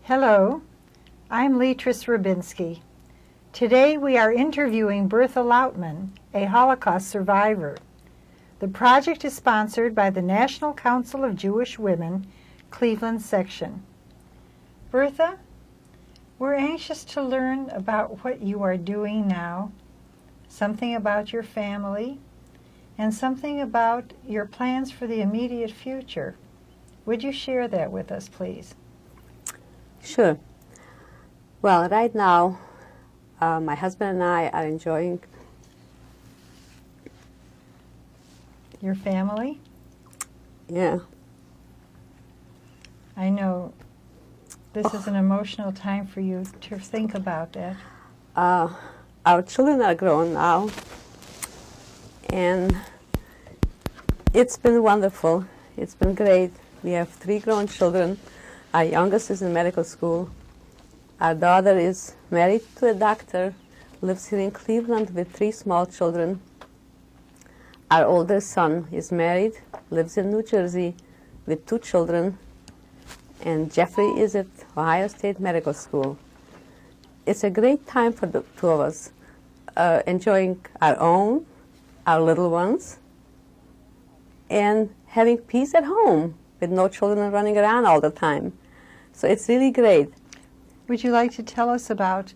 Hello, I'm Leetris Rabinski. Today we are interviewing Bertha Lautman, a Holocaust survivor. The project is sponsored by the National Council of Jewish Women, Cleveland section. Bertha, we're anxious to learn about what you are doing now, something about your family, and something about your plans for the immediate future. Would you share that with us, please? Sure. Well, right now, my husband and I are enjoying. Your family? Yeah. I know this is an emotional time for you to think about that. Our children are grown now, and it's been wonderful. It's been great. We have 3 grown children. Our youngest is in medical school. Our daughter is married to a doctor, lives here in Cleveland with 3 small children. Our older son is married, lives in New Jersey with 2 children, and Jeffrey is at Ohio State Medical School. It's a great time for the 2 of us, enjoying our little ones, and having peace at home with no children running around all the time. So it's really great. Would you like to tell us about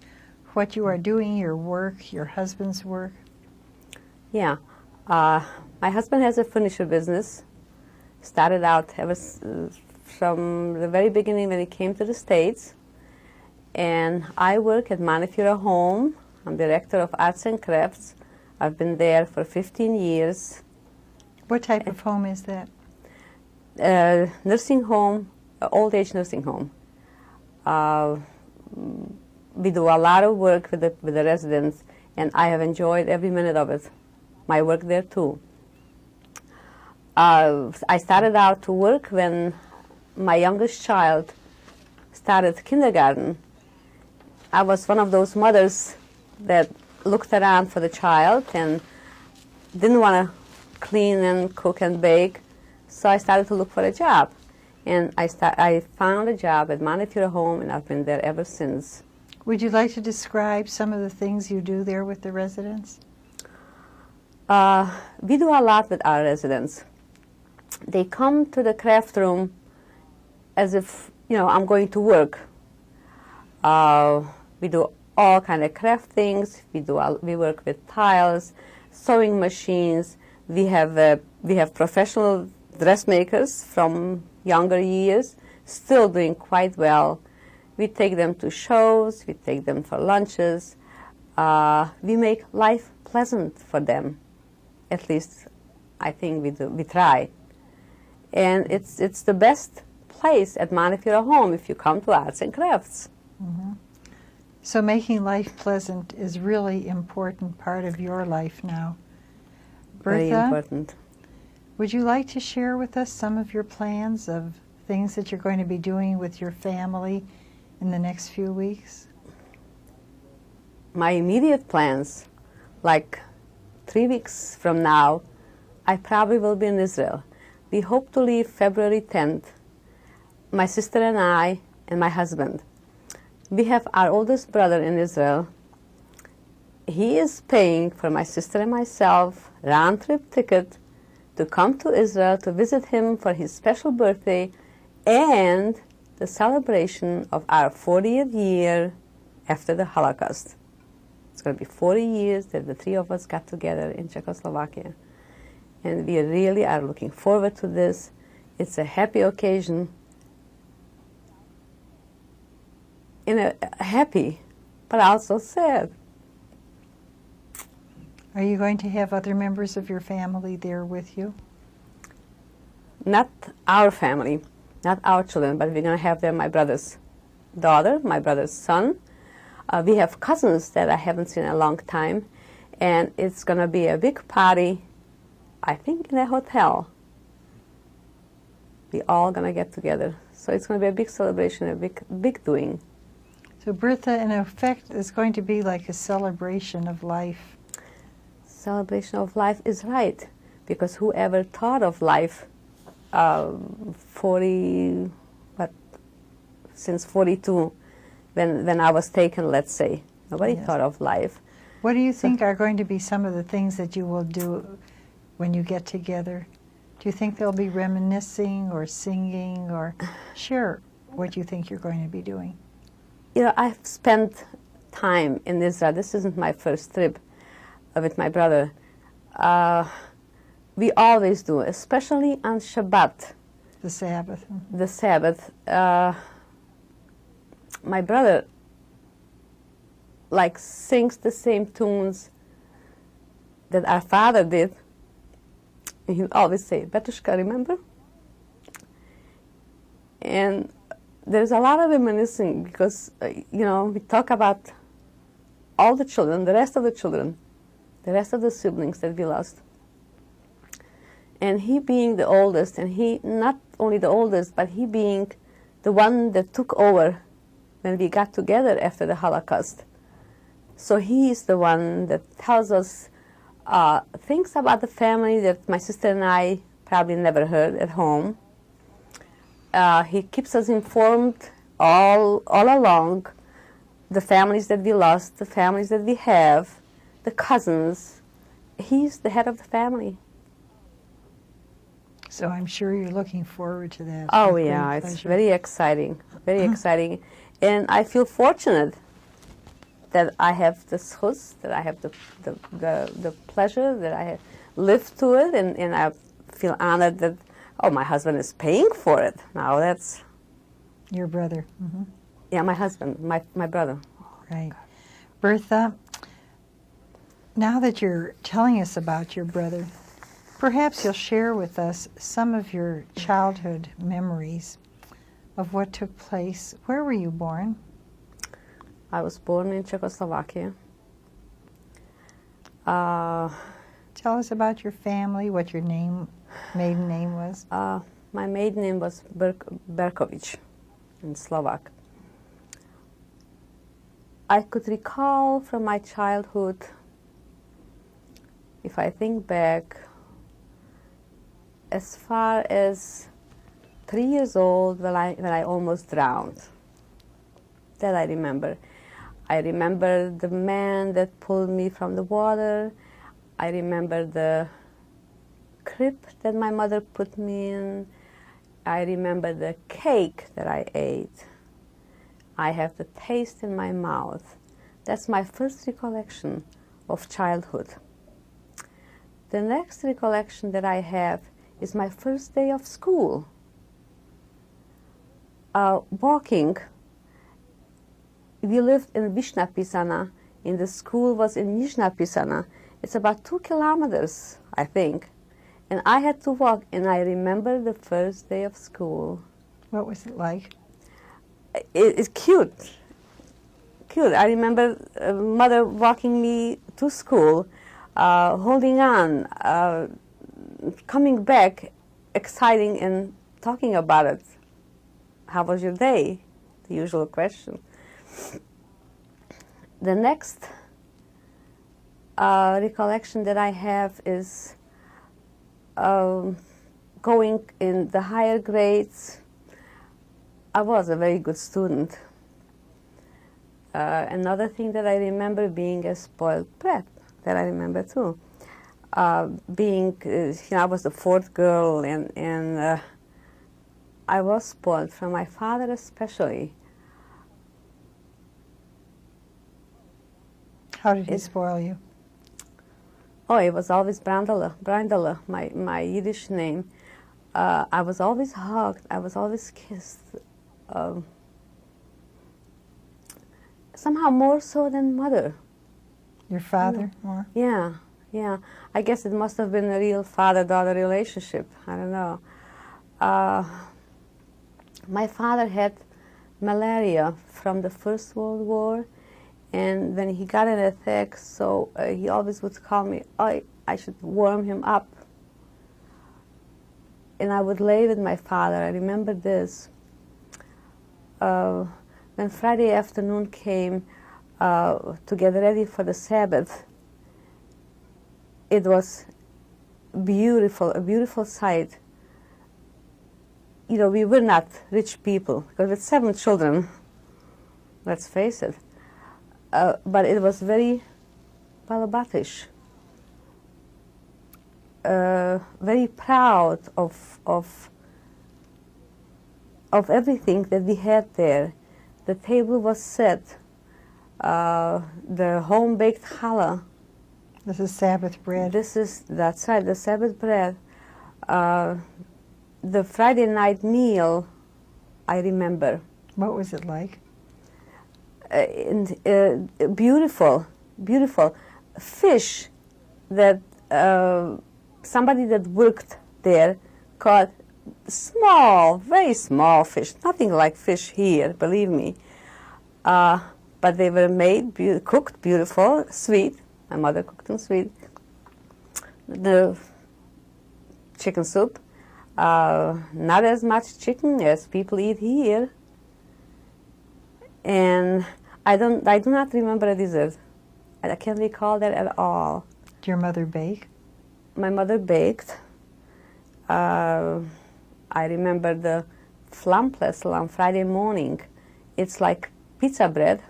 what you are doing, your work, your husband's work? Yeah. My husband has a furniture business. Started out from the very beginning when he came to the States. And I work at Montefiore Home. I'm director of arts and crafts. I've been there for 15 years. What type of home is that? Nursing home, old age nursing home. We do a lot of work with the residents, and I have enjoyed every minute of it. My work there too. I started out to work when my youngest child started kindergarten. I was one of those mothers that looked around for the child and didn't want to clean and cook and bake, so I started to look for a job. And I found a job at Montefiore Home, and I've been there ever since. Would you like to describe some of the things you do there with the residents? We do a lot with our residents. They come to the craft room as if, I'm going to work. We do all kind of craft things. We work with tiles, sewing machines. We have professional dressmakers from younger years, still doing quite well. We take them to shows, we take them for lunches. We make life pleasant for them. At least I think we try. And it's the best place at Montefiore Home if you come to arts and crafts. Mm-hmm. So making life pleasant is really important part of your life now. Bertha, very important. Would you like to share with us some of your plans of things that you're going to be doing with your family in the next few weeks? My immediate plans, like 3 weeks from now, I probably will be in Israel. We hope to leave February 10th, my sister and I and my husband. We have our oldest brother in Israel. He is paying for my sister and myself round-trip ticket to come to Israel to visit him for his special birthday and the celebration of our 40th year after the Holocaust. It's going to be 40 years that the 3 of us got together in Czechoslovakia. And we really are looking forward to this. It's a happy occasion. Happy, but also sad. Are you going to have other members of your family there with you? Not our family, not our children, but we're going to have them, my brother's daughter, my brother's son. We have cousins that I haven't seen in a long time, and it's going to be a big party, I think in a hotel. We're all going to get together. So it's going to be a big celebration, a big doing. So Bertha, in effect, is going to be like a celebration of life. Celebration of life is right, because whoever thought of life 40, since 42, when I was taken, let's say. Nobody Yes. thought of life. What do you think are going to be some of the things that you will do when you get together? Do you think there'll be reminiscing or singing, or share what you think you're going to be doing? You know, I've spent time in Israel. This isn't my first trip with my brother. We always do, especially on Shabbat, The Sabbath. the Sabbath. My brother like sings the same tunes that our father did. And he would always say, Betushka, remember? And there's a lot of reminiscing because, you know, we talk about all the children, the rest of the children, the rest of the siblings that we lost. And he being the oldest, and he not only the oldest, but he being the one that took over when we got together after the Holocaust. So he is the one that tells us things about the family that my sister and I probably never heard at home. He keeps us informed all along, the families that we lost, the families that we have, the cousins. He's the head of the family. So I'm sure you're looking forward to that. Oh with yeah, great it's pleasure. very exciting, very exciting. And I feel fortunate that I have the schus, that I have the pleasure, that I have lived to it, and I feel honored that, oh, my husband is paying for it. Now that's... Your brother. Yeah, my husband, my brother. Right. Bertha, now that you're telling us about your brother, perhaps you'll share with us some of your childhood memories of what took place. Where were you born? I was born in Czechoslovakia. Tell us about your family, what your maiden name was. My maiden name was Berkovic in Slovak. I could recall from my childhood, if I think back, as far as 3 years old when I almost drowned. That I remember. I remember the man that pulled me from the water. I remember the crib that my mother put me in. I remember the cake that I ate. I have the taste in my mouth. That's my first recollection of childhood. The next recollection that I have is my first day of school. Walking. We lived in Vyšná Pisana, and the school was in Nižná Pisana. It's about 2 kilometers, I think. And I had to walk, and I remember the first day of school. What was it like? It's cute. Cute. I remember mother walking me to school, holding on, coming back, exciting and talking about it. How was your day? The usual question. The next recollection that I have is going in the higher grades. I was a very good student. Another thing that I remember being a spoiled brat, that I remember too. Being, I was the fourth girl, and I was spoiled from my father especially. How did he spoil you? Oh, it was always Brandele, my Yiddish name. I was always hugged. I was always kissed. Somehow more so than mother. Your father more? Yeah. I guess it must have been a real father-daughter relationship. I don't know. My father had malaria from the First World War. And when he got an attack, so he always would call me, I should warm him up. And I would lay with my father. I remember this. When Friday afternoon came to get ready for the Sabbath, it was beautiful, a beautiful sight. we were not rich people, because with 7 children, let's face it, but it was very balabatish, very proud of everything that we had there. The table was set, the home-baked challah. This is Sabbath bread. That's right, the Sabbath bread. The Friday night meal, I remember. What was it like? Beautiful, beautiful. Fish that somebody that worked there caught small, very small fish, nothing like fish here, believe me. But they were made, cooked beautiful, sweet. My mother cooked them sweet. The chicken soup, not as much chicken as people eat here. And I do not remember a dessert. I can't recall that at all. Did your mother bake? My mother baked. I remember the flamplessel on Friday morning. It's like pizza bread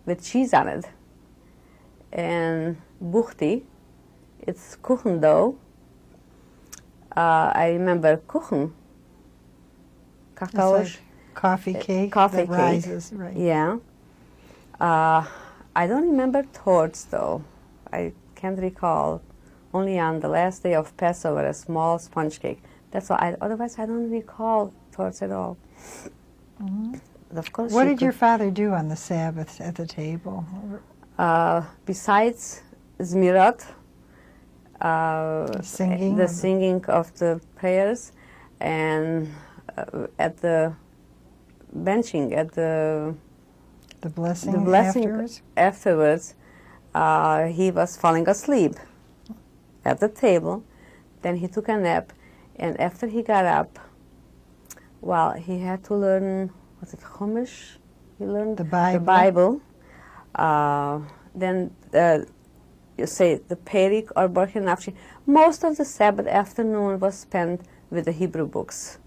with cheese on it. And buchti, it's kuchen dough. I remember kuchen. Kakao. Coffee cake Coffee that cake. rises, right? Yeah. I don't remember torts though. I can't recall. Only on the last day of Passover, a small sponge cake. That's all. Otherwise, I don't recall torts at all. Mm-hmm. Of course. What did your father do on the Sabbath at the table? Besides Zmirot, Singing? the singing of the prayers, and at the benching, at the blessing, afterwards, he was falling asleep at the table. Then he took a nap, and after he got up, well, he had to learn, was it Chumash? He learned the Bible. The Bible. Then you say the Perik or Bertha Nafshi. Most of the Sabbath afternoon was spent with the Hebrew books.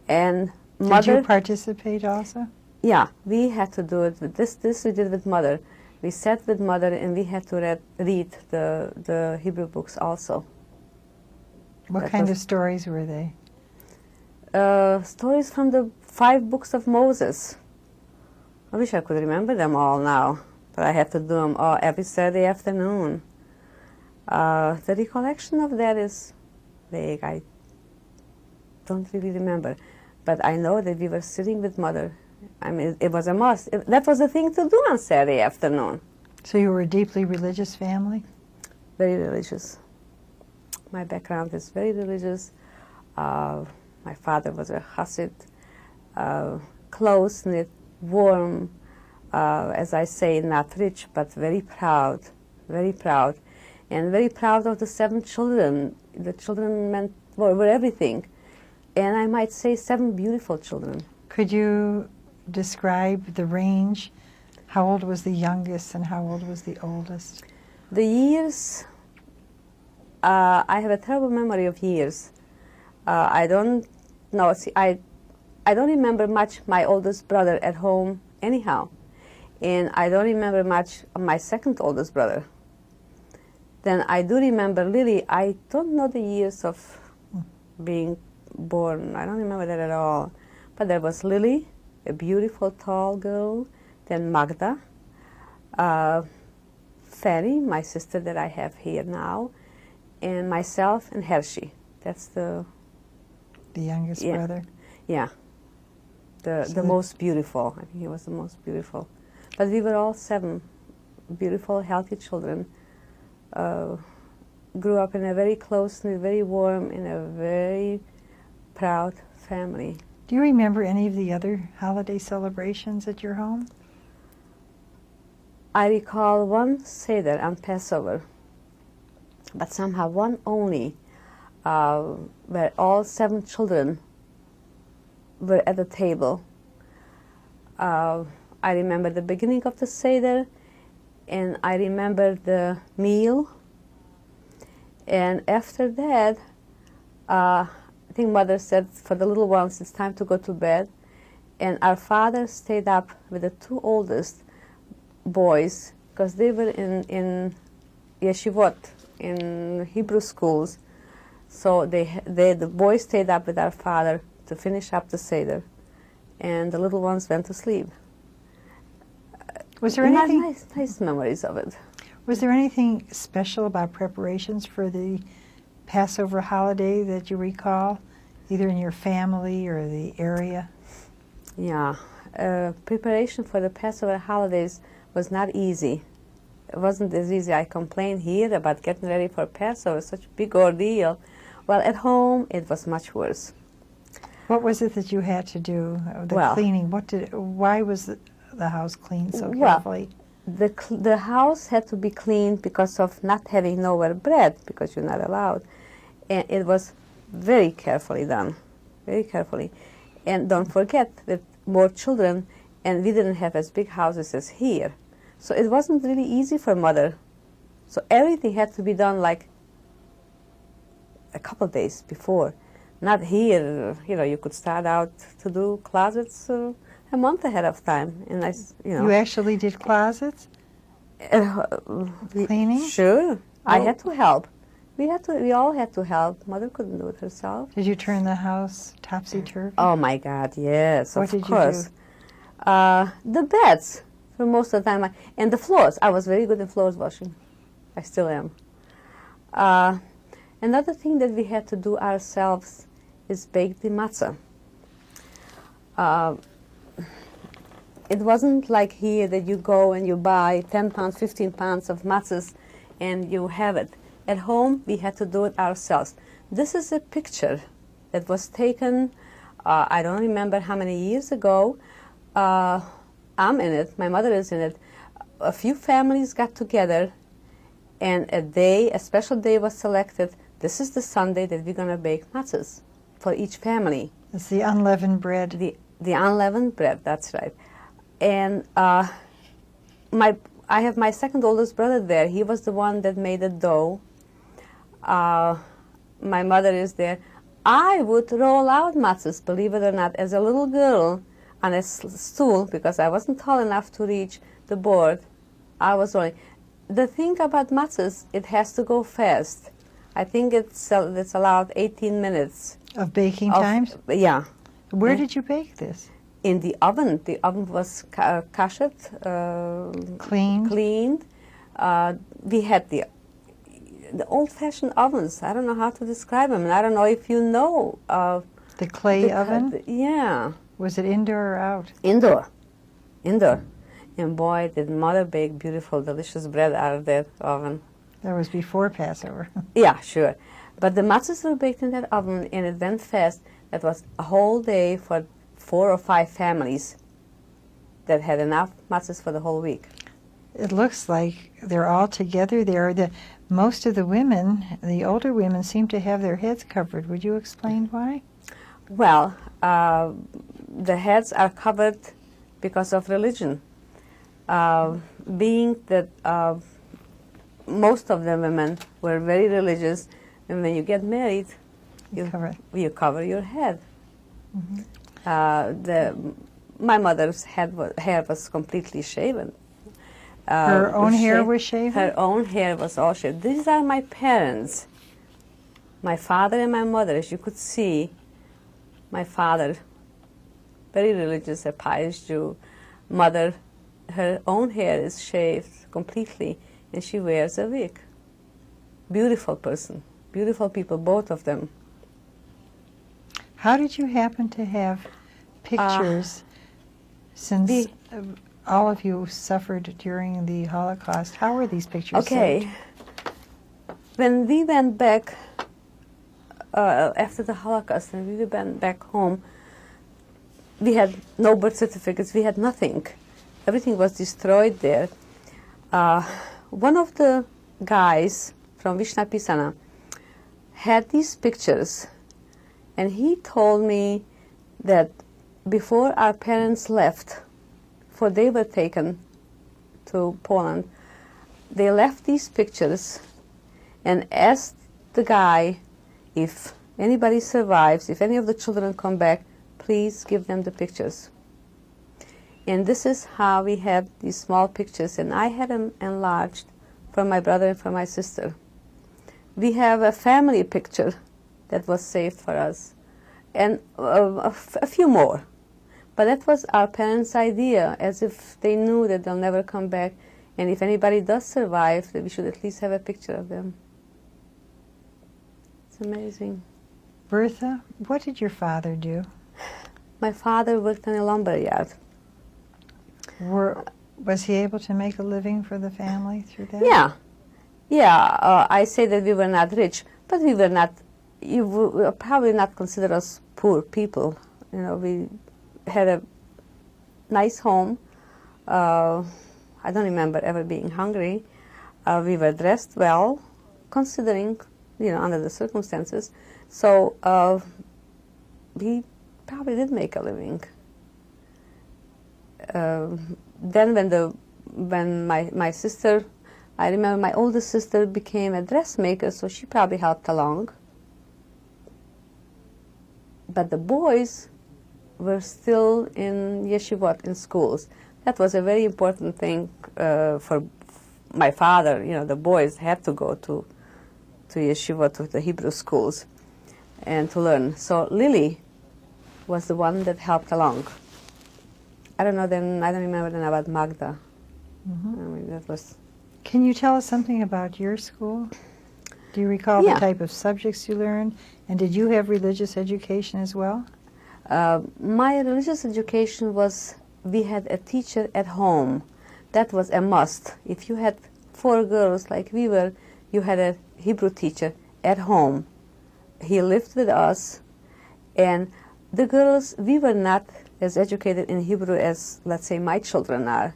And Mother, did you participate also? Yeah, we had to do it with this we did with Mother. We sat with Mother and we had to read the Hebrew books also. What kind of stories were they? Stories from the 5 books of Moses. I wish I could remember them all now, but I have to do them all every Saturday afternoon. The recollection of that is vague. I don't really remember. But I know that we were sitting with Mother. I mean, it was a must. That was the thing to do on Saturday afternoon. So you were a deeply religious family? Very religious. My background is very religious. My father was a Hasid, close-knit, warm, as I say, not rich, but very proud, and very proud of the 7 children. The children were everything. And I might say 7 beautiful children. Could you describe the range? How old was the youngest and how old was the oldest? The years, I have a terrible memory of years. I don't know. See, I don't remember much my oldest brother at home anyhow. And I don't remember much of my second oldest brother. Then I do remember Lily. I don't know the years of being born. I don't remember that at all. But there was Lily, a beautiful tall girl, then Magda, Fanny, my sister that I have here now, and myself and Hershey. That's the youngest brother? Yeah. The most beautiful. I think he was the most beautiful. But we were all 7 beautiful, healthy children. Grew up in a very close, very warm, in a very proud family. Do you remember any of the other holiday celebrations at your home? I recall one Seder on Passover, but somehow one only, where all 7 children were at the table. I remember the beginning of the Seder, and I remember the meal. And after that, think Mother said for the little ones, it's time to go to bed. And our father stayed up with the two oldest boys, because they were in yeshivot, in Hebrew schools. So the boys stayed up with our father to finish up the Seder, and the little ones went to sleep. Was there anything? Nice memories of it. Was there anything special about preparations for the Passover holiday that you recall, either in your family or the area? Yeah, preparation for the Passover holidays was not easy. It wasn't as easy. I complained here about getting ready for Passover, such a big ordeal. Well, at home it was much worse. What was it that you had to do? The cleaning. Why was the house cleaned so carefully? The house had to be cleaned because of not having nowhere bread, because you're not allowed. And it was very carefully done, very carefully. And don't forget, with more children, and we didn't have as big houses as here. So it wasn't really easy for Mother. So everything had to be done like a couple of days before. Not here, you could start out to do closets a month ahead of time. And You actually did closets? Cleaning? Sure. I had to help. We all had to help. Mother couldn't do it herself. Did you turn the house topsy-turvy? Oh my God, yes, What of did course. you do? The beds, for most of the time, and the floors. I was very good in floors washing. I still am. Another thing that we had to do ourselves is bake the matzah. It wasn't like here that you go and you buy 10 pounds, 15 pounds of matzahs and you have it. At home, we had to do it ourselves. This is a picture that was taken, I don't remember how many years ago. I'm in it, my mother is in it. A few families got together, and a special day was selected. This is the Sunday that we're going to bake matzahs for each family. It's the unleavened bread. The unleavened bread, that's right. And I have my second oldest brother there. He was the one that made the dough. My mother is there. I would roll out matzahs, believe it or not, as a little girl on a stool, because I wasn't tall enough to reach the board. I was rolling. The thing about matzahs, it has to go fast. I think it's allowed 18 minutes. Of baking times? Yeah. Where did you bake this? In the oven. The oven was kashed, cleaned. We had the old-fashioned ovens. I don't know how to describe them, and I don't know if you know. The clay oven? Yeah. Was it indoor or out? Indoor. And boy, did Mother bake beautiful, delicious bread out of that oven. That was before Passover. Yeah, sure. But the matzahs were baked in that oven, and it went fast. That was a whole day for 4 or 5 families that had enough matzahs for the whole week. It looks like they're all together there. Most of the women, the older women, seem to have their heads covered. Would you explain why? Well, the heads are covered because of religion. Being that most of the women were very religious, and when you get married, you cover your head. Mm-hmm. My mother's hair was completely shaven. Her own hair was shaven? Her own hair was all shaven. These are my parents, my father and my mother. As you could see, my father, very religious, a pious Jew. Mother, her own hair is shaved completely, and she wears a wig. Beautiful person, beautiful people, both of them. How did you happen to have pictures since all of you suffered during the Holocaust? How were these pictures saved? When we went back after the Holocaust and we went back home, we had no birth certificates, we had nothing. Everything was destroyed there. One of the guys from Vyšná Písana had these pictures, and he told me that before our parents left, before they were taken to Poland, they left these pictures and asked the guy if anybody survives, if any of the children come back, please give them the pictures. And this is how we have these small pictures, and I had them enlarged for my brother and for my sister. We have a family picture that was saved for us, and a few more. But that was our parents' idea, as if they knew that they'll never come back, and if anybody does survive, that we should at least have a picture of them. It's amazing. Bertha, what did your father do? My father worked in a lumber yard. Was he able to make a living for the family through that? Yeah. I say that we were not rich, but we were not. You would probably not consider us poor people. You know, we had a nice home. I don't remember ever being hungry. We were dressed well, considering, you know, under the circumstances. So we probably did make a living. Then when my sister, I remember my oldest sister became a dressmaker, so she probably helped along. But the boys were still in yeshivot, in schools. That was a very important thing for my father. You know, the boys had to go to yeshivot, to the Hebrew schools, and to learn. So Lily was the one that helped along. I don't remember then about Magda. Mm-hmm. I mean, that was. Can you tell us something about your school? Do you recall the type of subjects you learned? And did you have religious education as well? My religious education was, we had a teacher at home. That was a must. If you had 4 girls like we were, you had a Hebrew teacher at home. He lived with us, and the girls, we were not as educated in Hebrew as, let's say, my children are.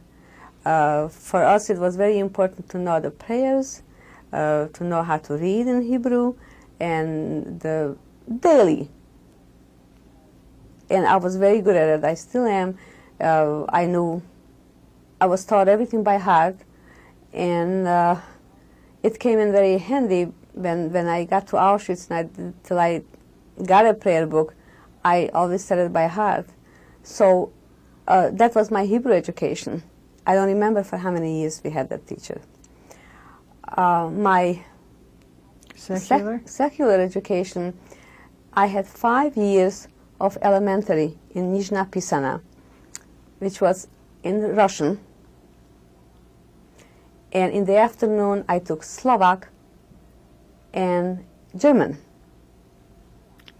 For us, it was very important to know the prayers, to know how to read in Hebrew, and the daily. And I was very good at it. I still am. I was taught everything by heart, and it came in very handy when I got to Auschwitz, till I got a prayer book. I always said it by heart. So that was my Hebrew education. I don't remember for how many years we had that teacher. My secular education, I had 5 years of elementary in Nizhna Pisana, which was in Russian. And in the afternoon, I took Slovak and German.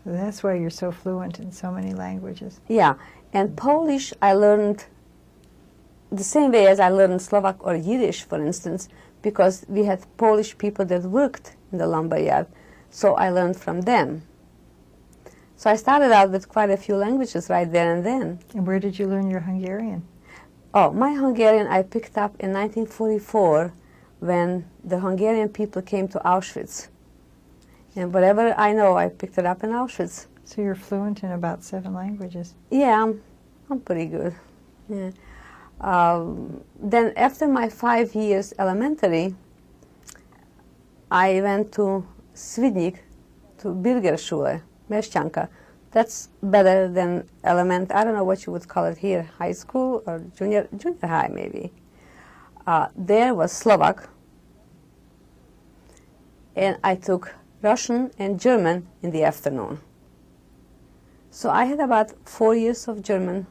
That's why you're so fluent in so many languages. Yeah, and Polish I learned the same way as I learned Slovak or Yiddish, for instance, because we had Polish people that worked in the lumber yard, so I learned from them. So I started out with quite a few languages right there and then. And where did you learn your Hungarian? Oh, my Hungarian I picked up in 1944 when the Hungarian people came to Auschwitz. And whatever I know, I picked it up in Auschwitz. So you're fluent in about 7 languages. Yeah, I'm pretty good. Yeah. Then after my 5 years elementary, I went to Svidnik, to Bürgerschule, Meszczanka. That's better than I don't know what you would call it here, high school or junior high maybe. There was Slovak, and I took Russian and German in the afternoon. So I had about 4 years of German,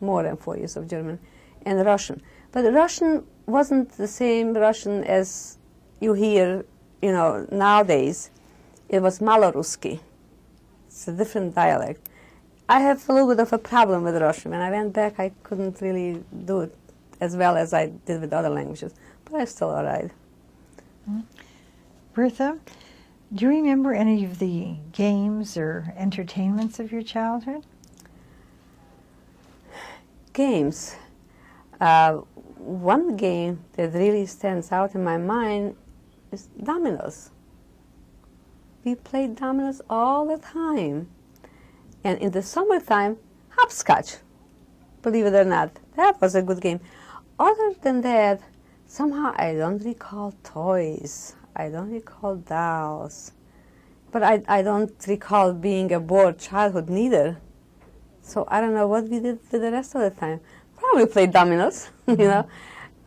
more than 4 years of German, and Russian. But Russian wasn't the same Russian as you hear, you know, nowadays. It was Maloruski. It's a different dialect. I have a little bit of a problem with Russian. When I went back, I couldn't really do it as well as I did with other languages, but I'm still all right. Bertha, do you remember any of the games or entertainments of your childhood? Games. One game that really stands out in my mind is dominoes. We played dominoes all the time. And in the summertime, hopscotch. Believe it or not, that was a good game. Other than that, somehow I don't recall toys. I don't recall dolls. But I don't recall being a bored childhood neither. So I don't know what we did for the rest of the time. Probably played dominoes, you know.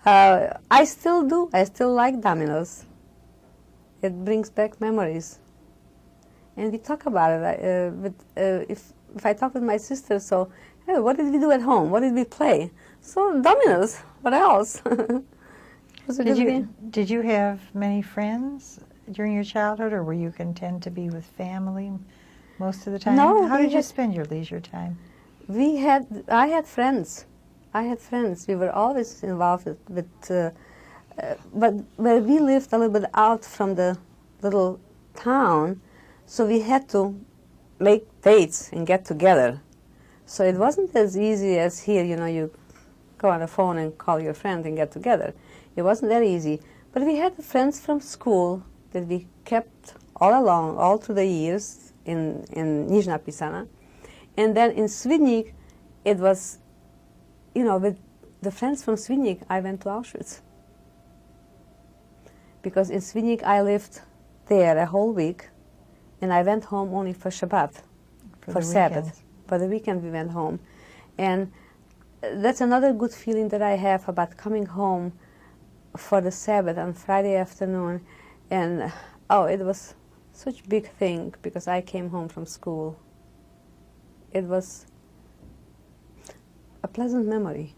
I still do. I still like dominoes. It brings back memories. And we talk about it. If I talk with my sister, so, hey, what did we do at home? What did we play? So dominoes. What else? Was a good game. Did you have many friends during your childhood, or were you content to be with family most of the time? No, How did you spend your leisure time? I had friends. We were always involved but where we lived a little bit out from the little town, so we had to make dates and get together. So it wasn't as easy as here, you know, you go on the phone and call your friend and get together. It wasn't that easy. But we had friends from school that we kept all along, all through the years in Nižna Pisana. And then in Svidnik, it was, you know, with the friends from Svidnik, I went to Auschwitz. Because in Svidnik, I lived there a whole week, and I went home only for Shabbat, for Sabbath. For the weekend, we went home. And that's another good feeling that I have about coming home for the Sabbath on Friday afternoon. And, oh, it was such a big thing because I came home from school. It was a pleasant memory,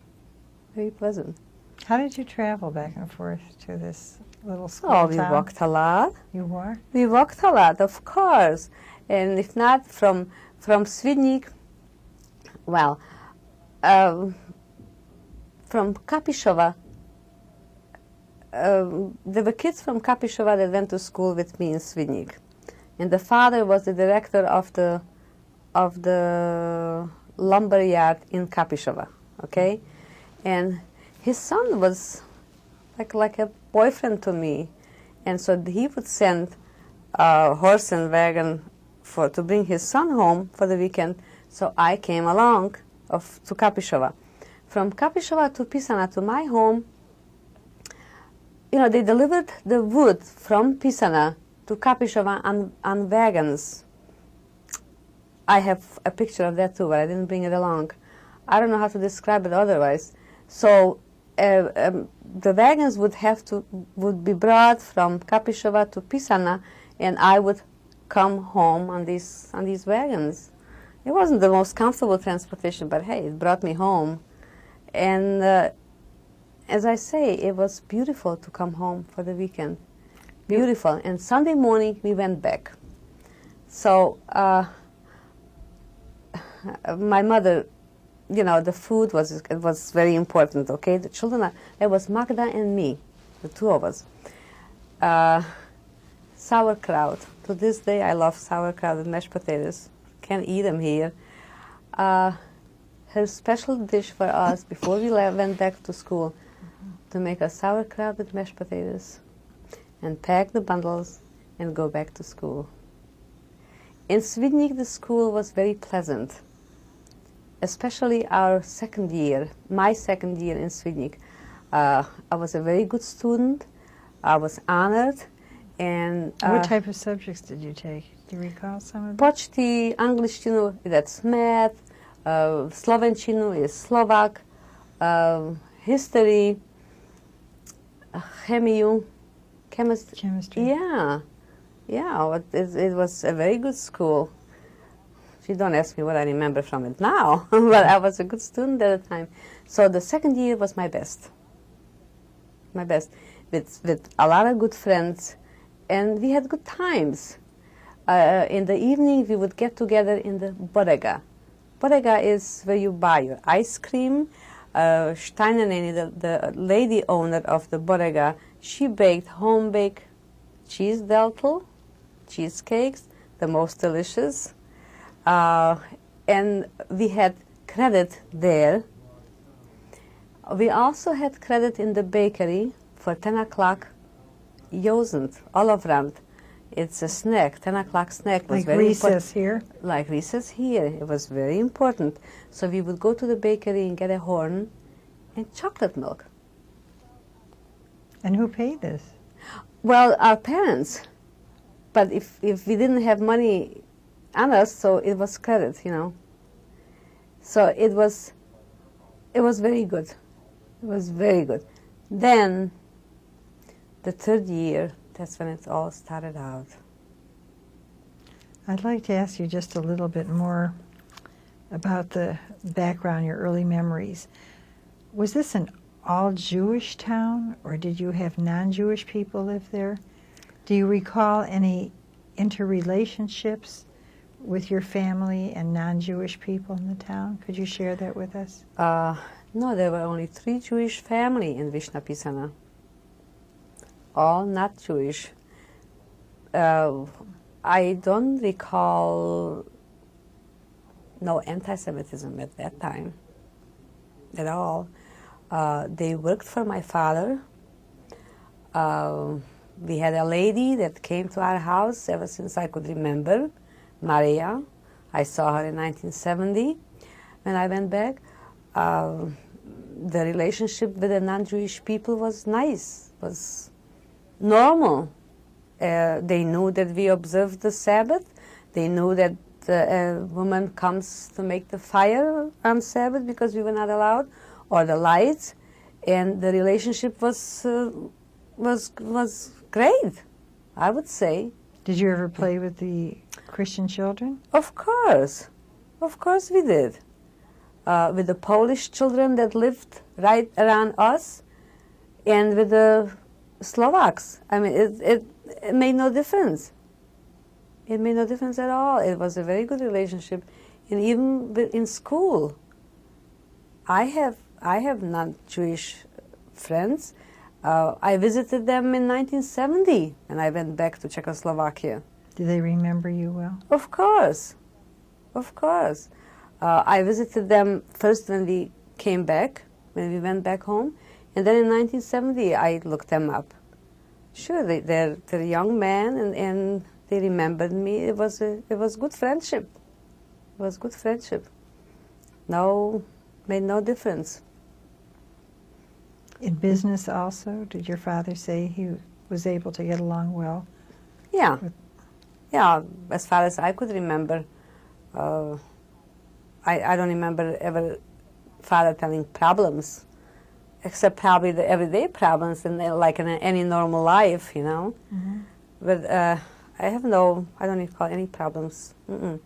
very pleasant. How did you travel back and forth to this little school Oh, we town? walked a lot. You were? We walked a lot, of course. And if not from Svidnik, well, from Kapišova, there were kids from Kapišova that went to school with me in Svidnik. And the father was the director of the lumber yard in Kapišova, okay? And his son was like a boyfriend to me. And so he would send a horse and wagon to bring his son home for the weekend. So I came along to Kapišova. From Kapišova to Pisana to my home, you know, they delivered the wood from Pisana to Kapišova on wagons. I have a picture of that too, but I didn't bring it along. I don't know how to describe it otherwise. So the wagons would be brought from Kapišova to Pisana, and I would come home on these wagons. It wasn't the most comfortable transportation, but hey, it brought me home. And as I say, it was beautiful to come home for the weekend. Beautiful. And Sunday morning, we went back. So my mother, you know, the food was very important, okay? The children, it was Magda and me, the two of us. Sauerkraut. To this day, I love sauerkraut with mashed potatoes. Can't eat them here. Her special dish for us before we went back to school, to make a sauerkraut with mashed potatoes and pack the bundles and go back to school. In Svidnik, the school was very pleasant, especially our second year, my second year in Svidnik. I was a very good student. I was honored. And what type of subjects did you take? Do you recall some of them? Počty, angličtinu, that's math, Slovenčinu is Slovak, history, chemistry. Yeah, it was a very good school. You don't ask me what I remember from it now, but I was a good student at the time. So the second year was my best, with a lot of good friends, and we had good times. In the evening, we would get together in the bodega. Bodega is where you buy your ice cream. Steinerneni, the lady owner of the bodega, she baked home-baked cheesecakes, the most delicious. And we had credit there. We also had credit in the bakery for 10 o'clock Josend, Olofrand. It's a snack, 10 o'clock snack. Was like very recess here? Like recess here. It was very important. So we would go to the bakery and get a horn and chocolate milk. And who paid this? Well, our parents. but if we didn't have money on us, so it was credit, you know. So it was very good. It was very good. Then, the third year, that's when it all started out. I'd like to ask you just a little bit more about the background, your early memories. Was this an all-Jewish town, or did you have non-Jewish people live there? Do you recall any interrelationships with your family and non-Jewish people in the town? Could you share that with us? No, there were only 3 Jewish families in Vyšná Pisana. All not Jewish. I don't recall no anti-Semitism at that time at all. They worked for my father. We had a lady that came to our house ever since I could remember, Maria. I saw her in 1970 when I went back. The relationship with the non-Jewish people was nice, was normal. They knew that we observed the Sabbath. They knew that a woman comes to make the fire on Sabbath because we were not allowed, or the lights, and the relationship was great, I would say. Did you ever play with the Christian children? Of course we did. With the Polish children that lived right around us, and with the Slovaks. I mean, it made no difference. It made no difference at all. It was a very good relationship, and even in school. I have non-Jewish friends. I visited them in 1970, and I went back to Czechoslovakia. Do they remember you well? Of course. I visited them first when we came back, when we went back home, and then in 1970 I looked them up. Sure, they're young men, and they remembered me. It was good friendship. It was good friendship. No, made no difference. In business also, did your father say he was able to get along well? Yeah. Yeah, as far as I could remember. I don't remember ever father telling problems, except probably the everyday problems like in any normal life, you know. Mm-hmm. But I don't recall any problems. Mm-mm.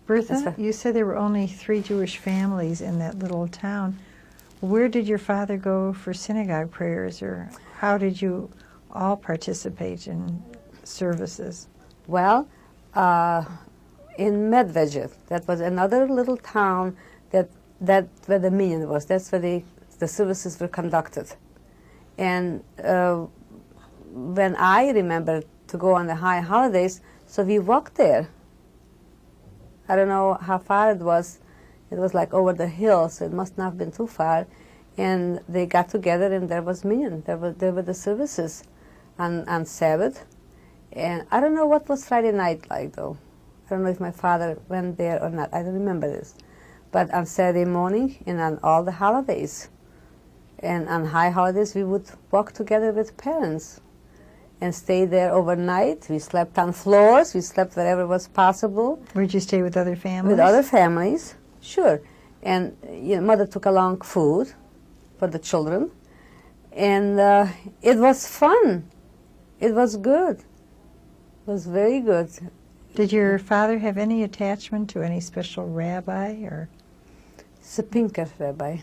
Bertha, you said there were only 3 Jewish families in that little town. Where did your father go for synagogue prayers, or how did you all participate in services? Well, in Medvedev, that was another little town that where the minyan was. That's where the services were conducted. And when I remember to go on the high holidays, so we walked there. I don't know how far it was. It was like over the hill, so it must not have been too far. And they got together, and there was minyan. There were the services on Sabbath. And I don't know what was Friday night like, though. I don't know if my father went there or not. I don't remember this. But on Saturday morning and on all the holidays, and on high holidays, we would walk together with parents and stay there overnight. We slept on floors. We slept wherever was possible. Where'd you stay with other families? With other families, sure. And mother took along food for the children. And it was fun. It was good. It was very good. Did your father have any attachment to any special rabbi, or? It's a Pinker rabbi.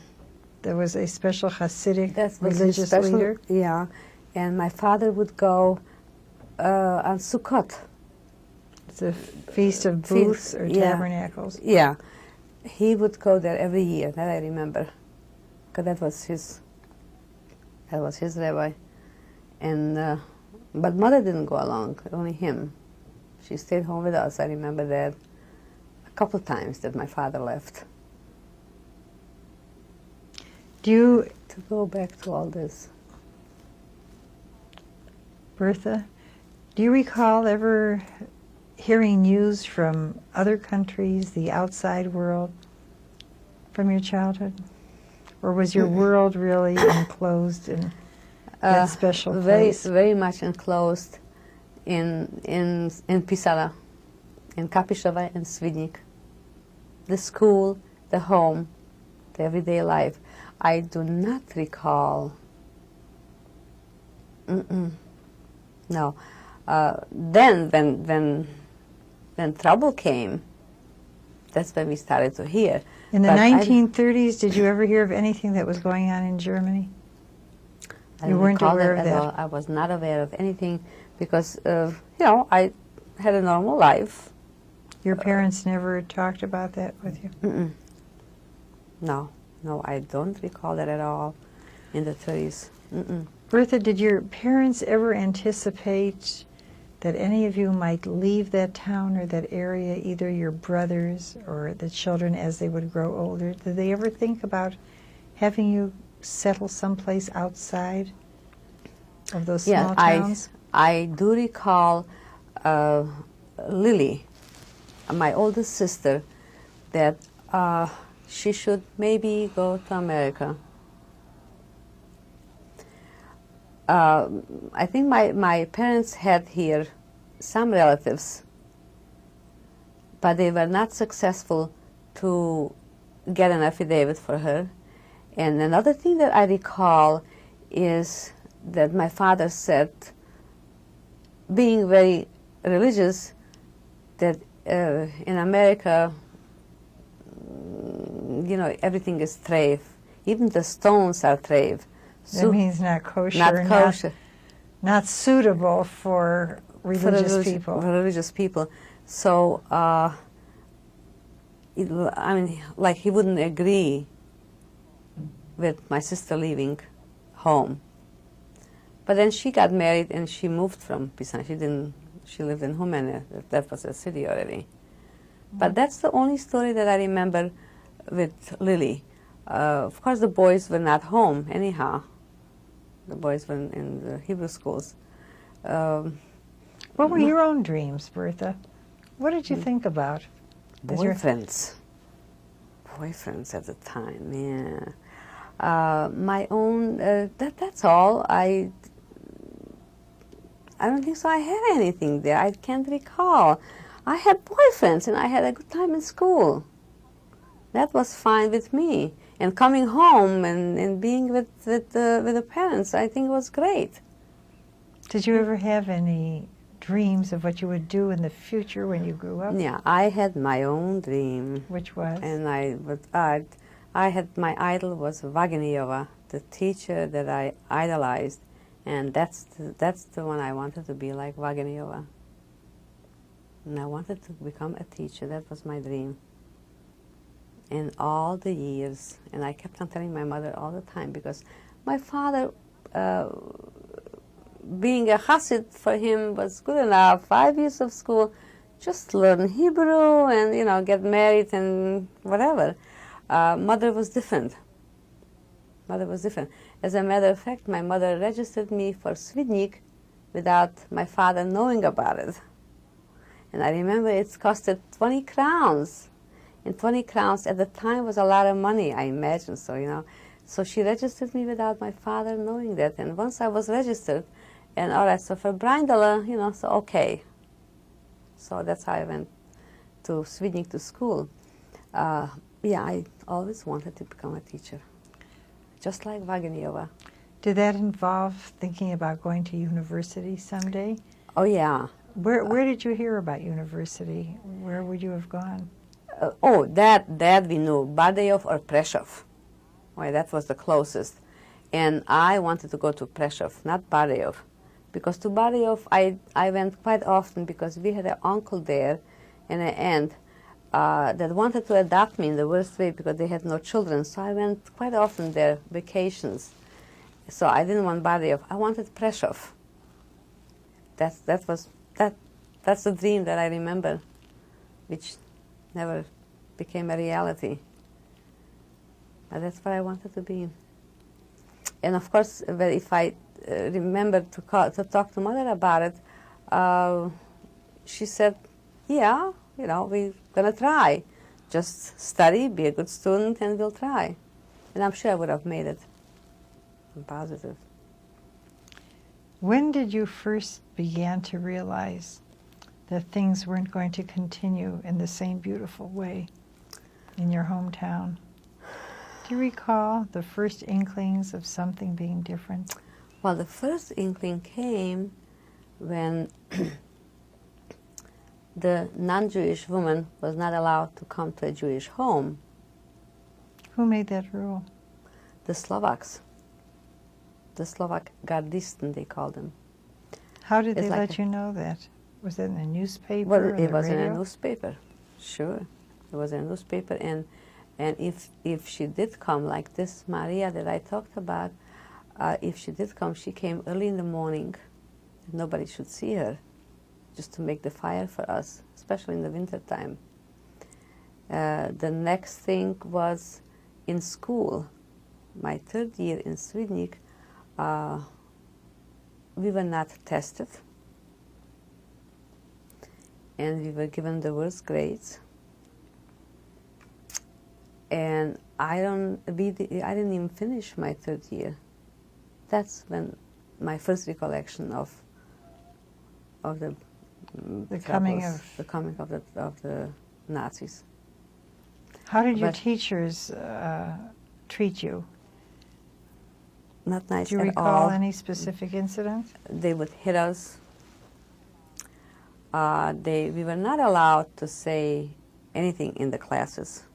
There was a special Hasidic That was religious special, leader? Yeah. And my father would go on Sukkot. It's a feast of booths or tabernacles? Yeah. He would go there every year, that I remember. Because that was his rabbi. And but mother didn't go along, only him. She stayed home with us. I remember that a couple times that my father left. To go back to all this. Bertha, do you recall ever hearing news from other countries, the outside world, from your childhood? Or was your world really enclosed in that special place? Very much enclosed. in Pisala, in Kapišova and Svidnik. The school, the home, the everyday life. I do not recall. No. Then, when trouble came, that's when we started to hear. In the But 1930s, did you ever hear of anything that was going on in Germany? I You don't weren't recall aware of at that? all. I was not aware of anything because, I had a normal life. Your parents never talked about that with you? No, I don't recall that at all in the 30s. Bertha, did your parents ever anticipate that any of you might leave that town or that area, either your brothers or the children as they would grow older? Did they ever think about having you settle someplace outside of those small towns? I do recall Lily, my oldest sister, that she should maybe go to America. I think my parents had here some relatives, but they were not successful to get an affidavit for her. And another thing that I recall is that my father said, being very religious, that in America, everything is treif. Even the stones are treif. That means not kosher. Not kosher. Not suitable for religious people. For religious people. So, he wouldn't agree with my sister leaving home. But then she got married and she moved from Pisan. She lived in Humene. That was a city already. But that's the only story that I remember with Lily. Of course, the boys were not home anyhow. The boys were in the Hebrew schools. What were your own dreams, Bertha? What did you think about? Boyfriends at the time, yeah. My own, that's all. I don't think so I had anything there. I can't recall. I had boyfriends and I had a good time in school. That was fine with me. And coming home and being with the parents, I think was great. Did you ever have any dreams of what you would do in the future when you grew up? Yeah, I had my own dream. Which was? And I had, my idol was Vaginiova, the teacher that I idolized. And that's the one I wanted to be like Vaginiova. And I wanted to become a teacher. That was my dream. In all the years, and I kept on telling my mother all the time, because my father, being a Hasid for him was good enough. 5 years of school, just learn Hebrew and get married and whatever. Mother was different. As a matter of fact, my mother registered me for Svidnik without my father knowing about it. And I remember it costed 20 crowns. And 20 crowns at the time was a lot of money, I imagine, so, So she registered me without my father knowing that. And once I was registered, and all right, so for Brindala, so okay. So that's how I went to Svidnik to school. I always wanted to become a teacher, just like Vaginiova. Did that involve thinking about going to university someday? Oh, yeah. Where did you hear about university? Where would you have gone? That we knew, Bardejov or Prešov. Well, that was the closest. And I wanted to go to Prešov, not Bardejov. Because to Bardejov, I went quite often because we had an uncle there and an aunt that wanted to adopt me in the worst way because they had no children. So I went quite often there, vacations. So I didn't want Bardejov. I wanted Prešov. That's the dream that I remember, which never became a reality. But that's what I wanted to be. And of course, if I remember to talk to Mother about it, she said, yeah, we're going to try. Just study, be a good student, and we'll try. And I'm sure I would have made it. I'm positive. When did you first begin to realize that things weren't going to continue in the same beautiful way in your hometown? Do you recall the first inklings of something being different? Well, the first inkling came when the non-Jewish woman was not allowed to come to a Jewish home. Who made that rule? The Slovaks. The Slovak gardisten, they called them. How did It's they like let you know that? Was it in a newspaper Well, or it the was in radio? a newspaper. Sure, it was in a newspaper, and if she did come, like this Maria that I talked about, if she did come, she came early in the morning. Nobody should see her, just to make the fire for us, especially in the winter time. The next thing was in school. My third year in Svidnik, we were not tested, and we were given the worst grades. And I didn't even finish my third year. That's when my first recollection of the coming of the Nazis. How did your But- teachers treat you? Not nice Do you at recall all. any specific incidents? They would hit us. We were not allowed to say anything in the classes.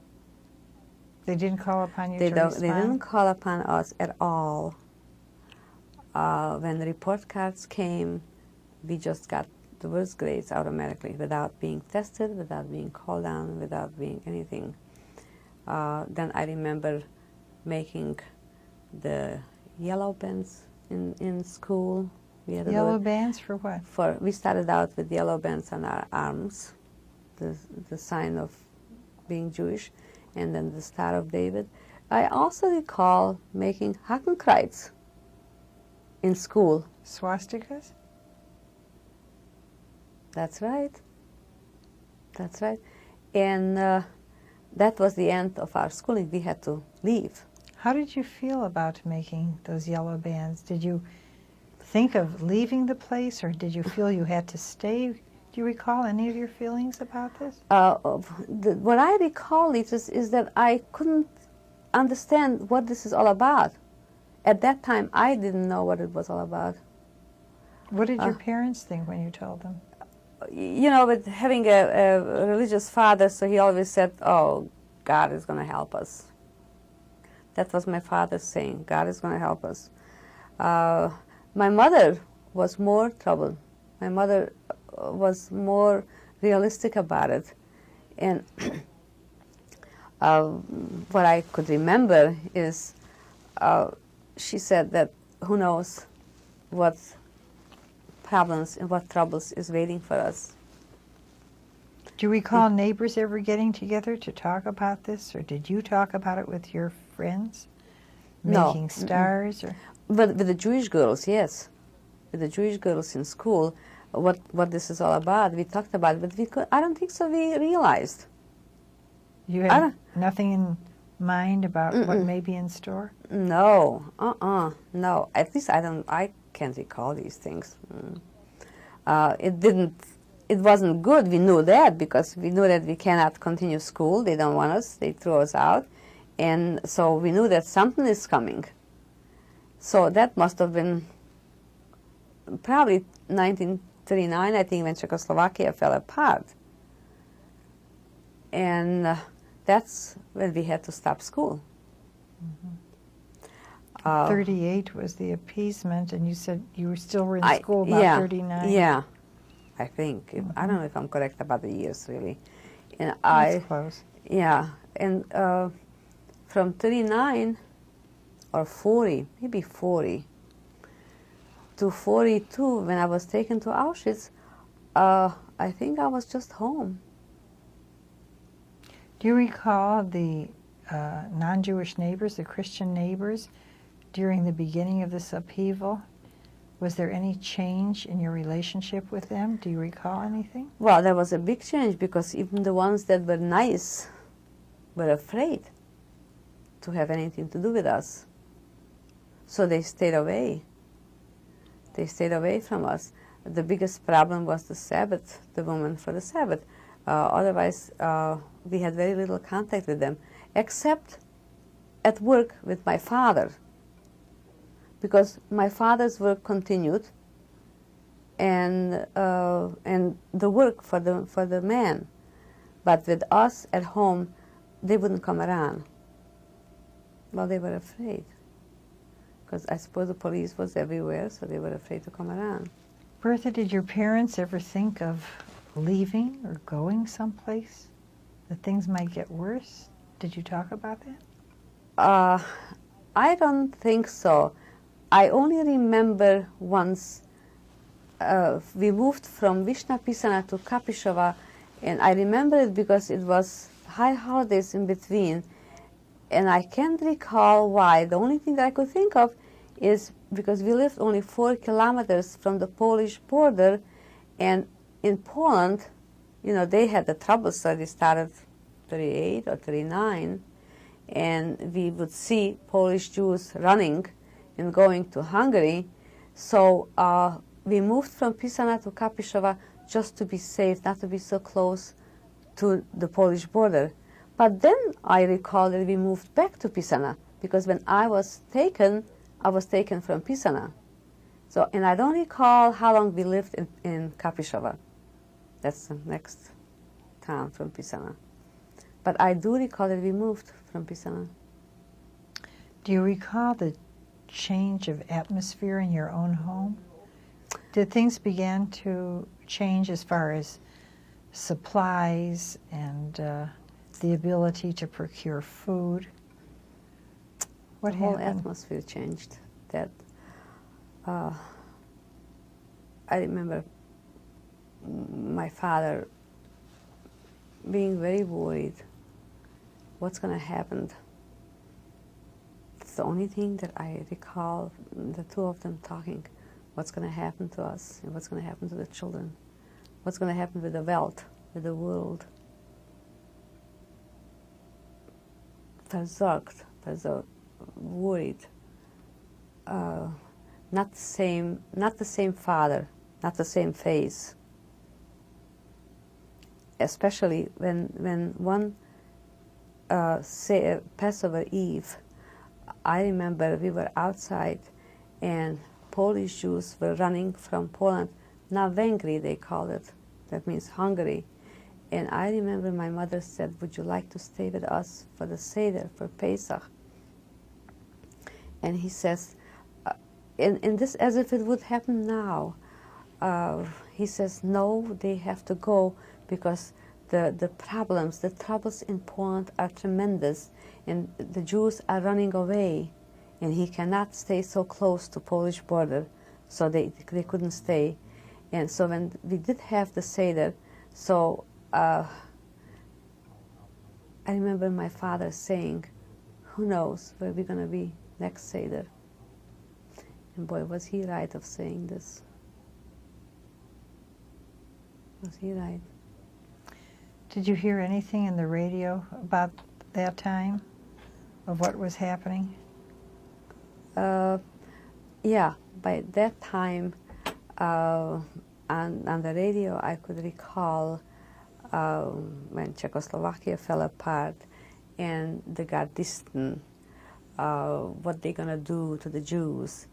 They didn't call upon you They to didn't respond? call upon us at all. When the report cards came, we just got the worst grades automatically, without being tested, without being called on, without being anything. Then I remember making the yellow bands in school. We had to do Yellow it bands for what? we started out with yellow bands on our arms, the sign of being Jewish, and then the Star of David. I also recall making Hakenkreuz in school. Swastikas? That's right. That's right. And that was the end of our schooling. We had to leave. How did you feel about making those yellow bands? Did you think of leaving the place, or did you feel you had to stay? Do you recall any of your feelings about this? What I recall is that I couldn't understand what this is all about. At that time, I didn't know what it was all about. What did your parents think when you told them? You know, with having a religious father, so he always said, "Oh, God is going to help us." That was my father saying, "God is going to help us." My mother was more troubled. My mother was more realistic about it. And what I could remember is she said that who knows what problems and what troubles is waiting for us. Do you recall neighbors ever getting together to talk about this, or did you talk about it with your friends? No. Making stars? Or But with the Jewish girls, yes. With the Jewish girls in school, what this is all about, we talked about it, but I don't think so we realized. you I had don't- nothing in mind about what may be in store? No, no. At least I can't recall these things. It wasn't good. We knew that because we knew that we cannot continue school. They don't want us. They threw us out. And so we knew that something is coming. So that must have been probably 1939, I think, when Czechoslovakia fell apart. And that's when we had to stop school. 38 was the appeasement, and you said you were in school about yeah, 39. Yeah, I think. I don't know if I'm correct about the years, really. And That's close. Yeah, and from 39 or 40, maybe 40, to 42, when I was taken to Auschwitz, I think I was just home. Do you recall the non-Jewish neighbors, the Christian neighbors, during the beginning of this upheaval? Was there any change in your relationship with them? Do you recall anything? Well, there was a big change because even the ones that were nice were afraid to have anything to do with us. So they stayed away. They stayed away from us. The biggest problem was the Sabbath, the woman for the Sabbath. Otherwise, we had very little contact with them, except at work with my father, because my father's work continued, and the work for the man. But with us at home, they wouldn't come around. Well, they were afraid, because I suppose the police was everywhere, so they were afraid to come around. Bertha, did your parents ever think of leaving or going someplace, that things might get worse? Did you talk about that? I don't think so. I only remember once we moved from Vyšná Pisana to Kapišova, and I remember it because it was high holidays in between, and I can't recall why. The only thing that I could think of is because we lived only 4 kilometers from the Polish border, and in Poland, you know, they had the troubles, so they started 38 or 39, and we would see Polish Jews running and going to Hungary. So we moved from Pisana to Kapišova just to be safe, not to be so close to the Polish border. But then I recall that we moved back to Pisana, because when I was taken from Pisana. So, and I don't recall how long we lived in Kapišova. That's the next town from Pisana. But I do recall that we moved from Pisana. Do you recall the change of atmosphere in your own home? Did things begin to change as far as supplies and the ability to procure food? What happened? The whole atmosphere changed. That I remember my father being very worried. What's going to happen? It's the only thing that I recall, the two of them talking. What's going to happen to us, and what's going to happen to the children? What's going to happen with the Welt, with the world? Versorgt, worried. Not the same father, not the same face. Especially when one Passover Eve, I remember we were outside and Polish Jews were running from Poland, now Węgry they call it, that means Hungary. And I remember my mother said, would you like to stay with us for the Seder, for Pesach? And he says, and this as if it would happen now. He says, no, they have to go because the troubles in Poland are tremendous, and the Jews are running away, and he cannot stay so close to Polish border, so they couldn't stay. And so when we did have the Seder, so I remember my father saying, who knows where we're going to be next Seder. And boy, was he right of saying this. Was he right? Did you hear anything in the radio about that time, of what was happening? Yeah, by that time, on the radio, I could recall when Czechoslovakia fell apart and the Gardisten, what they're going to do to the Jews.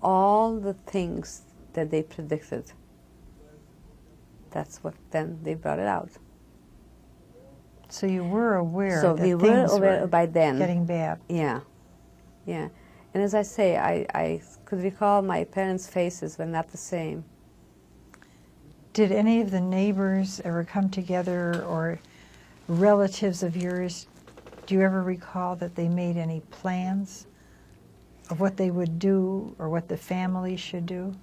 All the things that they predicted. That's what then they brought it out. So you were aware so that we things were aware by then. Getting bad. Yeah, yeah. And as I say, I could recall my parents' faces were not the same. Did any of the neighbors ever come together, or relatives of yours, do you ever recall that they made any plans of what they would do or what the family should do?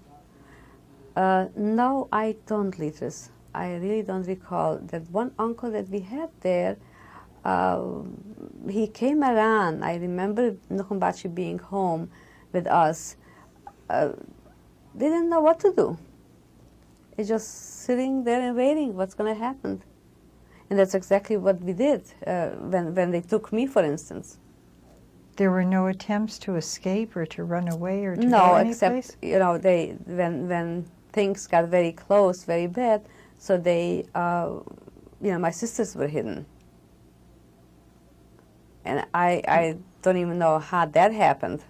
No, I don't, Litris. I really don't recall. That one uncle that we had there, he came around. I remember Nukumbachi being home with us. They didn't know what to do. It's just sitting there and waiting what's going to happen. And that's exactly what we did when they took me, for instance. There were no attempts to escape or to run away or to No, go except anyplace? they when things got very close, very bad, so they my sisters were hidden, and I don't even know how that happened.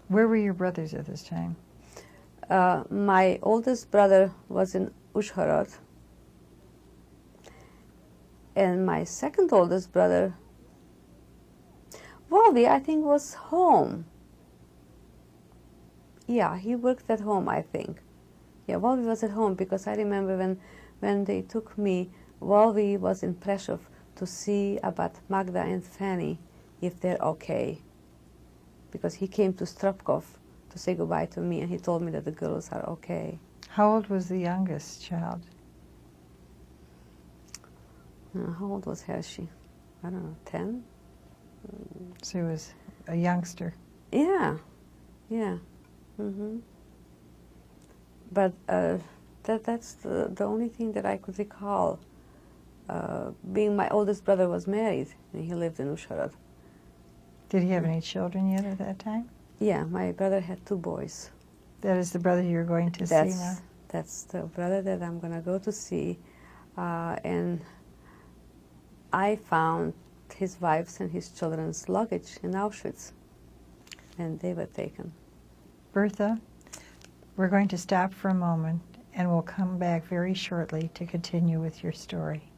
Where were your brothers at this time? My oldest brother was in Uzhhorod, and my second oldest brother, Wolvi, I think, was home. Yeah, he worked at home, I think. Yeah, Wolvi was at home because I remember when they took me, Wolvi was in Prešov to see about Magda and Fanny, if they're okay. Because he came to Stropkov to say goodbye to me, and he told me that the girls are okay. How old was the youngest child? How old was Hershey? I don't know, 10? So he was a youngster. Yeah, yeah. But that's the only thing that I could recall. Being my oldest brother was married, and he lived in Uzhhorod. Did he have any children yet at that time? Yeah, my brother had 2 boys. That is the brother you're going to see now? That's the brother that I'm going to go to see. And I found his wife's and his children's luggage in Auschwitz, and they were taken. Bertha, we're going to stop for a moment, and we'll come back very shortly to continue with your story.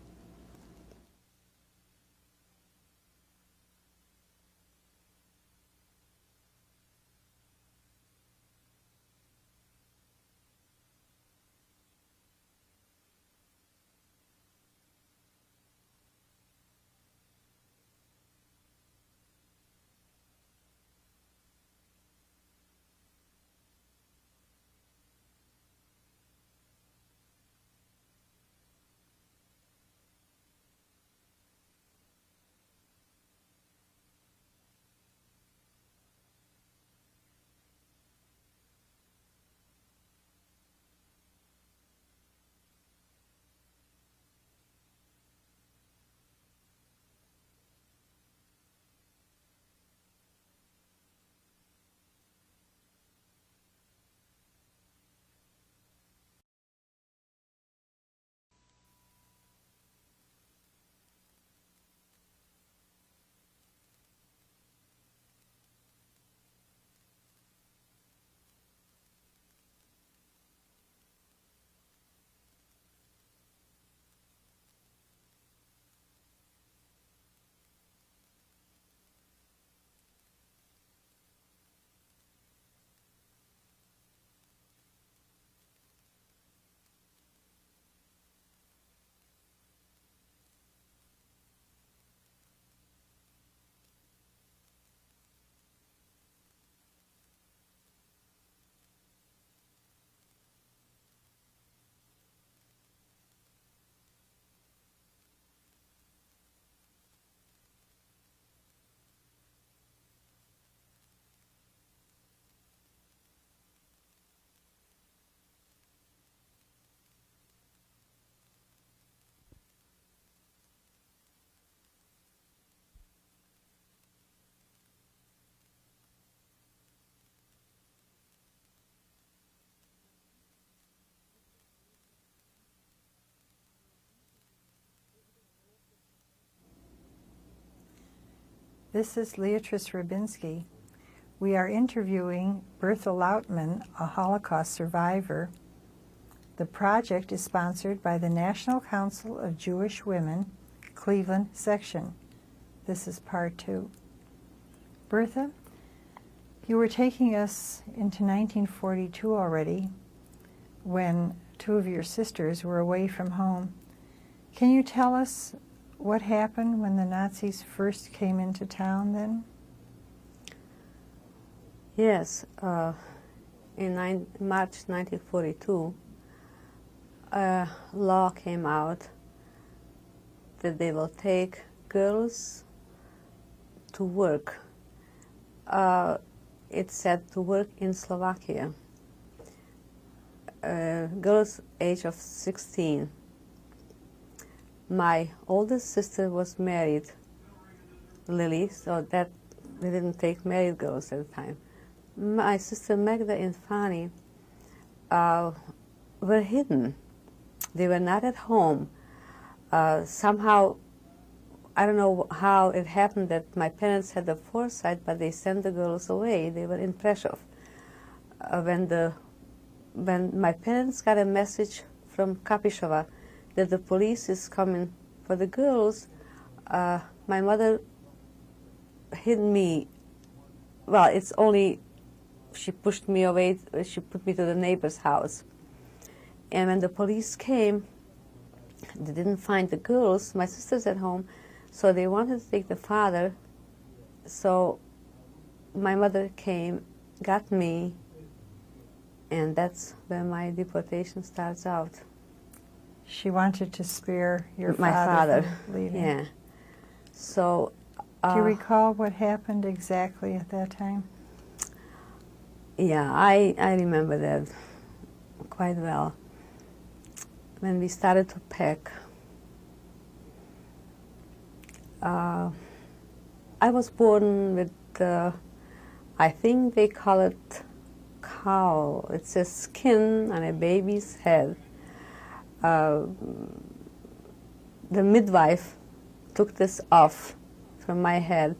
This is Beatrice Rybinski. We are interviewing Bertha Lautman, a Holocaust survivor. The project is sponsored by the National Council of Jewish Women, Cleveland section. This is part 2. Bertha, you were taking us into 1942 already, when 2 of your sisters were away from home. Can you tell us what happened when the Nazis first came into town then? Yes. In March 1942, a law came out that they will take girls to work. It said to work in Slovakia. Girls age of 16. My oldest sister was married, Lily, so that they didn't take married girls at the time. My sister Magda and Fanny were hidden. They were not at home. Somehow, I don't know how it happened that my parents had the foresight, but they sent the girls away. They were in Prešov. When my parents got a message from Kapišova that the police is coming for the girls, my mother hid me. Well, it's only she pushed me away. She put me to the neighbor's house. And when the police came, they didn't find the girls. My sister's at home, so they wanted to take the father. So my mother came, got me, and that's when my deportation starts out. She wanted to spare your My father from leaving. Yeah. So. Do you recall what happened exactly at that time? Yeah, I remember that quite well. When we started to pack, I was born with, I think they call it cowl. It's a skin on a baby's head. The midwife took this off from my head,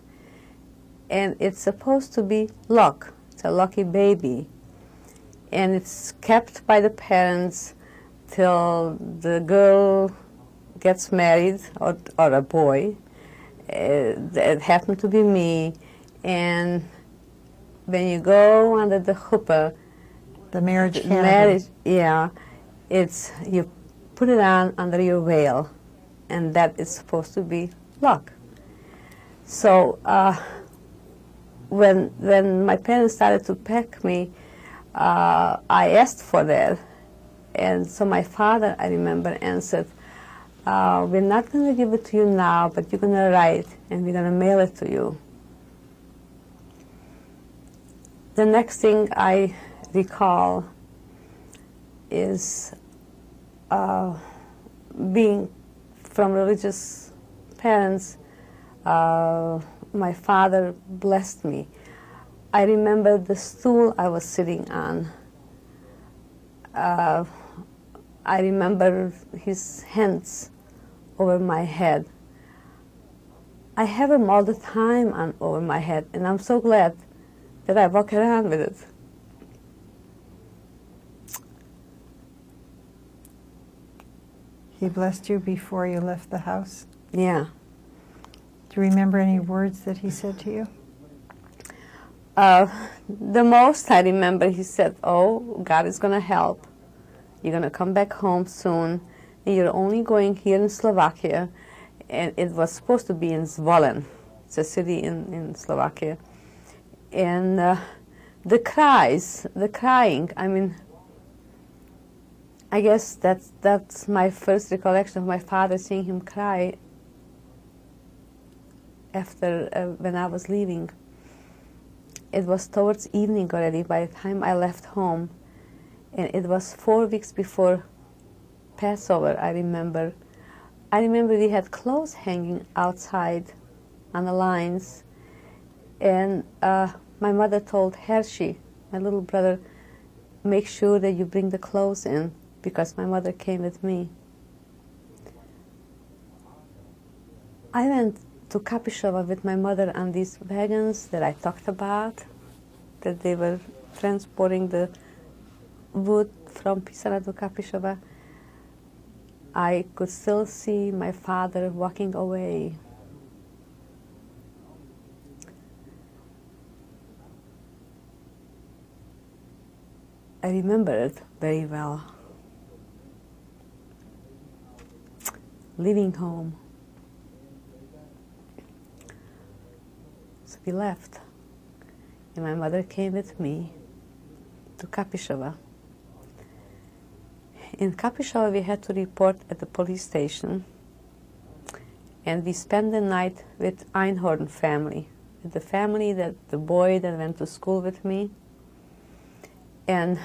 and it's supposed to be luck. It's a lucky baby, and it's kept by the parents till the girl gets married, or a boy. It happened to be me, and when you go under the chuppah, the marriage canopy. Yeah, it's you put it on under your veil, and that is supposed to be luck. So when my parents started to pack me, I asked for that. And so my father, I remember, answered, we're not going to give it to you now, but you're going to write, and we're going to mail it to you. The next thing I recall is being from religious parents. My father blessed me. I remember the stool I was sitting on. I remember his hands over my head. I have them all the time over my head, and I'm so glad that I walk around with it. He blessed you before you left the house? Yeah. Do you remember any words that he said to you? The most I remember, he said, oh, God is going to help. You're going to come back home soon. And you're only going here in Slovakia. And it was supposed to be in Zvolen. It's a city in Slovakia. And the crying, I mean, I guess that's my first recollection of my father, seeing him cry after when I was leaving. It was towards evening already by the time I left home, and it was 4 weeks before Passover. I remember we had clothes hanging outside on the lines, and my mother told Hershey, my little brother, make sure that you bring the clothes in, because my mother came with me. I went to Kapišova with my mother on these wagons that I talked about, that they were transporting the wood from Pisana to Kapišova. I could still see my father walking away. I remember it very well. Leaving home. So we left, and my mother came with me to Kapišova. In Kapišova we had to report at the police station, and we spent the night with Einhorn family, with the family that the boy that went to school with me. And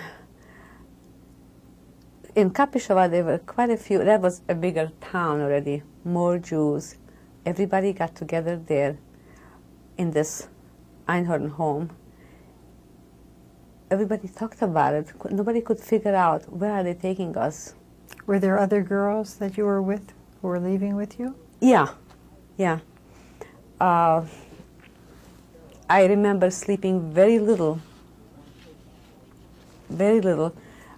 in Kapišova there were quite a few. That was a bigger town already, more Jews. Everybody got together there in this Einhorn home, everybody talked about it. Nobody could figure out where are they taking us. Were there other girls that you were with who were leaving with you? Yeah, yeah. I remember sleeping very little. Very little.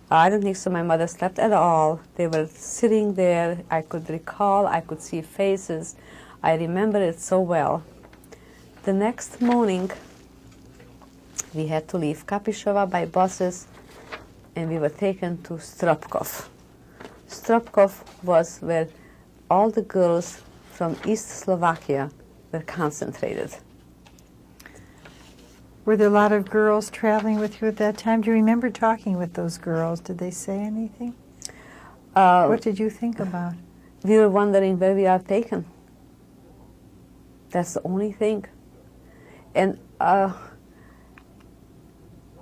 I don't think so my mother slept at all. They were sitting there. I could recall, I could see faces. I remember it so well. The next morning, we had to leave Kapishova by buses, and we were taken to Stropkov. Stropkov was where all the girls from East Slovakia were concentrated. Were there a lot of girls traveling with you at that time? Do you remember talking with those girls? Did they say anything? What did you think about? We were wondering where we are taken. That's the only thing. And I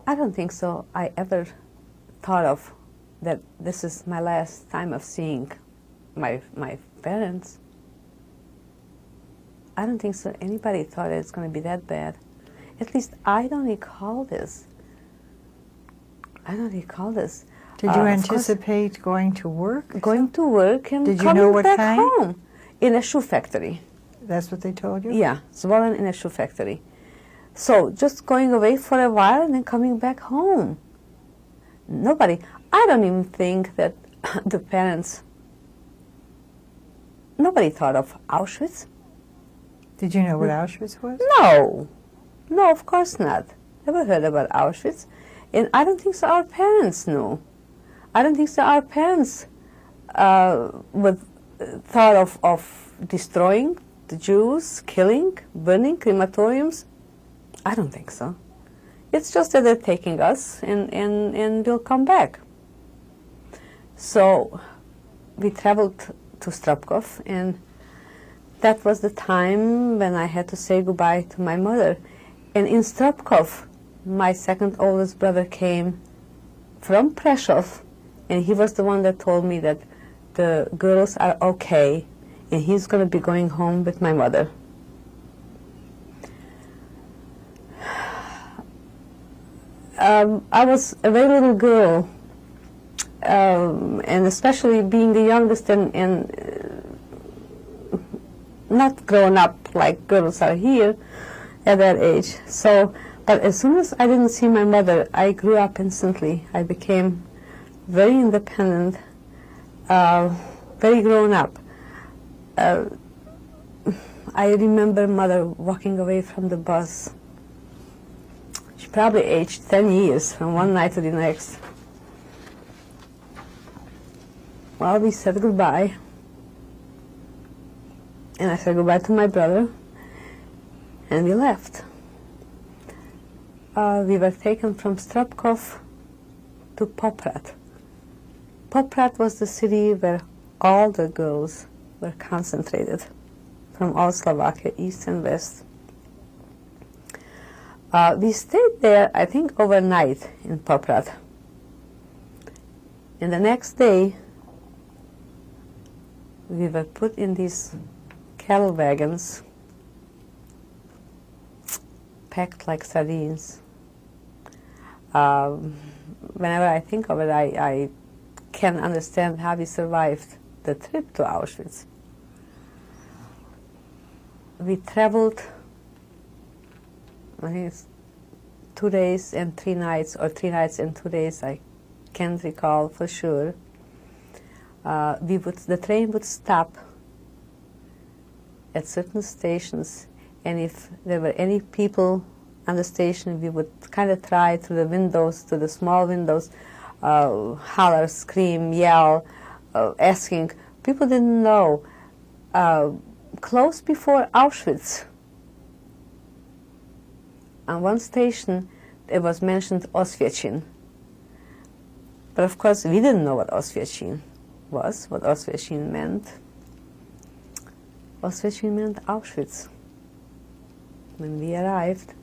don't think so I ever thought of that this is my last time of seeing my parents. I don't think so anybody thought it's going to be that bad. At least I don't recall this. I don't recall this. Did you anticipate going to work? Going to work and Did you coming know what back kind? home in a shoe factory. That's what they told you? Yeah, Zvolen in a shoe factory. So just going away for a while and then coming back home. Nobody. I don't even think that the parents. Nobody thought of Auschwitz. Did you know what Auschwitz was? No. No, of course not. Never heard about Auschwitz. And I don't think so our parents knew. I don't think so our parents would thought of destroying the Jews, killing, burning crematoriums. I don't think so. It's just that they're taking us and we'll come back. So we traveled to Stropkov, and that was the time when I had to say goodbye to my mother. And in Stropkov, my second oldest brother came from Prešov, and he was the one that told me that the girls are okay, and he's going to be going home with my mother. I was a very little girl, and especially being the youngest and not grown up like girls are here at that age. So, but as soon as I didn't see my mother, I grew up instantly. I became very independent, very grown up. I remember mother walking away from the bus. She probably aged 10 years from one night to the next. Well, we said goodbye. And I said goodbye to my brother. And we left. We were taken from Stropkov to Poprad. Poprad was the city where all the girls were concentrated from all Slovakia, east and west. We stayed there, I think, overnight in Poprad. And the next day, we were put in these cattle wagons, packed like sardines. Whenever I think of it, I can understand how we survived the trip to Auschwitz. We traveled, I think it's 2 days and 3 nights, or 3 nights and 2 days, I can't recall for sure. The train would stop at certain stations, and if there were any people on the station, we would kind of try through the windows, to the small windows, holler, scream, yell, asking. People didn't know. Close before Auschwitz, on one station, it was mentioned Oswiecim. But of course, we didn't know what Oswiecim was, what Oswiecim meant. Oswiecim meant Auschwitz. When we arrived.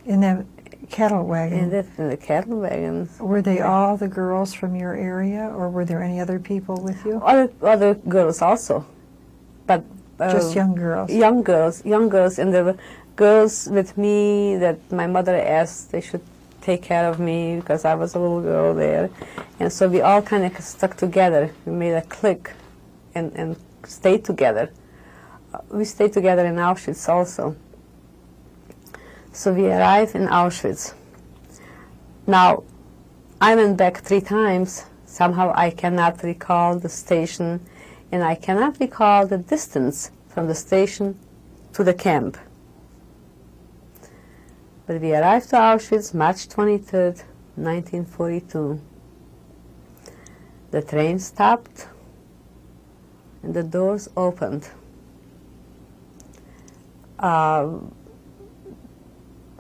In the cattle wagon? In the cattle wagon. Were they all the girls from your area, or were there any other people with you? Other girls also, but just young girls. Young girls, and there were girls with me that my mother asked they should take care of me because I was a little girl there. And so we all kind of stuck together. We made a clique and stayed together. We stayed together in Auschwitz also. So we arrived in Auschwitz. Now, I went back 3 times. Somehow I cannot recall the station, and I cannot recall the distance from the station to the camp. But we arrived to Auschwitz March 23rd, 1942. The train stopped and the doors opened.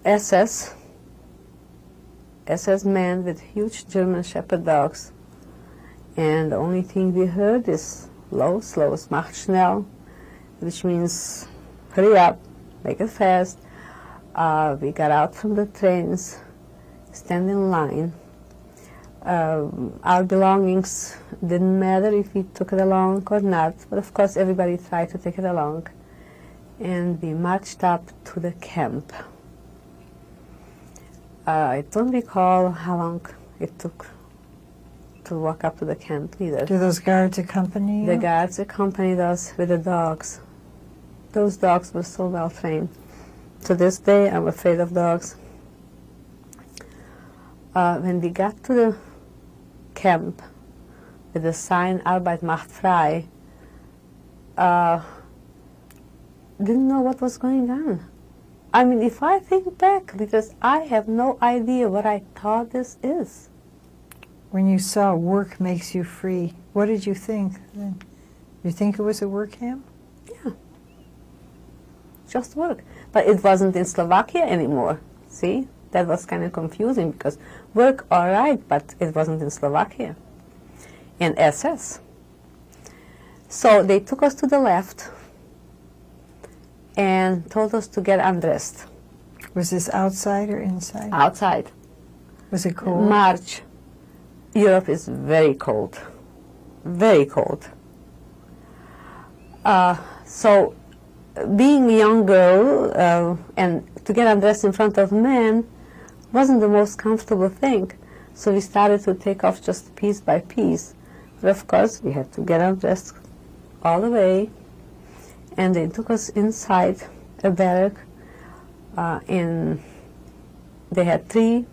SS men with huge German Shepherd dogs. And the only thing we heard is los, mach schnell, which means hurry up, make it fast. We got out from the trains, stand in line. Our belongings didn't matter if we took it along or not, but of course everybody tried to take it along. And we marched up to the camp. I don't recall how long it took to walk up to the camp either. Do those guards accompany you? The guards accompanied us with the dogs. Those dogs were so well trained. To this day, I'm afraid of dogs. When we got to the camp with the sign Arbeit macht frei, didn't know what was going on. I mean, if I think back, because I have no idea what I thought this is. When you saw work makes you free, what did you think then? You think it was a work camp? Yeah, just work. But it wasn't in Slovakia anymore, see? That was kind of confusing because work, all right, but it wasn't in Slovakia. And SS. So they took us to the left and told us to get undressed. Was this outside or inside? Outside. Was it cold? March. Europe is very cold. Very cold. So being a young girl and to get undressed in front of men wasn't the most comfortable thing. So we started to take off just piece by piece. But of course, we had to get undressed all the way. And they took us inside a barrack, and they had 3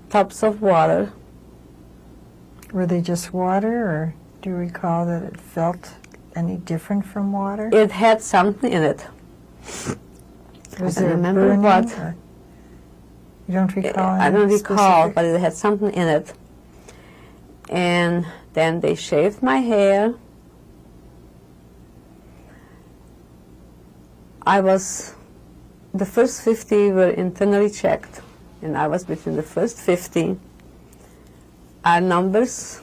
tubs of water. Were they just water, or do you recall that it felt any different from water? It had something in it. Was I there remember burning, what. or you don't recall? I don't any recall, specific? but it had something in it. And then they shaved my hair. The first 50 were internally checked, and I was between the first 50. Our numbers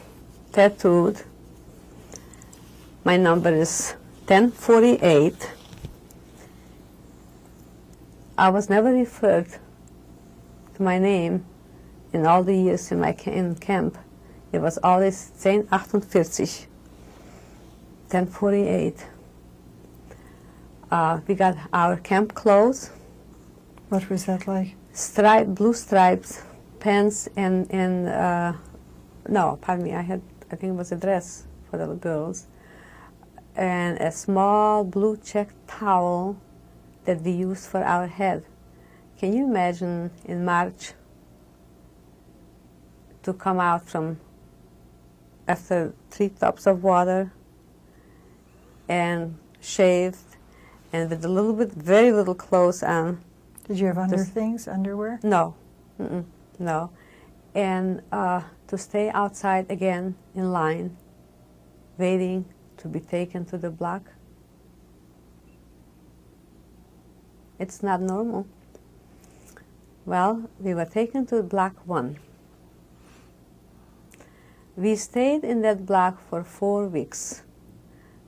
tattooed. My number is 1048. I was never referred to my name in all the years in camp. It was always 1048. 1048. We got our camp clothes. What was that like? Blue stripes, pants, and no, pardon me, I think it was a dress for the girls, and a small blue checked towel that we used for our head. Can you imagine in March to come out from after 3 tubs of water and shaved and with a little bit, very little clothes on? Did you have underwear? No, no. And to stay outside again in line, waiting to be taken to the block. It's not normal. Well, we were taken to block 1. We stayed in that block for 4 weeks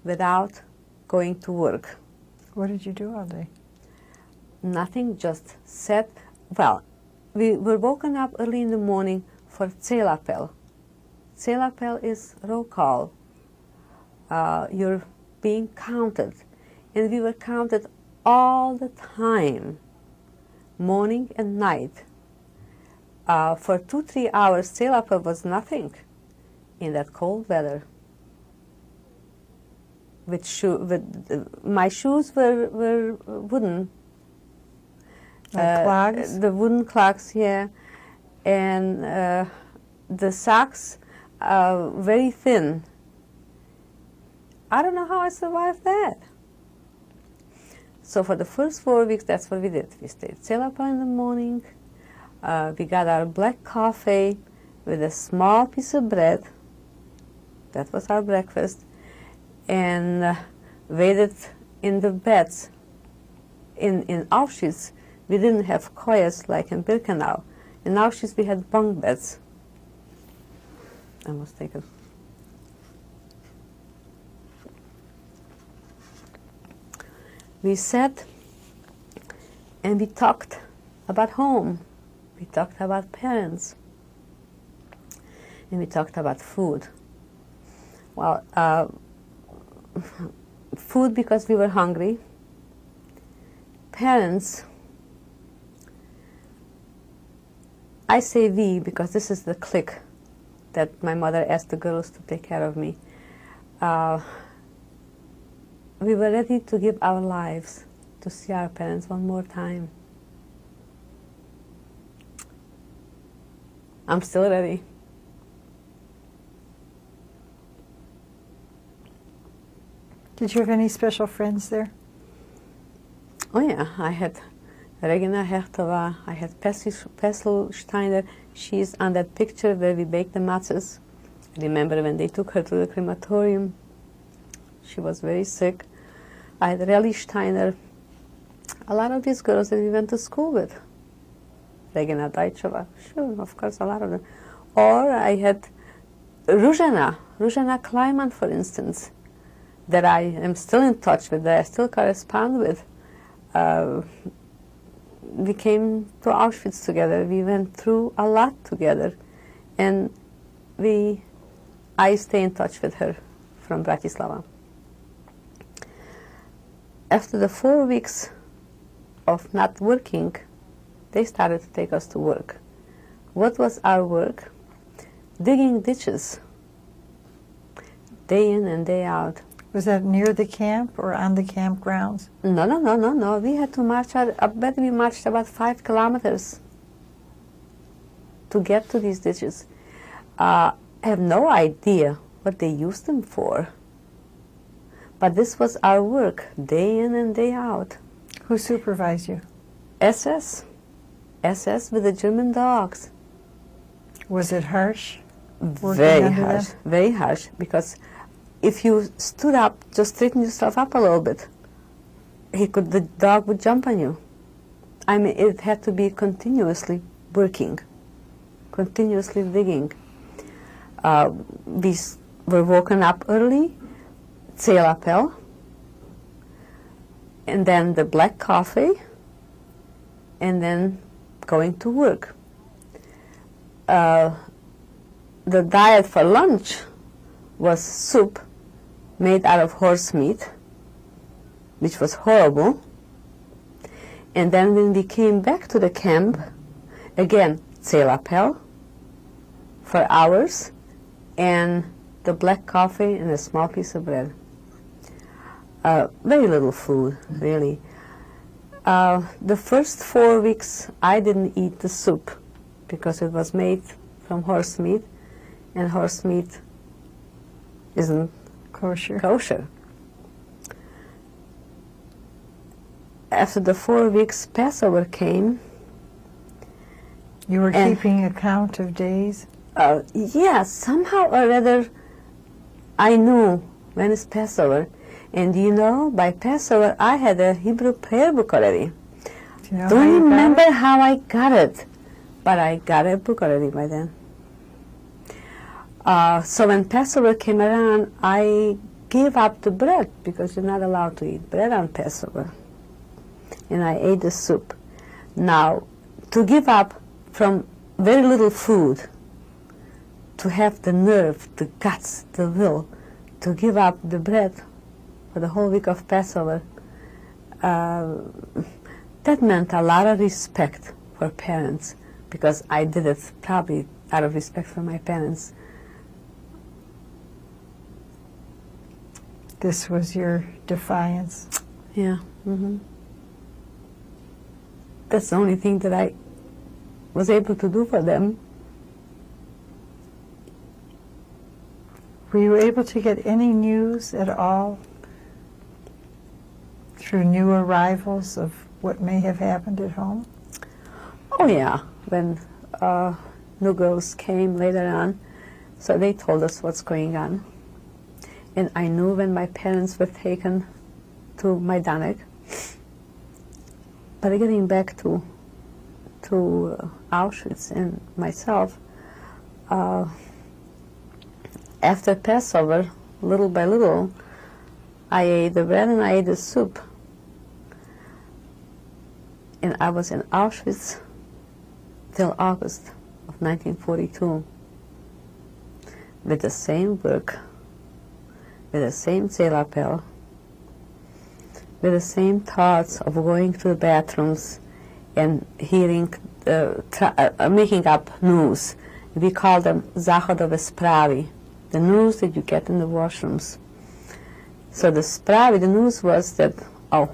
without going to work. What did you do all day? Nothing, just sat. Well, we were woken up early in the morning for Zählappell. Zählappell is roll call. You're being counted. And we were counted all the time, morning and night. For 2-3 hours, sail apple was nothing in that cold weather. My shoes were wooden. Like clogs? The wooden clogs, yeah. And the socks very thin. I don't know how I survived that. So for the first 4 weeks, that's what we did. We stayed sail up in the morning. We got our black coffee with a small piece of bread. That was our breakfast. And waited in the beds. In Auschwitz, we didn't have koyas like in Birkenau. In Auschwitz, we had bunk beds. I must take it. We sat and we talked about home. We talked about parents. And we talked about food. Well, food because we were hungry. Parents, I say we because this is the clique that my mother asked the girls to take care of me. We were ready to give our lives to see our parents one more time. I'm still ready. Did you have any special friends there? Oh yeah, I had Regina Hertova, I had Peslu Steiner. She's on that picture where we baked the matzahs. I remember when they took her to the crematorium. She was very sick. I had Relly Steiner. A lot of these girls that we went to school with. Regina Dajčová, sure, of course, a lot of them. Or I had Ruzhana Kleiman, for instance, that I am still in touch with, that I still correspond with. We came to Auschwitz together. We went through a lot together. And I stay in touch with her from Bratislava. After the 4 weeks of not working, they started to take us to work. What was our work? Digging ditches, day in and day out. Was that near the camp or on the campgrounds? No. We had to march, I bet we marched about 5 kilometers to get to these ditches. I have no idea what they used them for. But this was our work, day in and day out. Who supervised you? SS with the German dogs. Was it harsh? Very harsh, because if you stood up, just straighten yourself up a little bit, the dog would jump on you. I mean, it had to be continuously working, continuously digging. We were woken up early, Zählappell, and then the black coffee, and then going to work. The diet for lunch was soup made out of horse meat, which was horrible. And then when we came back to the camp, again, Zählappell for hours, and the black coffee and a small piece of bread. Very little food, really. The first 4 weeks, I didn't eat the soup because it was made from horse meat, and horse meat isn't kosher. After the 4 weeks, Passover came. You were keeping account of days? Yeah, somehow or other, I knew when is Passover. And you know, by Passover, I had a Hebrew prayer book already. Do you know Don't remember how I got it, but I got a book already by then. So when Passover came around, I gave up the bread because you're not allowed to eat bread on Passover. And I ate the soup. Now, to give up from very little food, to have the nerve, the guts, the will, to give up the bread for the whole week of Passover, that meant a lot of respect for parents, because I did it probably out of respect for my parents. This was your defiance. Yeah. That's the only thing that I was able to do for them. Were you able to get any news at all through new arrivals of what may have happened at home? Oh yeah, when new girls came later on, so they told us what's going on. And I knew when my parents were taken to Majdanek. But getting back to Auschwitz and myself, after Passover, little by little, I ate the bread and I ate the soup. And I was in Auschwitz till August of 1942 with the same work, with the same Zelappel, with the same thoughts of going to the bathrooms and hearing, making up news. We call them zachodove spravi, the news that you get in the washrooms. So the spravi, the news was that, oh,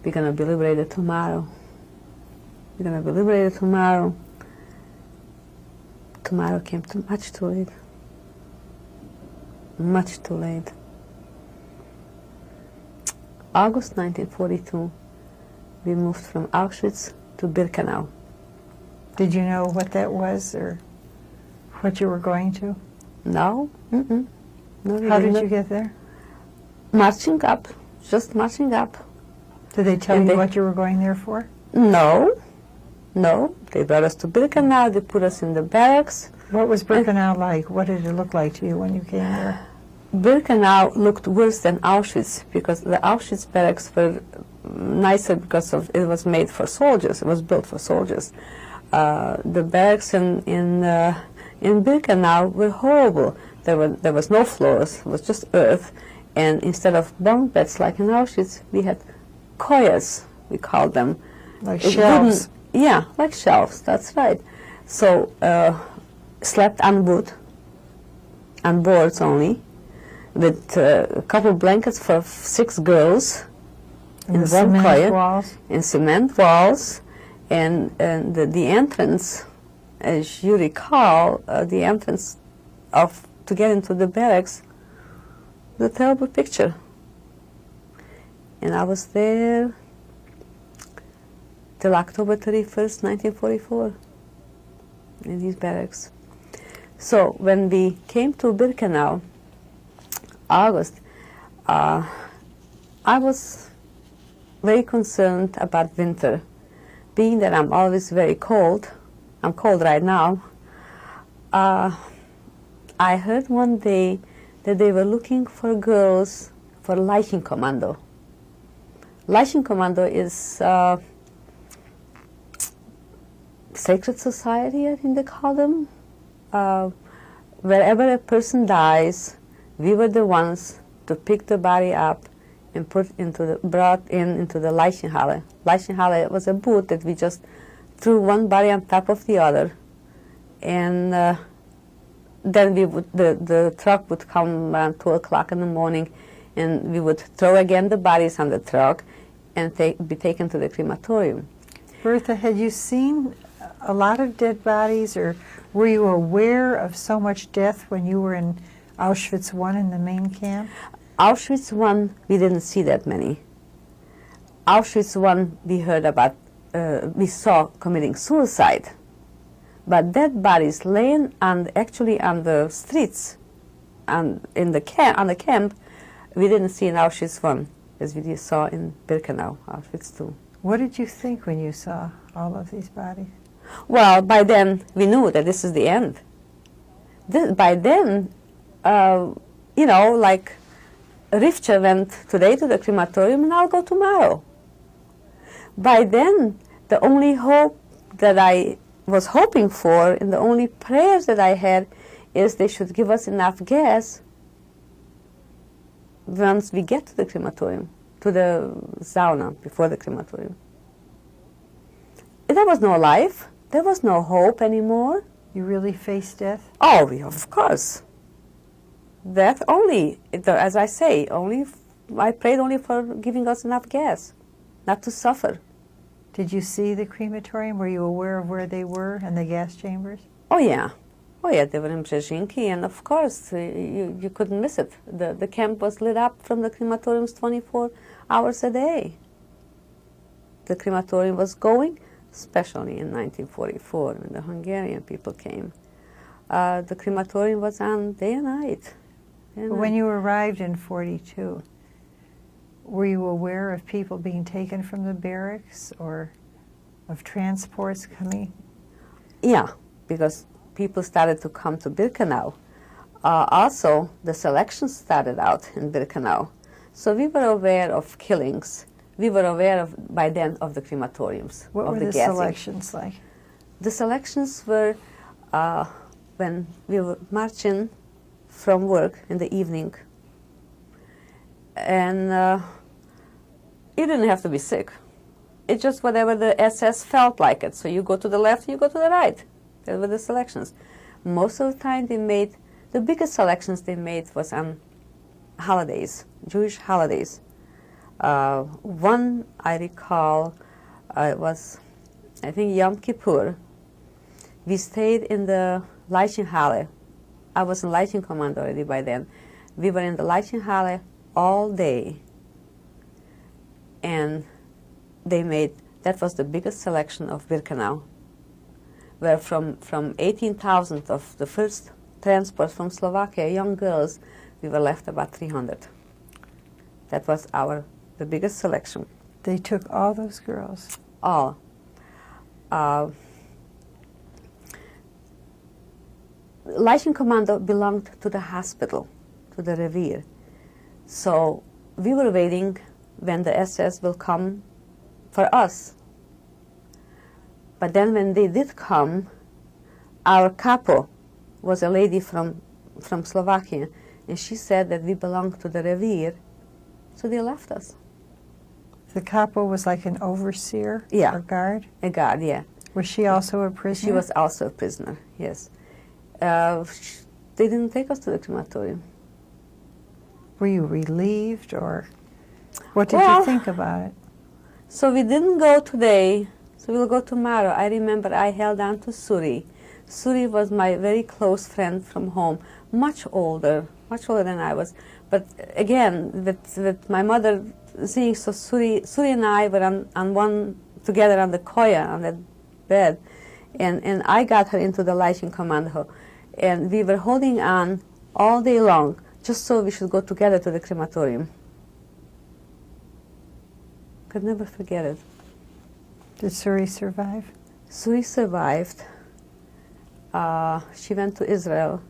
we're going to be liberated tomorrow. We're going to be liberated tomorrow. Tomorrow came much too late. Much too late. August 1942, we moved from Auschwitz to Birkenau. Did you know what that was or what you were going to? No. No, we How did didn't. you get there? Marching up, just marching up. Did they tell And you they- what you were going there for? No, they brought us to Birkenau, they put us in the barracks. What was Birkenau like? What did it look like to you when you came there? Birkenau looked worse than Auschwitz, because the Auschwitz barracks were nicer because of it was made for soldiers. It was built for soldiers. The barracks in Birkenau were horrible. There was no floors. It was just earth, and instead of bunk beds like in Auschwitz, we had koyas, we called them. Like It shelves? wouldn't- Yeah, like shelves. That's right. So slept on wood, on boards only, with a couple blankets for 6 girls And in the one cement koya, walls? in cement walls, and the entrance, as you recall, the entrance to get into the barracks, was a terrible picture. And I was there till October 31st, 1944, in these barracks. So when we came to Birkenau, August, I was very concerned about winter, being that I'm always very cold. I'm cold right now. I heard one day that they were looking for girls for Leichenkommando. Leichenkommando is sacred society, I think they call them. Wherever a person dies, we were the ones to pick the body up and brought into the Leichenhalle. Leichenhalle was a booth that we just threw one body on top of the other, and then the truck would come around 2 o'clock in the morning, and we would throw again the bodies on the truck and be taken to the crematorium. Bertha, had you seen a lot of dead bodies, or were you aware of so much death when you were in Auschwitz I in the main camp? Auschwitz I, we didn't see that many. Auschwitz I, we heard about, we saw committing suicide. But dead bodies laying actually on the streets, on the camp, we didn't see in Auschwitz I, as we saw in Birkenau, Auschwitz II. What did you think when you saw all of these bodies? Well, by then, we knew that this is the end. By then, like Rivka went today to the crematorium and I'll go tomorrow. By then, the only hope that I was hoping for and the only prayers that I had is they should give us enough gas once we get to the crematorium to the sauna before the crematorium. There was no life. There was no hope anymore. You really faced death? Oh, of course. Death only, as I say, I prayed only for giving us enough gas, not to suffer. Did you see the crematorium? Were you aware of where they were and the gas chambers? Oh yeah, they were in Brzezinki, and of course you couldn't miss it. The camp was lit up from the crematoriums 24 hours a day. The crematorium was going, especially in 1944 when the Hungarian people came. The crematorium was on day and night. When you arrived in 42, were you aware of people being taken from the barracks or of transports coming? Yeah, because people started to come to Birkenau. Also, the selections started out in Birkenau. So we were aware of killings. We were aware by then of the crematoriums. What were the selections like? The selections were when we were marching from work in the evening. And you didn't have to be sick. It's just whatever the SS felt like it. So you go to the left, you go to the right. Those were the selections. Most of the time the biggest selections they made was on holidays, Jewish holidays. One I recall was, I think, Yom Kippur. We stayed in the Leichenhalle. I was in Leichenkommando already by then. We were in the Leichenhalle all day. And that was the biggest selection of Birkenau, where from 18,000 of the first transport from Slovakia, young girls, we were left about 300. That was the biggest selection. They took all those girls? All. Leichenkommando belonged to the hospital, to the Revier. So we were waiting when the SS will come for us. But then when they did come, our capo was a lady from Slovakia, and she said that we belonged to the Revier, so they left us. The capo was like an overseer? Yeah. Or guard? A guard, yeah. Was she also a prisoner? She was also a prisoner, yes. They didn't take us to the crematorium. Were you relieved, or what did you think about it? So we didn't go today, so we'll go tomorrow. I remember I held on to Suri. Suri was my very close friend from home, much older than I was. But again, with my mother seeing, so Suri and I were together on the koya, on that bed, and I got her into the Leichenkommando, and we were holding on all day long, just so we should go together to the crematorium. Could never forget it. Did Suri survive? Suri survived. She went to Israel.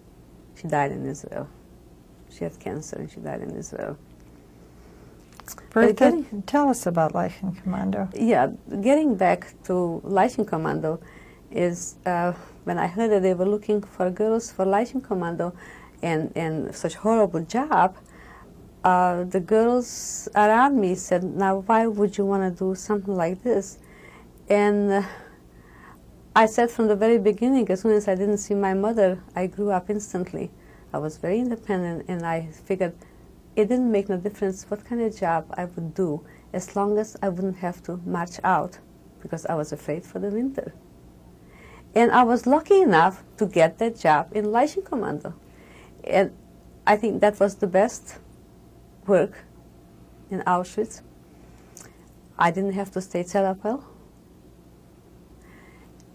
She died in Israel. She had cancer and she died in Israel. Bertha, tell us about Leichenkommando. Yeah, getting back to Leichenkommando is when I heard that they were looking for girls for Leichenkommando and such horrible job, the girls around me said, now why would you want to do something like this? And I said from the very beginning, as soon as I didn't see my mother, I grew up instantly. I was very independent, and I figured it didn't make no difference what kind of job I would do, as long as I wouldn't have to march out, because I was afraid for the winter. And I was lucky enough to get that job in Leichenkommando. And I think that was the best work in Auschwitz. I didn't have to stay Celapel.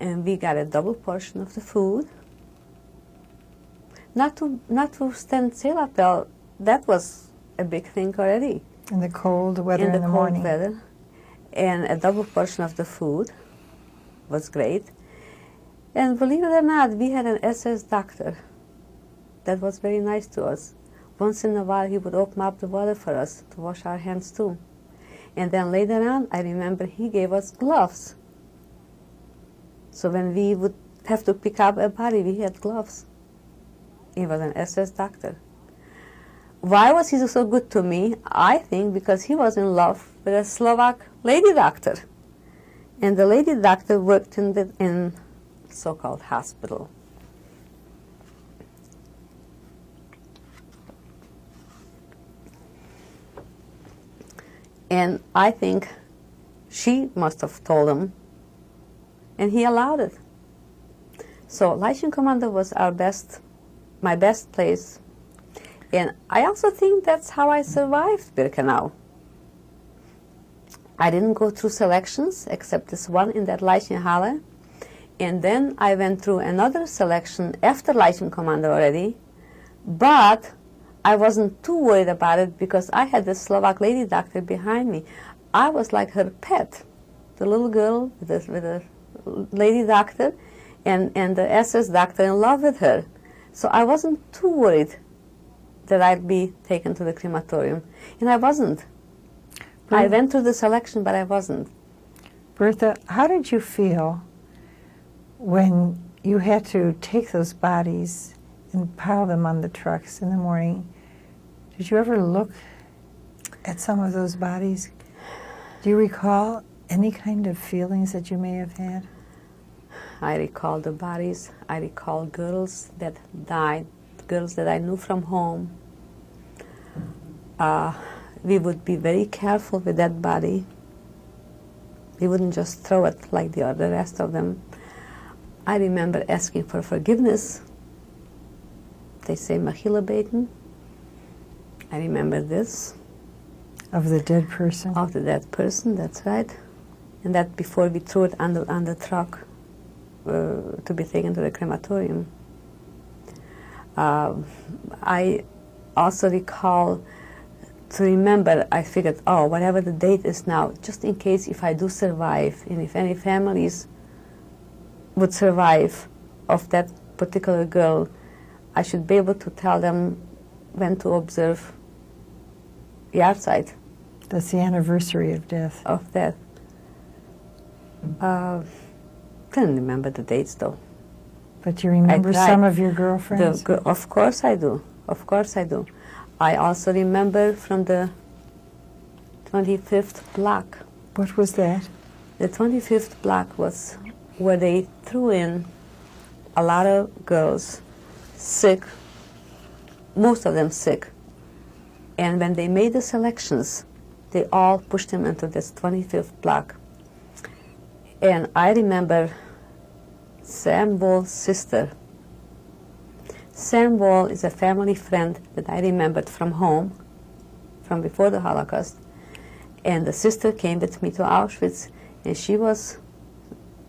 And we got a double portion of the food. Not to stand Celapel, that was a big thing already. In the cold weather in the morning. cold weather. And a double portion of the food was great. And believe it or not, we had an SS doctor that was very nice to us. Once in a while, he would open up the water for us to wash our hands too. And then later on, I remember he gave us gloves. So when we would have to pick up a body, we had gloves. He was an SS doctor. why was he so good to me? I think because he was in love with a Slovak lady doctor. And the lady doctor worked in so-called hospital. And I think she must have told him, and he allowed it. So Leichem Commando was my best place. And I also think that's how I survived Birkenau. I didn't go through selections, except this one in that Leichenhalle. And then I went through another selection after Leichem Commando already. But I wasn't too worried about it because I had this Slovak lady doctor behind me. I was like her pet, the little girl with the lady doctor and the SS doctor in love with her. So I wasn't too worried that I'd be taken to the crematorium. And I wasn't. I went through the selection, but I wasn't. Bertha, how did you feel when you had to take those bodies and pile them on the trucks in the morning? Did you ever look at some of those bodies? Do you recall any kind of feelings that you may have had? I recall the bodies. I recall girls that died, girls that I knew from home. We would be very careful with that body. We wouldn't just throw it like the rest of them. I remember asking for forgiveness. They say Machila beten. I remember this. Of the dead person? Of the dead person, that's right. And that before we threw it on the truck to be taken to the crematorium. I also recall to remember, I figured, oh, whatever the date is now, just in case if I do survive, and if any families would survive of that particular girl, I should be able to tell them when to observe yahrzeit. That's the anniversary of death. Of death. Can't remember the dates though. But you remember some of your girlfriends? Of course I do. Of course I do. I also remember from the 25th block. What was that? The 25th block was where they threw in a lot of girls, sick, most of them sick. And when they made the selections, they all pushed them into this 25th block. And I remember Sam Wall's sister. Sam Wall is a family friend that I remembered from home, from before the Holocaust. And the sister came with me to Auschwitz, and she was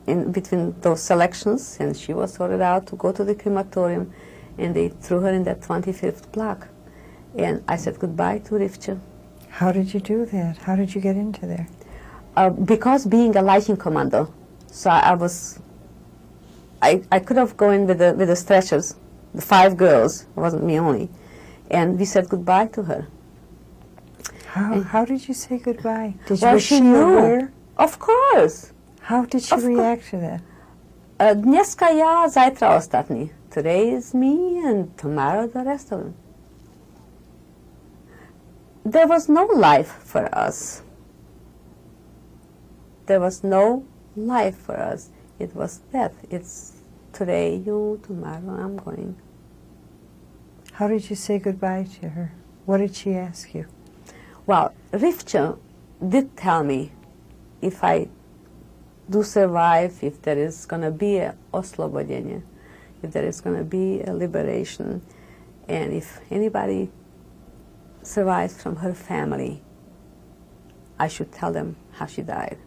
in between those selections, and she was sorted out to go to the crematorium, and they threw her in that 25th block. And I said goodbye to Rivche. How did you do that? How did you get into there? Because being a Leichem Commando, so I could have gone with the stretchers, the 5 girls, it wasn't me only, and we said goodbye to her. How did you say goodbye? Was she knew. Aware? Of course. How did she react to that? Dneska ja, zajtra ostatni. Today is me and tomorrow the rest of them. There was no life for us. There was no life for us. It was death. It's today you, tomorrow I'm going. How did you say goodbye to her? What did she ask you? Well, Rivche did tell me if I do survive, if there is going to be a oslobodenje, if there is going to be a liberation, and if anybody survives from her family, I should tell them how she died.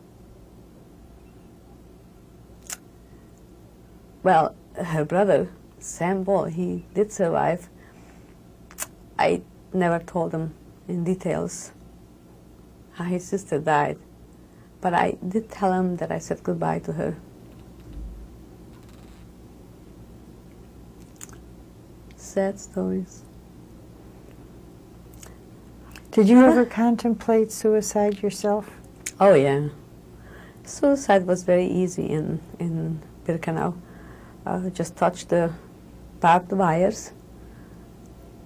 Well, her brother, Sam Wall, he did survive. I never told him in details how his sister died, but I did tell him that I said goodbye to her. Sad stories. Did you ever contemplate suicide yourself? Oh yeah. Suicide was very easy in Birkenau. Just touch the barbed wires,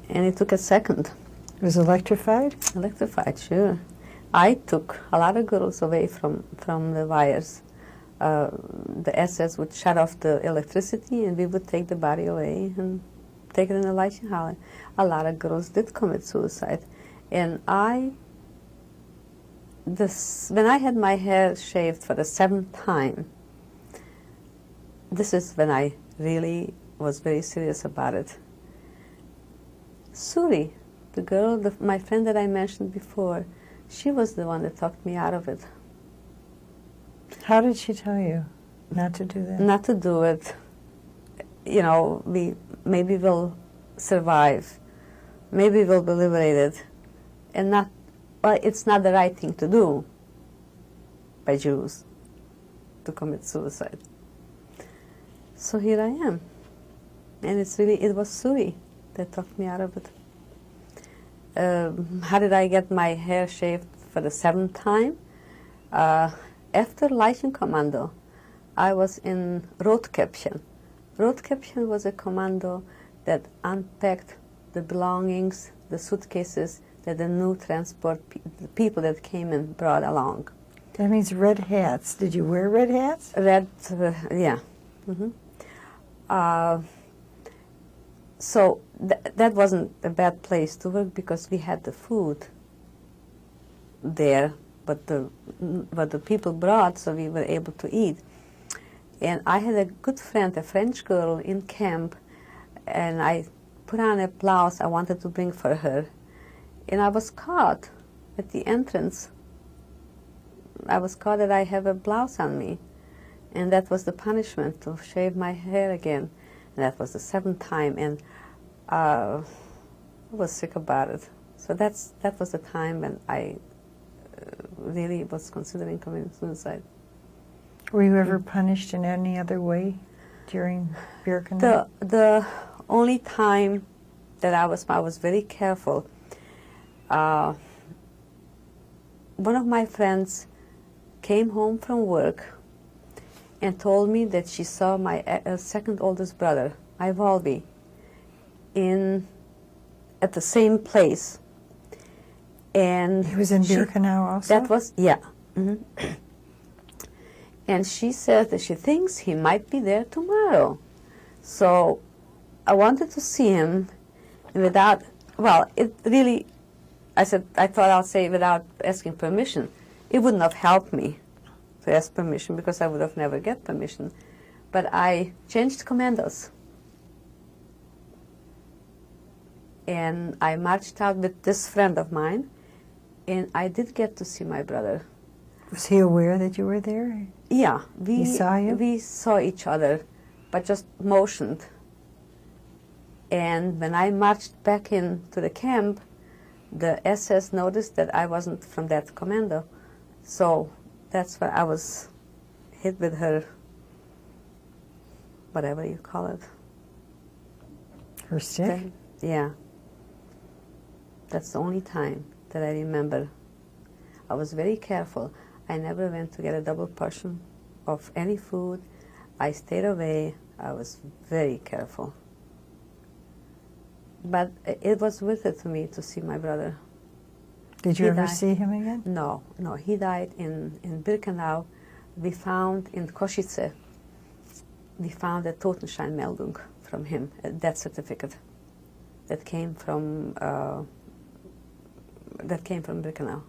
and it took a second. It was electrified? Electrified, sure. I took a lot of girls away from the wires. The SS would shut off the electricity, and we would take the body away and take it in a Leichenhalle Halle. A lot of girls did commit suicide. And when I had my hair shaved for the 7th time, this is when I really was very serious about it. Suri, the girl, my friend that I mentioned before, she was the one that talked me out of it. How did she tell you not to do that? Not to do it. You know, maybe we'll survive. Maybe we'll be liberated. And it's not the right thing to do by Jews to commit suicide. So here I am. And it was Suri that talked me out of it. How did I get my hair shaved for the 7th time? After Leichenkommando, I was in Rotkäppchen. Rotkäppchen was a commando that unpacked the belongings, the suitcases that the new transport the people that came and brought along. That means red hats. Did you wear red hats? Red, yeah. Mm-hmm. So that wasn't a bad place to work because we had the food there, but what the people brought, so we were able to eat. And I had a good friend, a French girl in camp, and I put on a blouse I wanted to bring for her. And I was caught at the entrance. I was caught that I have a blouse on me. And that was the punishment, to shave my hair again. And that was the 7th time, and I was sick about it. So that was the time when I really was considering committing suicide. Were you ever punished in any other way during Birkenau? The only time that I was very careful. One of my friends came home from work and told me that she saw my second oldest brother, my Volby, at the same place. And he was in Birkenau also? That was, yeah. Mm-hmm. And she said that she thinks he might be there tomorrow. So I wanted to see him, and I thought I'll say without asking permission. It wouldn't have helped me to ask permission because I would have never get permission. But I changed commandos. And I marched out with this friend of mine, and I did get to see my brother. Was he aware that you were there? Yeah. He saw you? We saw each other, but just motioned. And when I marched back into the camp, the SS noticed that I wasn't from that commando. So that's why I was hit with her, whatever you call it. Her stick? Yeah. That's the only time that I remember. I was very careful. I never went to get a double portion of any food. I stayed away. I was very careful. But it was worth it to me to see my brother. Did you ever see him again? No. He died in Birkenau. We found in Košice, we found a Totenscheinmeldung from him, a death certificate that came from Birkenau.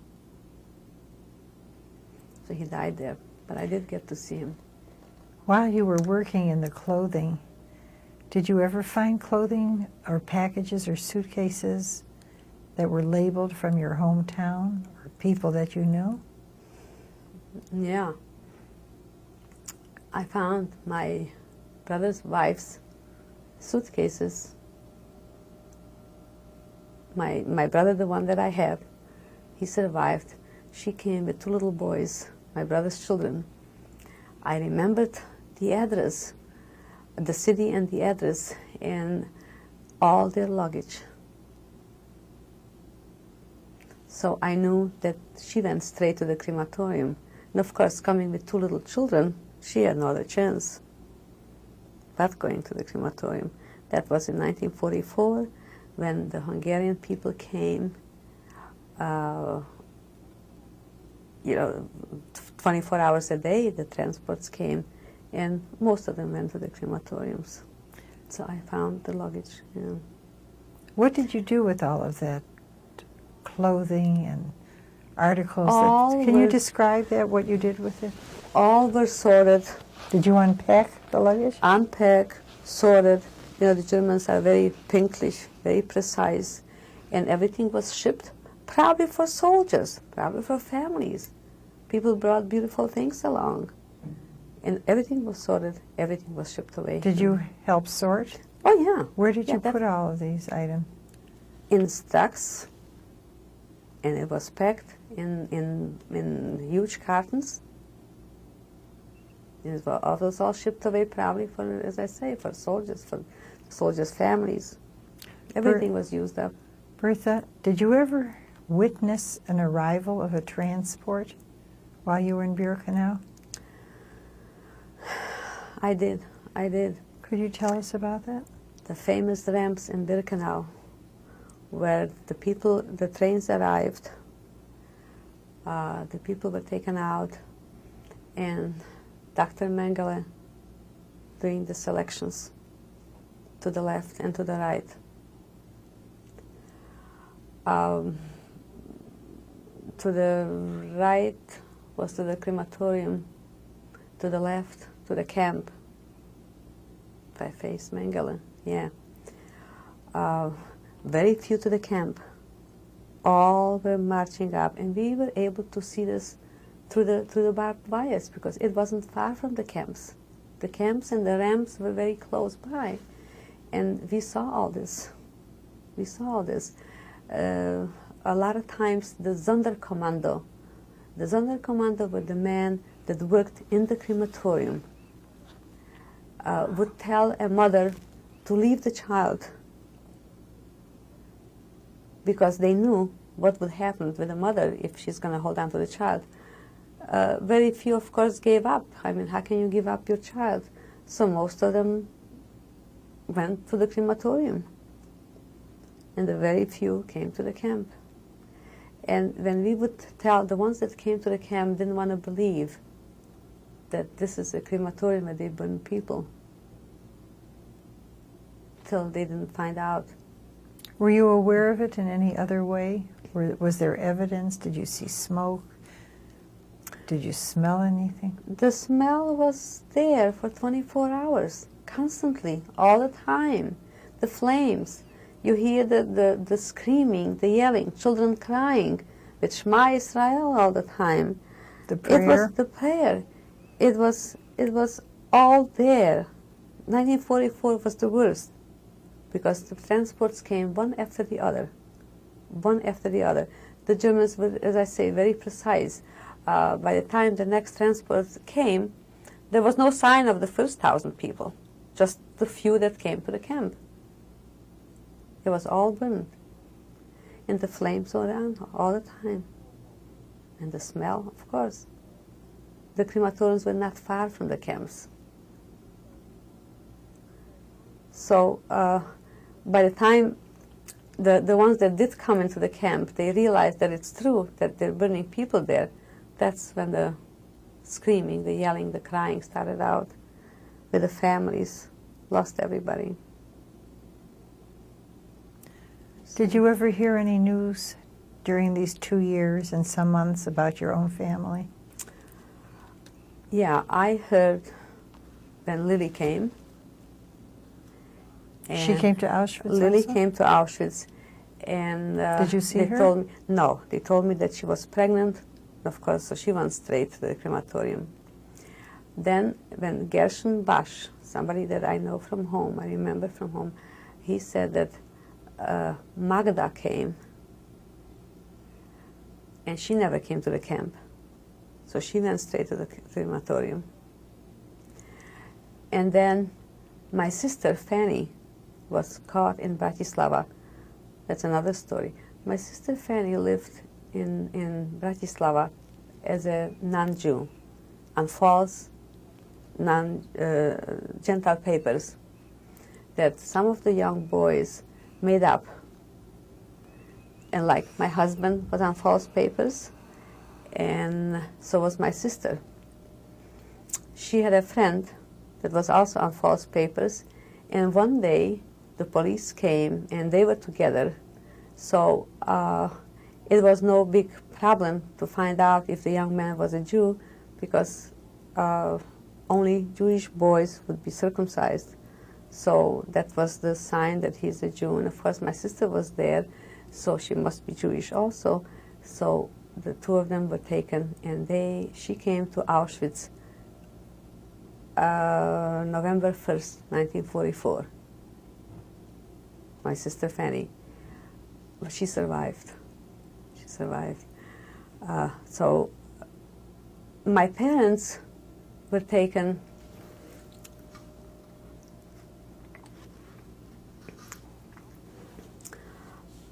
So he died there, but I did get to see him. While you were working in the clothing, did you ever find clothing or packages or suitcases that were labeled from your hometown or people that you knew? Yeah. I found my brother's wife's suitcases. My brother, the one that I have, he survived. She came with 2 little boys, my brother's children. I remembered the address, the city and the address, and all their luggage. So I knew that she went straight to the crematorium. And of course, coming with 2 little children, she had no other chance but going to the crematorium. That was in 1944. when the Hungarian people came, 24 hours a day, the transports came, and most of them went to the crematoriums. So I found the luggage. Yeah. What did you do with all of that clothing and articles? Can you describe that, what you did with it? All were sorted. Did you unpack the luggage? Unpacked, sorted. The Germans are very pinklish, very precise, and everything was shipped, probably for soldiers, probably for families. People brought beautiful things along, and everything was sorted, everything was shipped away. Did you help sort? Oh, yeah. Where did you put all of these items? In stacks, and it was packed in huge cartons. It was all shipped away, probably for, as I say, for soldiers' families. Everything was used up. Bertha, did you ever witness an arrival of a transport while you were in Birkenau? I did. Could you tell us about that? The famous ramps in Birkenau, where the trains arrived, the people were taken out, and Dr. Mengele doing the selections to the left and to the right. To the right was to the crematorium, to the left to the camp. If I face Mengele, yeah. Very few to the camp. All were marching up, and we were able to see this through the barbed wires because it wasn't far from the camps. The camps and the ramps were very close by, and we saw all this. A lot of times the Sonderkommando were the men that worked in the crematorium, would tell a mother to leave the child because they knew what would happen with the mother if she's going to hold on to the child. Very few, of course, gave up. I mean, how can you give up your child? So most of them went to the crematorium, and the very few came to the camp. And when we would tell, the ones that came to the camp didn't want to believe that this is a crematorium where they burn people till they didn't find out. Were you aware of it in any other way? Was there evidence? Did you see smoke? Did you smell anything? The smell was there for 24 hours, constantly, all the time. The flames. You hear the screaming, the yelling, children crying, with Shema Israel all the time. The prayer? It was the prayer. It was all there. 1944 was the worst, because the transports came one after the other. The Germans were, as I say, very precise. By the time the next transport came, there was no sign of the first 1,000 people, just the few that came to the camp. It was all burned, and the flames were on all the time. And the smell, of course. The crematoriums were not far from the camps. So by the time the ones that did come into the camp, they realized that it's true, that they're burning people there. That's when the screaming, the yelling, the crying started out, with the families lost everybody. Did you ever hear any news during these 2 years and some months about your own family? Yeah, I heard when Lily came. She came to Auschwitz Lily also? came to Auschwitz. And did you see her? Told me, no, they told me that she was pregnant, of course, so she went straight to the crematorium. Then when Gershon Bash, somebody that I know from home, I remember from home, he said that Magda came, and she never came to the camp. So she went straight to the crematorium. And then my sister Fanny was caught in Bratislava. That's another story. My sister Fanny lived in Bratislava as a non-Jew on false Gentile papers that some of the young boys made up And like my husband was on false papers, and so was my sister. She had a friend that was also on false papers, and one day the police came and they were together. So it was no big problem to find out if the young man was a Jew, because only Jewish boys would be circumcised. So that was the sign that he's a Jew. And of course my sister was there, so she must be Jewish also. So the two of them were taken, and she came to Auschwitz November 1st, 1944. My sister Fanny. But she survived. She survived. So my parents were taken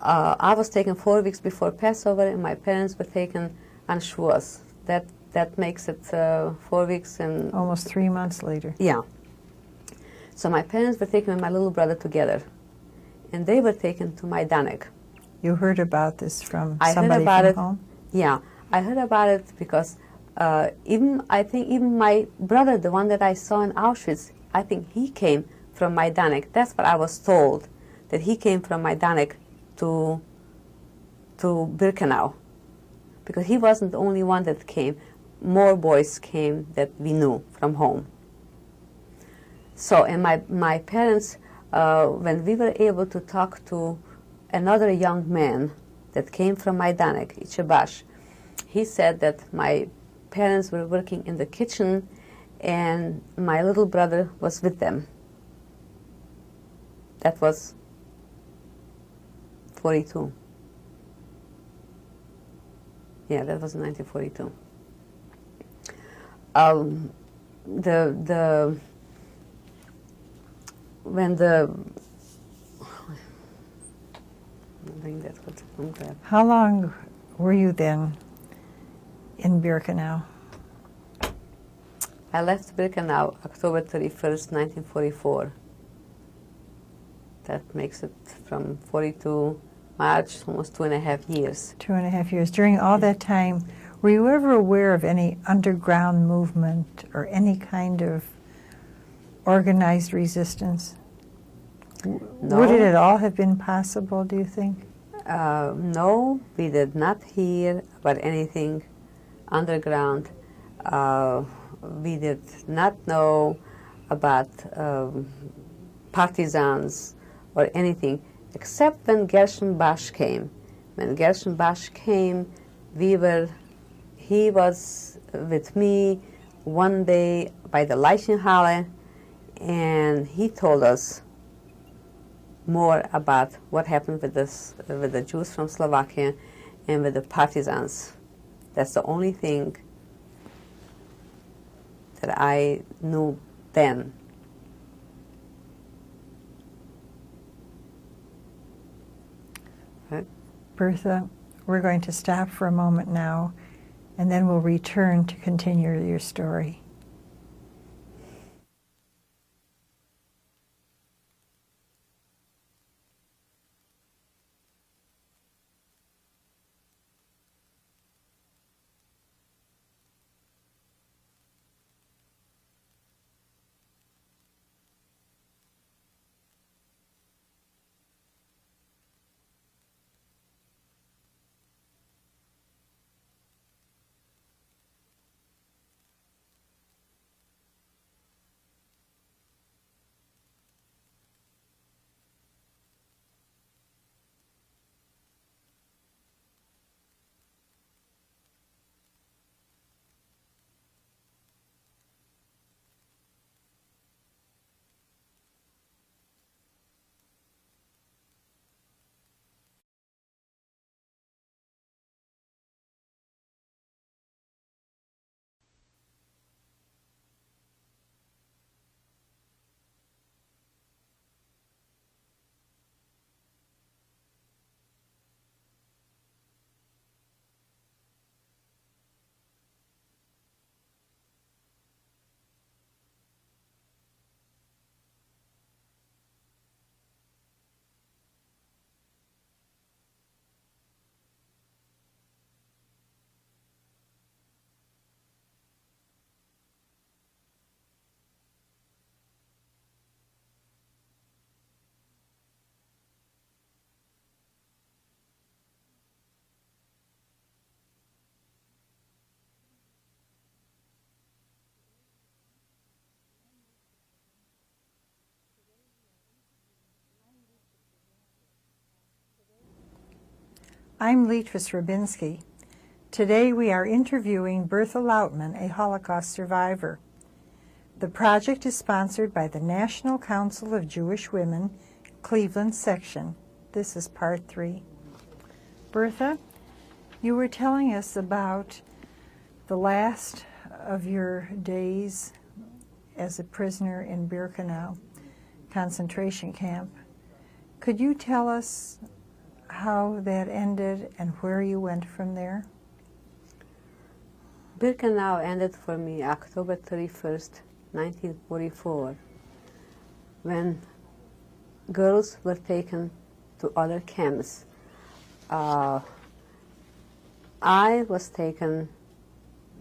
I was taken 4 weeks before Passover, and my parents were taken on Shavuos. That makes it 4 weeks and... Almost 3 months later. Yeah. So my parents were taken with my little brother together, and they were taken to Majdanek. You heard about this from I somebody heard about from it, home? Yeah, I heard about it because I think even my brother, the one that I saw in Auschwitz, I think he came from Majdanek. That's what I was told, that he came from Majdanek to Birkenau, because he wasn't the only one that came. More boys came that we knew from home. So, and my parents, when we were able to talk to another young man that came from Majdanek, Shabbat, he said that my parents were working in the kitchen and my little brother was with them. That was 42. Yeah, that was 1942. How long were you then in Birkenau? I left Birkenau October 31st, 1944. That makes it from 42 March, almost 2.5 years. 2.5 years. During all that time, were you ever aware of any underground movement or any kind of organized resistance? No. Would it at all have been possible, do you think? No, we did not hear about anything underground. We did not know about partisans or anything, except when Gershon Bash came. When Gershon Bash came, he was with me one day by the Leichenhalle, and he told us more about what happened with the Jews from Slovakia and with the partisans. That's the only thing that I knew then. Right? Bertha, we're going to stop for a moment now, and then we'll return to continue your story. I'm Leitris Rabinski. Today we are interviewing Bertha Lautman, a Holocaust survivor. The project is sponsored by the National Council of Jewish Women, Cleveland section. This is part 3. Bertha, you were telling us about the last of your days as a prisoner in Birkenau concentration camp. Could you tell us how that ended and where you went from there? Birkenau ended for me October 31st, 1944, when girls were taken to other camps. I was taken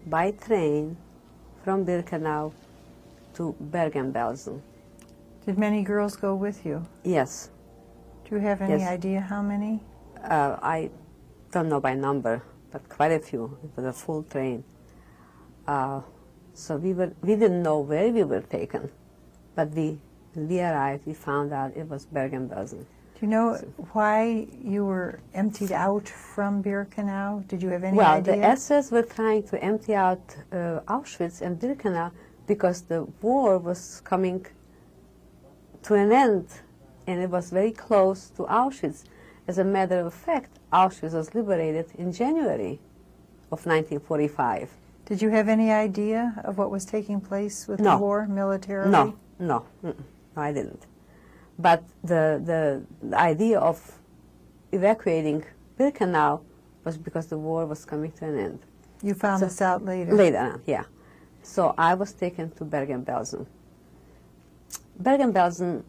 by train from Birkenau to Bergen-Belsen. Did many girls go with you? Yes. Do you have any Yes. idea how many? I don't know by number, but quite a few. It was a full train. So we didn't know where we were taken, but when we arrived, we found out it was Bergen-Belsen. Do you know why you were emptied out from Birkenau? Did you have any Well, idea? the SS were trying to empty out Auschwitz and Birkenau because the war was coming to an end, and it was very close to Auschwitz. As a matter of fact, Auschwitz was liberated in January of 1945. Did you have any idea of what was taking place with the No. war militarily? No, I didn't. But the idea of evacuating Birkenau was because the war was coming to an end. You found So- this out later. Later on, yeah. So I was taken to Bergen-Belsen. Bergen-Belsen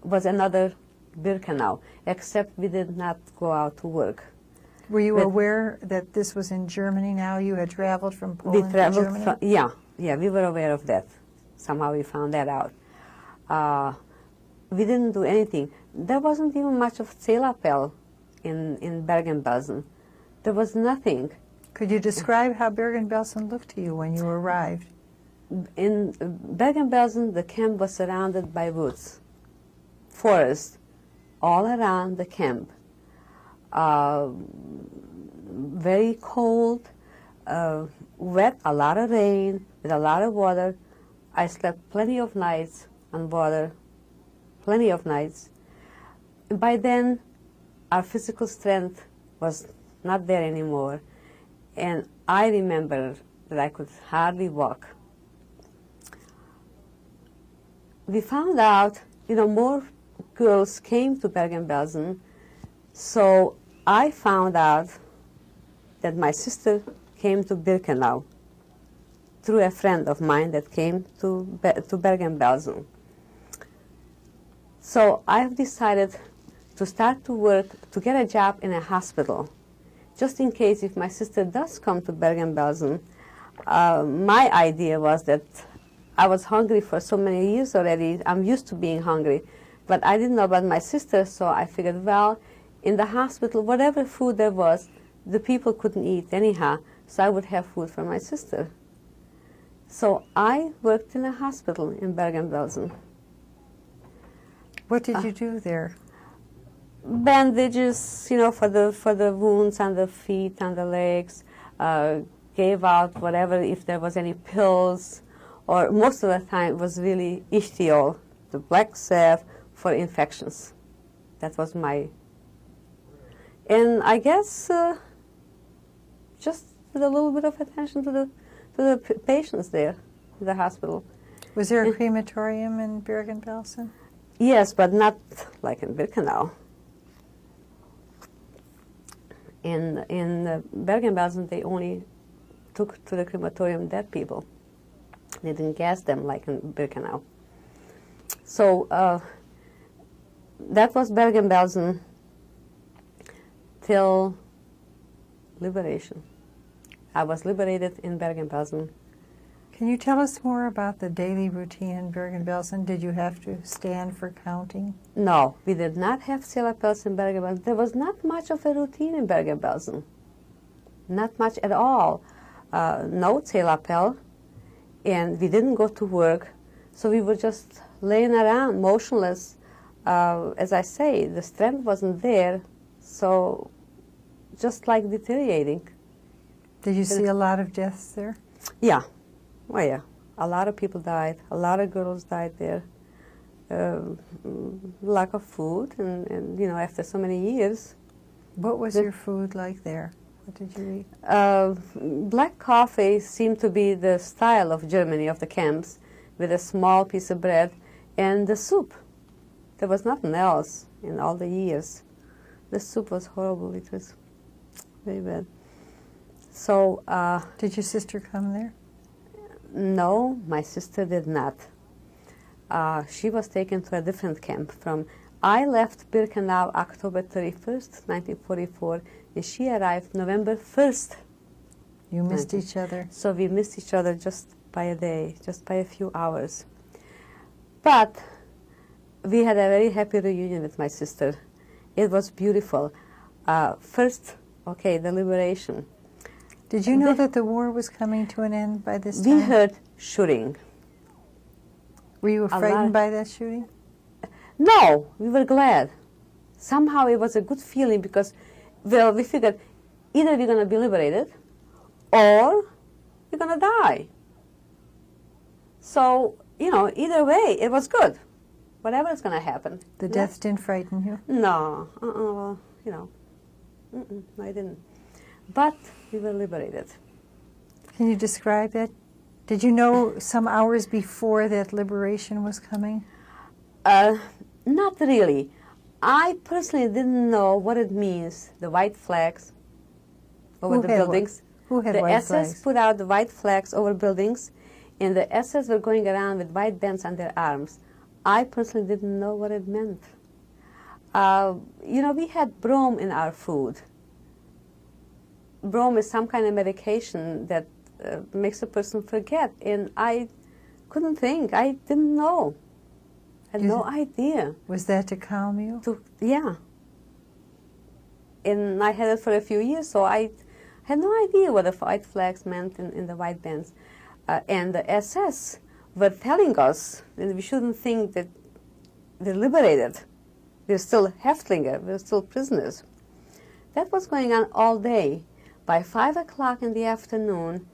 was another Birkenau, except we did not go out to work. Were you But- aware that this was in Germany now? You had traveled from We Poland to traveled Germany? from, yeah, we were aware of that. Somehow we found that out. We didn't do anything. There wasn't even much of Zelappel in Bergen-Belsen. There was nothing. Could you describe how Bergen-Belsen looked to you when you arrived? In Bergen-Belsen, the camp was surrounded by woods, forest, all around the camp. Very cold, wet, a lot of rain, with a lot of water. I slept plenty of nights on water, plenty of nights. By then, our physical strength was not there anymore, and I remember that I could hardly walk. We found out, more girls came to Bergen-Belsen, so I found out that my sister came to Birkenau through a friend of mine that came to Bergen-Belsen. So I've decided to start to work, to get a job in a hospital, just in case if my sister does come to Bergen-Belsen. My idea was that I was hungry for so many years already. I'm used to being hungry, but I didn't know about my sister, so I figured, well, in the hospital, whatever food there was, the people couldn't eat anyhow, so I would have food for my sister. So I worked in a hospital in Bergen-Belsen. What did you do there? Bandages, for the wounds on the feet, on the legs, gave out whatever, if there was any pills, or most of the time it was really ichthyol, the black salve for infections. That was my, and I guess just with a little bit of attention to the patients there in the hospital. Was there a crematorium in Bergen-Belsen? Yes, but not like in Birkenau. In Bergen-Belsen, they only took to the crematorium dead people. They didn't gas them like in Birkenau. So that was Bergen-Belsen till liberation. I was liberated in Bergen-Belsen. Can you tell us more about the daily routine in Bergen-Belsen? Did you have to stand for counting? No, we did not have Zelappels in Bergen-Belsen. There was not much of a routine in Bergen-Belsen. Not much at all. No Zelappel, and we didn't go to work, so we were just laying around, motionless. As I say, the strength wasn't there, so just like deteriorating. Did you see a lot of deaths there? Yeah, oh yeah. A lot of people died. A lot of girls died there. Lack of food, and you know, after so many years. What was your food like there? What did you eat? Black coffee seemed to be the style of Germany, of the camps, with a small piece of bread and the soup. There was nothing else in all the years. The soup was horrible. It was very bad. So, did your sister come there? no, my sister did not. She was taken to a different camp. I left Birkenau October 31st, 1944, and she arrived November 1st. You missed each other. So we missed each other just by a day, just by a few hours. But we had a very happy reunion with my sister. It was beautiful. First, the liberation. Did you know that the war was coming to an end by this We time? heard shooting. Were you frightened by that shooting? No, we were glad. Somehow it was a good feeling because, well, we figured either we're going to be liberated or we're going to die. So, you know, either way, it was good. Whatever is going to happen. The deaths didn't frighten you? No, well, you know, I didn't. But we were liberated. Can you describe that? Did you know some hours before that liberation was coming? Not really. I personally didn't know what it means, the white flags over the buildings. Who had the white SS flags? put out the white flags over buildings, and the SS were going around with white bands on their arms. I personally didn't know what it meant. You know, we had brome in our food. Brome is some kind of medication that makes a person forget, and I couldn't think. I didn't know. I had no idea. Was that to calm you? Yeah. And I had it for a few years, so I had no idea what the white flags meant in the white bands. And the SS were telling us that we shouldn't think that we're liberated. We're still Häftlinge, we're still prisoners. That was going on all day. By 5 o'clock in the afternoon,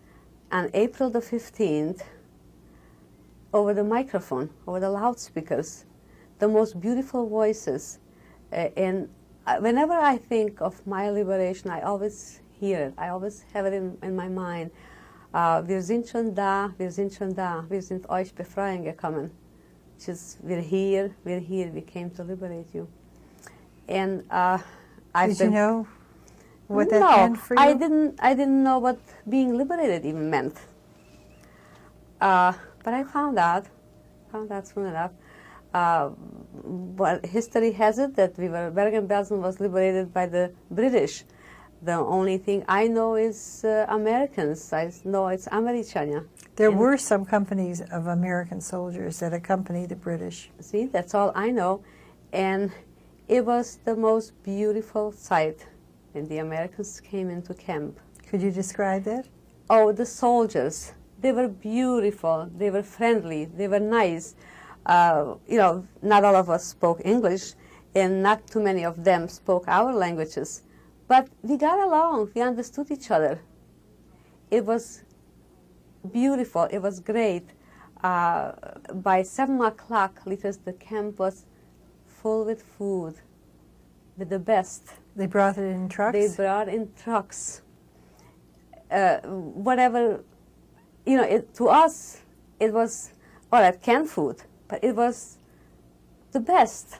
on April the 15th, over the microphone, over the loudspeakers, the most beautiful voices. And whenever I think of my liberation, I always hear it. I always have it in my mind. Wir sind schon da, wir sind euch befreien gekommen. Which is, we're here, we came to liberate you. And Did you know what that meant for you? I didn't know what being liberated even meant. But I found out soon enough. But history has it that Bergen-Belsen was liberated by the British. The only thing I know is Americans. I know it's Americania. There were some companies of American soldiers that accompanied the British. See, that's all I know. And it was the most beautiful sight when the Americans came into camp. Could you describe that? Oh, the soldiers. They were beautiful. They were friendly. They were nice. You know, not all of us spoke English, and not too many of them spoke our languages. But we got along. We understood each other. It was beautiful. It was great. By 7 o'clock, the camp was full with food, with the best. They brought it in trucks? They brought in trucks. Whatever, you know, to us, it was, all right, canned food, but it was the best,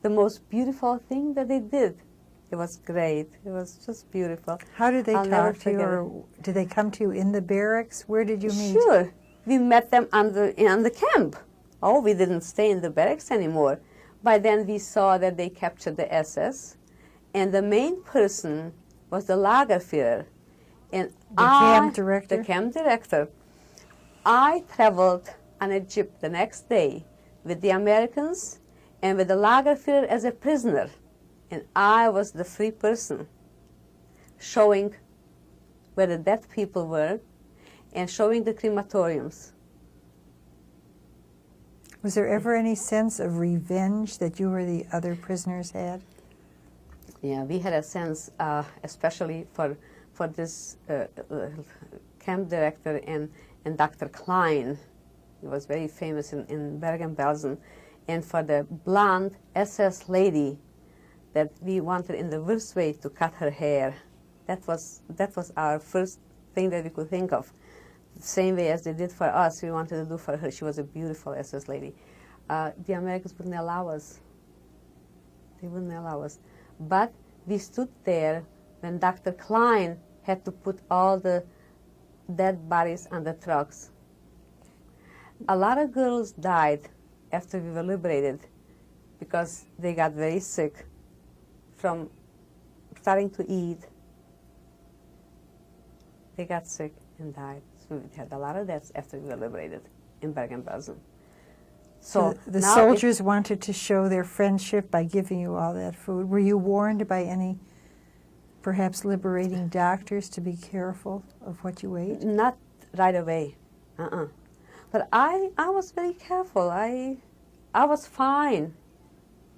the most beautiful thing that they did. It was great. It was just beautiful. How did they I'll never talk to you, forget or did they come to you in the barracks? Where did you meet? Sure. We met them on the camp. Oh, we didn't stay in the barracks anymore. By then we saw that they captured the SS, and the main person was the Lagerführer. And The camp director? The camp director. I traveled on a jeep the next day with the Americans and with the Lagerführer as a prisoner. And I was the free person, showing where the dead people were and showing the crematoriums. Was there ever any sense of revenge that you or the other prisoners had? Yeah, we had a sense, especially for this camp director and Dr. Klein. He was very famous in Bergen-Belsen. And for the blonde SS lady that we wanted in the worst way to cut her hair. That was our first thing that we could think of. The same way as they did for us, we wanted to do for her. She was a beautiful SS lady. The Americans wouldn't allow us. They wouldn't allow us. But we stood there when Dr. Klein had to put all the dead bodies on the trucks. A lot of girls died after we were liberated because they got very sick from starting to eat. They got sick and died. So we had a lot of deaths after we were liberated in Bergen-Belsen. So the soldiers wanted to show their friendship by giving you all that food. Were you warned by any perhaps liberating doctors to be careful of what you ate? Not right away. But I was very careful. I was fine.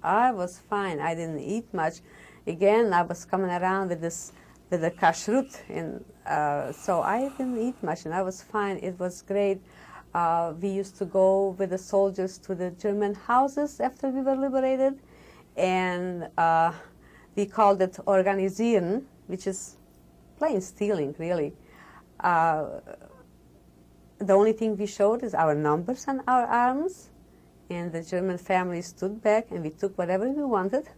I was fine. I didn't eat much. Again, I was coming around with the kashrut, and so I didn't eat much, and I was fine. It was great. We used to go with the soldiers to the German houses after we were liberated, and we called it organisieren, which is plain stealing, really. The only thing we showed is our numbers on our arms, and the German family stood back, and we took whatever we wanted.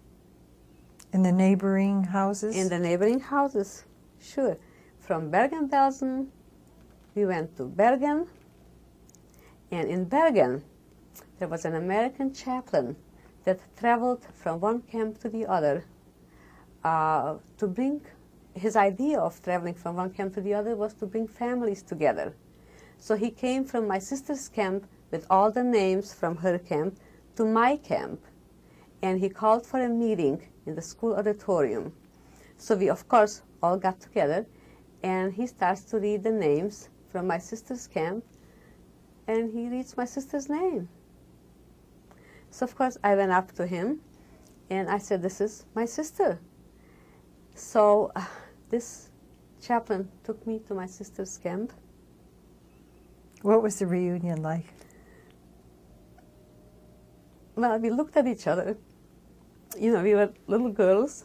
In the neighboring houses? In the neighboring houses, sure. From Bergen-Belsen, we went to Bergen, and in Bergen, there was an American chaplain that traveled from one camp to the other to bring, his idea of traveling from one camp to the other was to bring families together. So he came from my sister's camp with all the names from her camp to my camp, and he called for a meeting in the school auditorium. So we, of course, all got together, and he starts to read the names from my sister's camp, and he reads my sister's name. So, of course, I went up to him, and I said, "This is my sister." So this chaplain took me to my sister's camp. What was the reunion like? Well, we looked at each other. You know, we were little girls,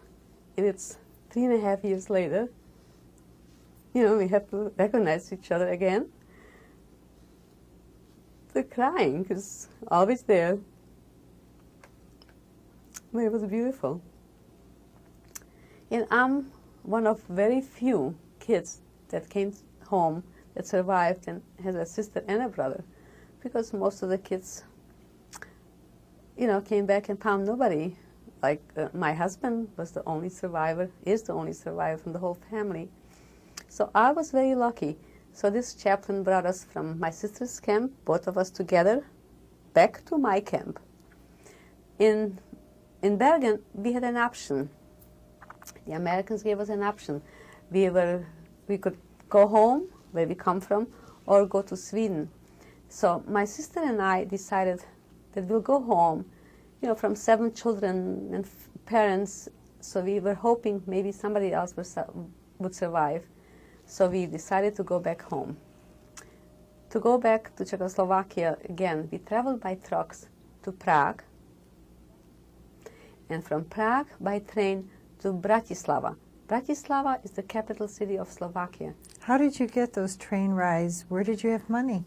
and it's 3.5 years later. You know, we have to recognize each other again. The crying is always there. But it was beautiful. And I'm one of very few kids that came home that survived and has a sister and a brother, because most of the kids, you know, came back and found nobody. Like my husband was the only survivor, is the only survivor from the whole family. So I was very lucky. So this chaplain brought us from my sister's camp, both of us together, back to my camp. In Bergen, we had an option. The Americans gave us an option. We could go home, where we come from, or go to Sweden. So my sister and I decided that we'll go home, you know, from 7 children and parents, so we were hoping maybe somebody else would survive. So we decided to go back home. To go back to Czechoslovakia again, we traveled by trucks to Prague, and from Prague by train to Bratislava. Bratislava is the capital city of Slovakia. How did you get those train rides? Where did you have money?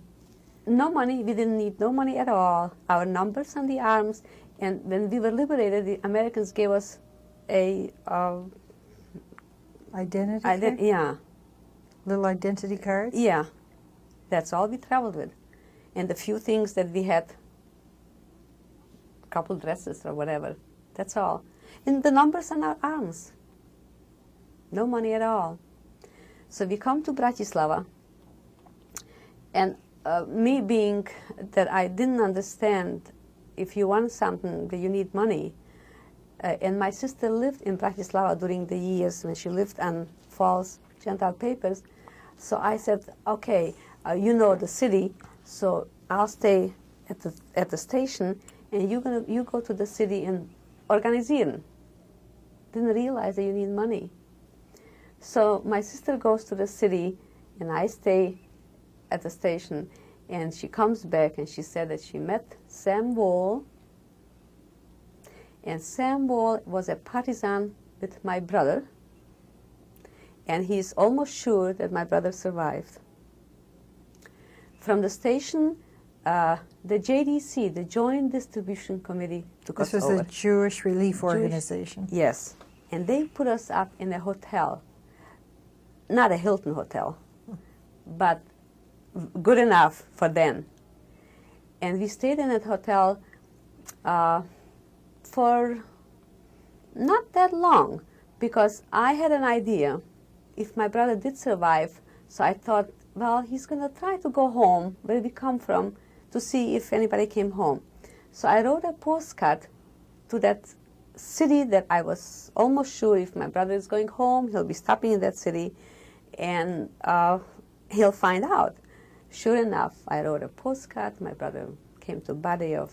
No money. We didn't need no money at all. Our numbers on the arms, and when we were liberated, the Americans gave us a identity card? Yeah. Little identity cards? Yeah. That's all we traveled with. And the few things that we had, a couple dresses or whatever, that's all. And the numbers on our arms. No money at all. So we come to Bratislava, and me being that I didn't understand if you want something, that you need money. And my sister lived in Bratislava during the years when she lived on false Gentile papers. So I said, okay, you know the city, so I'll stay at the station, and you go to the city in organisieren. didn't realize that you need money. So my sister goes to the city, and I stay at the station, and she comes back, and she said that she met Sam Wall, and Sam Wall was a partisan with my brother, and he's almost sure that my brother survived. From the station, the JDC, the Joint Distribution Committee, took us over. This was a Jewish relief organization. Yes, and they put us up in a hotel, not a Hilton hotel, but good enough for them. And we stayed in that hotel for not that long, because I had an idea if my brother did survive, so I thought, well, he's going to try to go home, where we come from, to see if anybody came home. So I wrote a postcard to that city that I was almost sure if my brother is going home, he'll be stopping in that city, and he'll find out. Sure enough, I wrote a postcard. My brother came to Bardejov,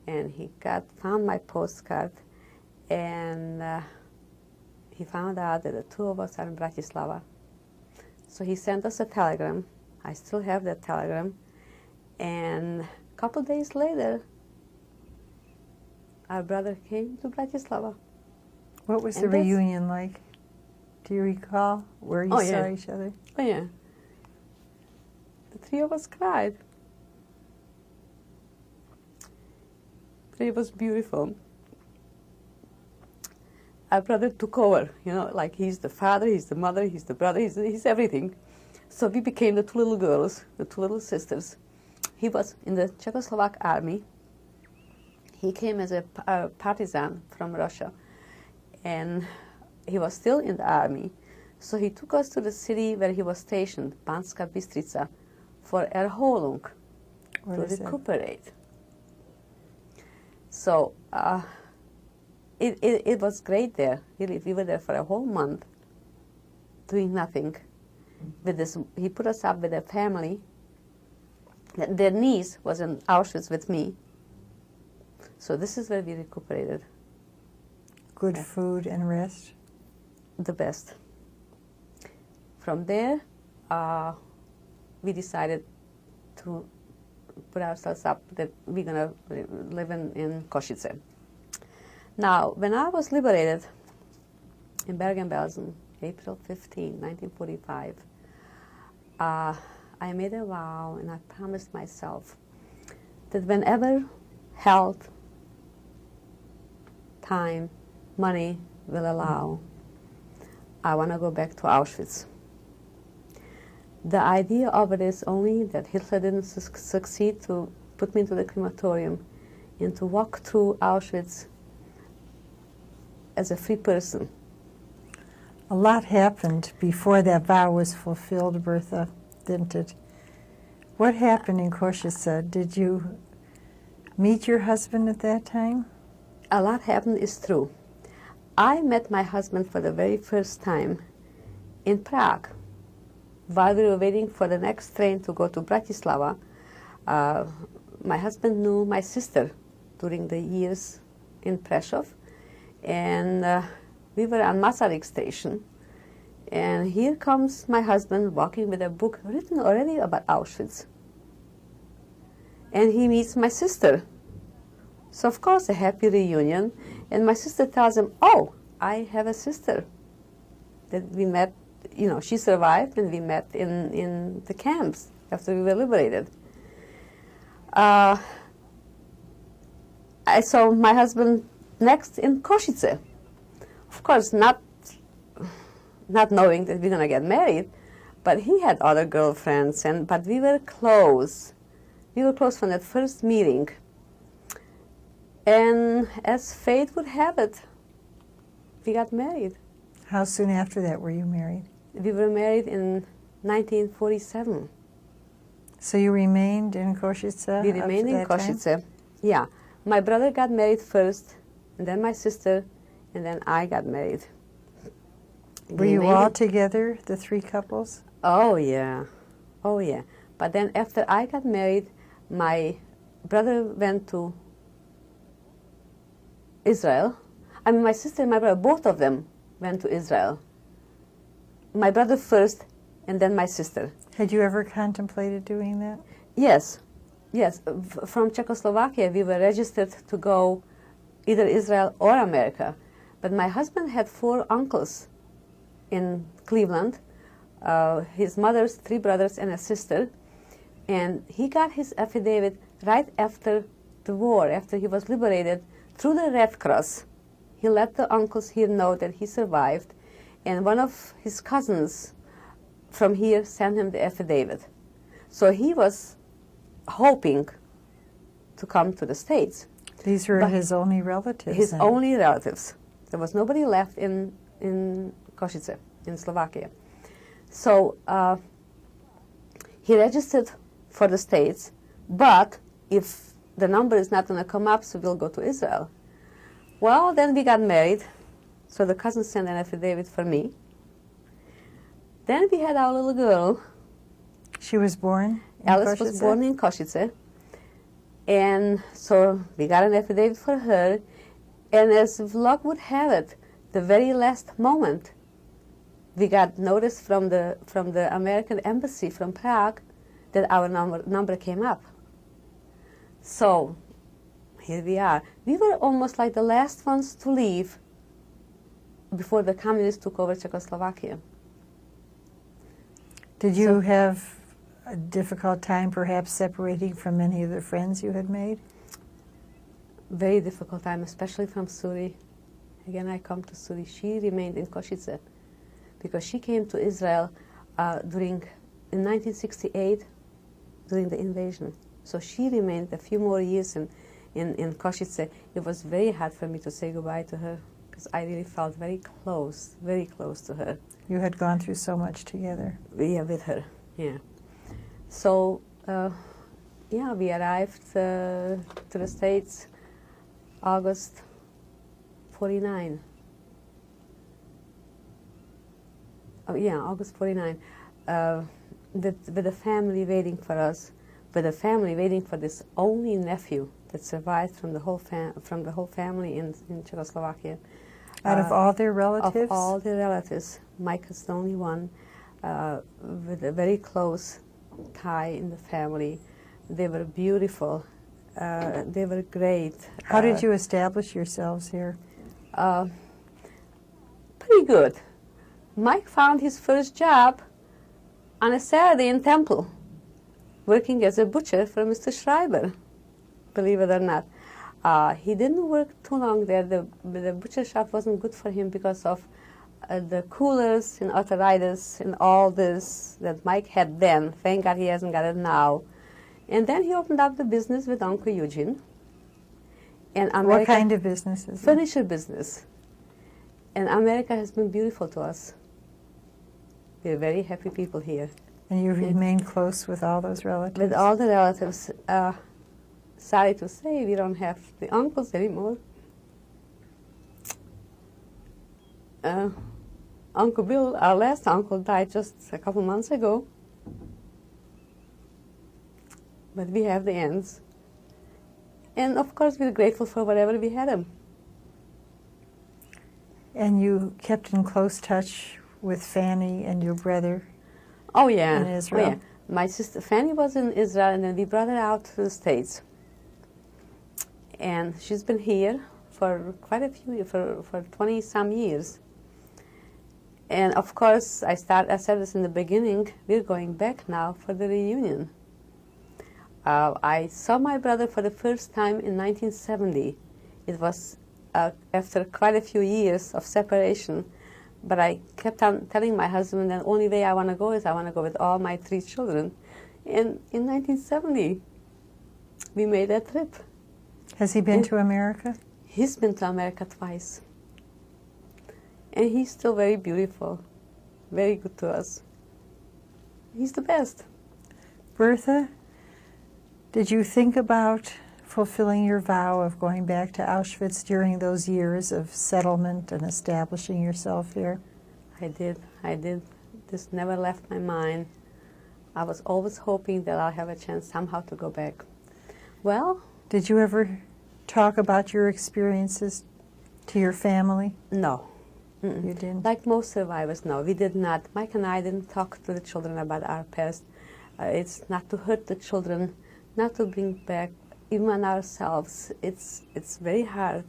and he found my postcard, and he found out that the two of us are in Bratislava. So he sent us a telegram. I still have that telegram. And a couple days later, our brother came to Bratislava. What was the reunion like? Do you recall where you saw each other? Oh, yeah. The three of us cried. It was beautiful. Our brother took over, like he's the father, he's the mother, he's the brother, he's everything. So we became the two little girls, the two little sisters. He was in the Czechoslovak army. He came as a partisan from Russia, and he was still in the army. So he took us to the city where he was stationed, Banská Bystrica, for Erholung, to recuperate. So it was great there. Really, we were there for a whole month, doing nothing. He put us up with a family. Their niece was in Auschwitz with me. So this is where we recuperated. Good food and rest? The best. From there, we decided to put ourselves up that we're going to live in Košice. Now, when I was liberated in Bergen-Belsen, April 15, 1945, I made a vow, and I promised myself that whenever health, time, money will allow, I want to go back to Auschwitz. The idea of it is only that Hitler didn't succeed to put me into the crematorium and to walk through Auschwitz as a free person. A lot happened before that vow was fulfilled, Bertha, didn't it? What happened in Košice? Did you meet your husband at that time? A lot happened is true. I met my husband for the very first time in Prague. While we were waiting for the next train to go to Bratislava, my husband knew my sister during the years in Prešov, and we were on Masaryk station, and here comes my husband walking with a book written already about Auschwitz. And he meets my sister. So of course a happy reunion, and my sister tells him, oh, I have a sister that we met, she survived, and we met in the camps after we were liberated. I saw my husband next in Košice. Of course, not knowing that we're going to get married, but he had other girlfriends, but we were close. We were close from that first meeting. And as fate would have it, we got married. How soon after that were you married? We were married in 1947. So you remained in Košice? We remained in Košice. Yeah. My brother got married first, and then my sister, and then I got married. Were you all together, the three couples? Oh, yeah. Oh, yeah. But then after I got married, my brother went to Israel. I mean, my sister and my brother, both of them went to Israel. My brother first, and then my sister. Had you ever contemplated doing that? Yes, yes. From Czechoslovakia, we were registered to go either Israel or America. But my husband had 4 uncles in Cleveland, his mother's 3 brothers and a sister. And he got his affidavit right after the war, after he was liberated, through the Red Cross. He let the uncles here know that he survived. And one of his cousins from here sent him the affidavit. So he was hoping to come to the States. These were his only relatives? His then. only relatives. There was nobody left in Košice, in Slovakia. So he registered for the States, but if the number is not going to come up, so we'll go to Israel. Well, then we got married, so the cousin sent an affidavit for me. Then we had our little girl. She was born in Alice was Košice? born in Košice. And so we got an affidavit for her. And as luck would have it, the very last moment, we got notice from the American embassy from Prague that our number came up. So here we are. We were almost like the last ones to leave before the communists took over Czechoslovakia. Did you have a difficult time perhaps separating from many of the friends you had made? Very difficult time, especially from Suri. Again, I come to Suri. She remained in Košice because she came to Israel in 1968 during the invasion. So she remained a few more years in Košice. It was very hard for me to say goodbye to her because I really felt very close to her. You had gone through so much together. Yeah, with her, yeah. So, we arrived to the States August 49. Oh, yeah, August 49. With the family waiting for us, with the family waiting for this only nephew that survived from the whole family in Czechoslovakia. Out of all their relatives? Of all the relatives. Mike is the only one with a very close tie in the family. They were beautiful. They were great. How did you establish yourselves here? Pretty good. Mike found his first job on a Saturday in Temple, working as a butcher for Mr. Schreiber, believe it or not. He didn't work too long there. The butcher shop wasn't good for him because of the coolers and arthritis and all this that Mike had then. Thank God he hasn't got it now. And then he opened up the business with Uncle Eugene. And What kind of business is it? Furniture business. And America has been beautiful to us. We're very happy people here. And you remained close with all those relatives? With all the relatives. Sorry to say, we don't have the uncles anymore. Uncle Bill, our last uncle, died just a couple months ago. But we have the aunts. And of course, we're grateful for whatever we had them. And you kept in close touch with Fanny and your brother Oh, yeah. in Israel? Oh, yeah. My sister Fanny was in Israel, and then we brought her out to the States. And she's been here for quite a few, for 20-some years. And of course, I said this in the beginning, we're going back now for the reunion. I saw my brother for the first time in 1970. It was after quite a few years of separation. But I kept on telling my husband that the only way I want to go is I want to go with all my 3 children. And in 1970, we made that trip. Has he been to America? He's been to America twice. And he's still very beautiful, very good to us. He's the best. Bertha, did you think about fulfilling your vow of going back to Auschwitz during those years of settlement and establishing yourself here? I did. This never left my mind. I was always hoping that I'll have a chance somehow to go back. Well, did you ever talk about your experiences To your family? No. Mm-mm. You didn't? Like most survivors, no, we did not. Mike and I didn't talk to the children about our past. It's not to hurt the children, not to bring back even ourselves. It's very hard.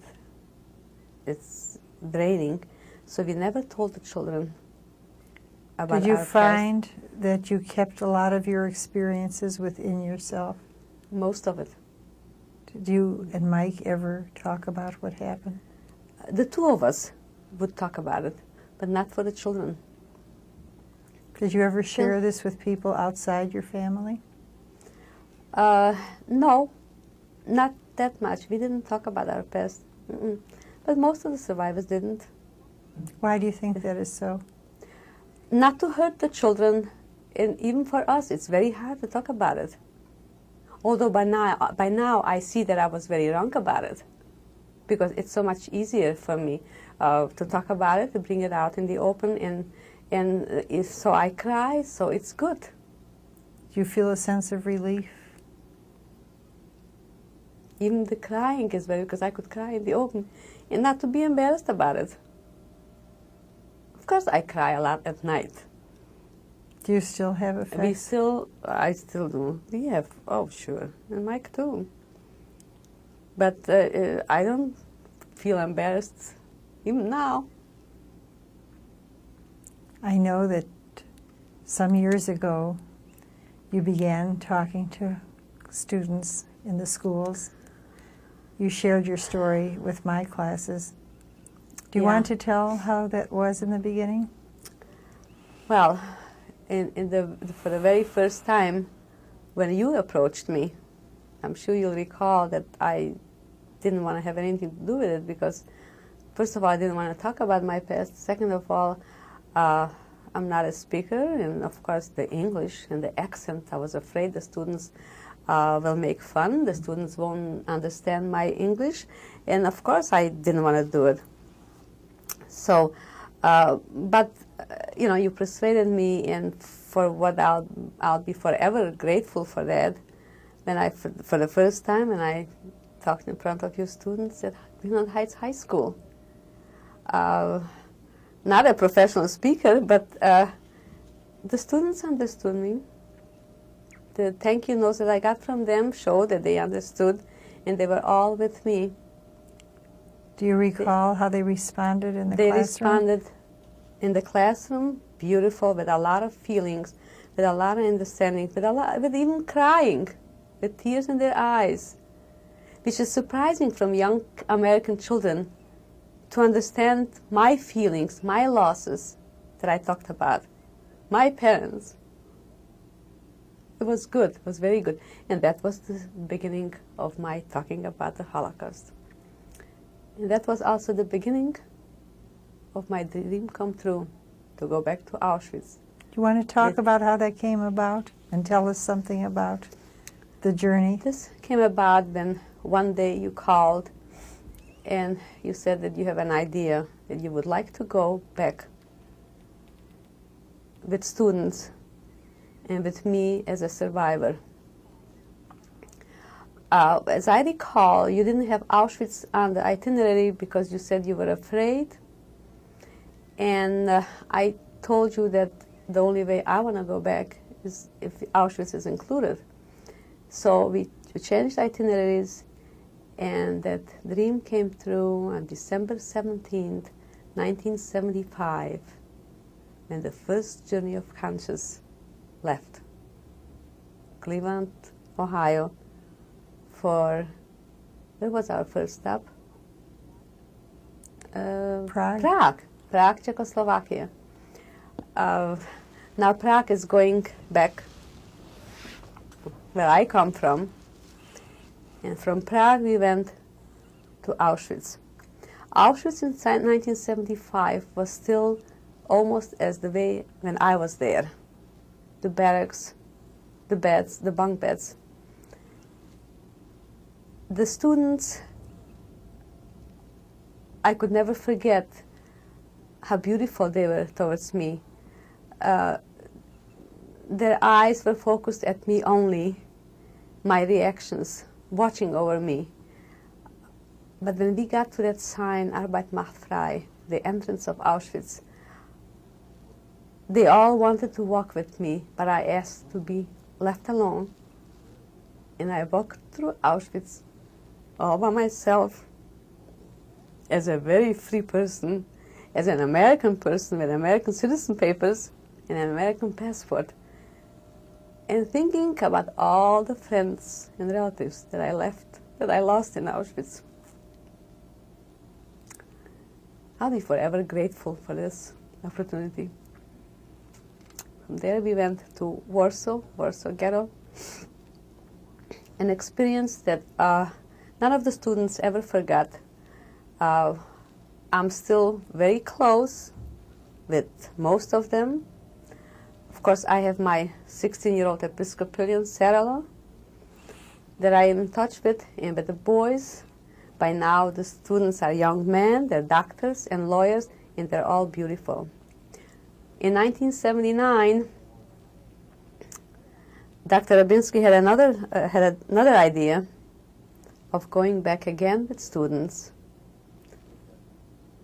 It's draining. So we never told the children about Did you our find that you kept a lot of your experiences within yourself? past. Most of it. Did you and Mike ever talk about what happened? The two of us would talk about it, but not for the children. Did you ever share this with people outside your family? No, not that much. We didn't talk about our past. Mm-mm. But most of the survivors didn't. Why do you think that is so? Not to hurt the children, and even for us, it's very hard to talk about it. Although by now I see that I was very wrong about it, because it's so much easier for me to talk about it, to bring it out in the open, and so I cry, so it's good. Do you feel a sense of relief? Even the crying is better, because I could cry in the open and not to be embarrassed about it. Of course I cry a lot at night. Do you still have effects? I still do. We have, oh sure, and Mike too. But I don't feel embarrassed even now. I know that some years ago you began talking to students in the schools. You shared your story with my classes. Do you want to tell how that was in the beginning? Well, for the very first time when you approached me, I'm sure you'll recall that I didn't want to have anything to do with it, because first of all, I didn't want to talk about my past. Second of all, I'm not a speaker, and of course the English and the accent, I was afraid the students will make fun, the students won't understand my English, and of course I didn't want to do it. So, but you persuaded me, and for what I'll be forever grateful for that. When for the first time, when I talked in front of your students at Greenland Heights High School. Not a professional speaker, but the students understood me. The thank you notes that I got from them showed that they understood, and they were all with me. Do you recall how they responded in the They classroom? responded in the classroom, beautiful, with a lot of feelings, with a lot of understanding, with even crying, with tears in their eyes, which is surprising from young American children to understand my feelings, my losses that I talked about, my parents. It was good, it was very good. And that was the beginning of my talking about the Holocaust. And that was also the beginning of my dream come true, to go back to Auschwitz. Do you want to talk about how that came about and tell us something about the journey? This came about when one day you called and you said that you have an idea that you would like to go back with students and with me as a survivor. As I recall, you didn't have Auschwitz on the itinerary because you said you were afraid. And I told you that the only way I want to go back is if Auschwitz is included. So we changed itineraries, and that dream came true on December 17th, 1975, when the first journey of conscience left Cleveland, Ohio, for, where was our first stop? Prague. Prague, Czechoslovakia. Now Prague is going back where I come from, and from Prague we went to Auschwitz. Auschwitz in 1975 was still almost as the way when I was there. The barracks, the beds, the bunk beds. The students, I could never forget how beautiful they were towards me. Their eyes were focused at me only, my reactions, watching over me. But when we got to that sign, Arbeit macht frei, the entrance of Auschwitz, they all wanted to walk with me, but I asked to be left alone. And I walked through Auschwitz all by myself as a very free person, as an American person with American citizen papers and an American passport, and thinking about all the friends and relatives that I lost in Auschwitz. I'll be forever grateful for this opportunity. From there we went to Warsaw Ghetto, an experience that none of the students ever forgot. I'm still very close with most of them. Of course, I have my 16-year-old Episcopalian, Sarah, that I am in touch with, and with the boys. By now, the students are young men, they're doctors and lawyers, and they're all beautiful. In 1979, Dr. Rabinsky had another idea of going back again with students.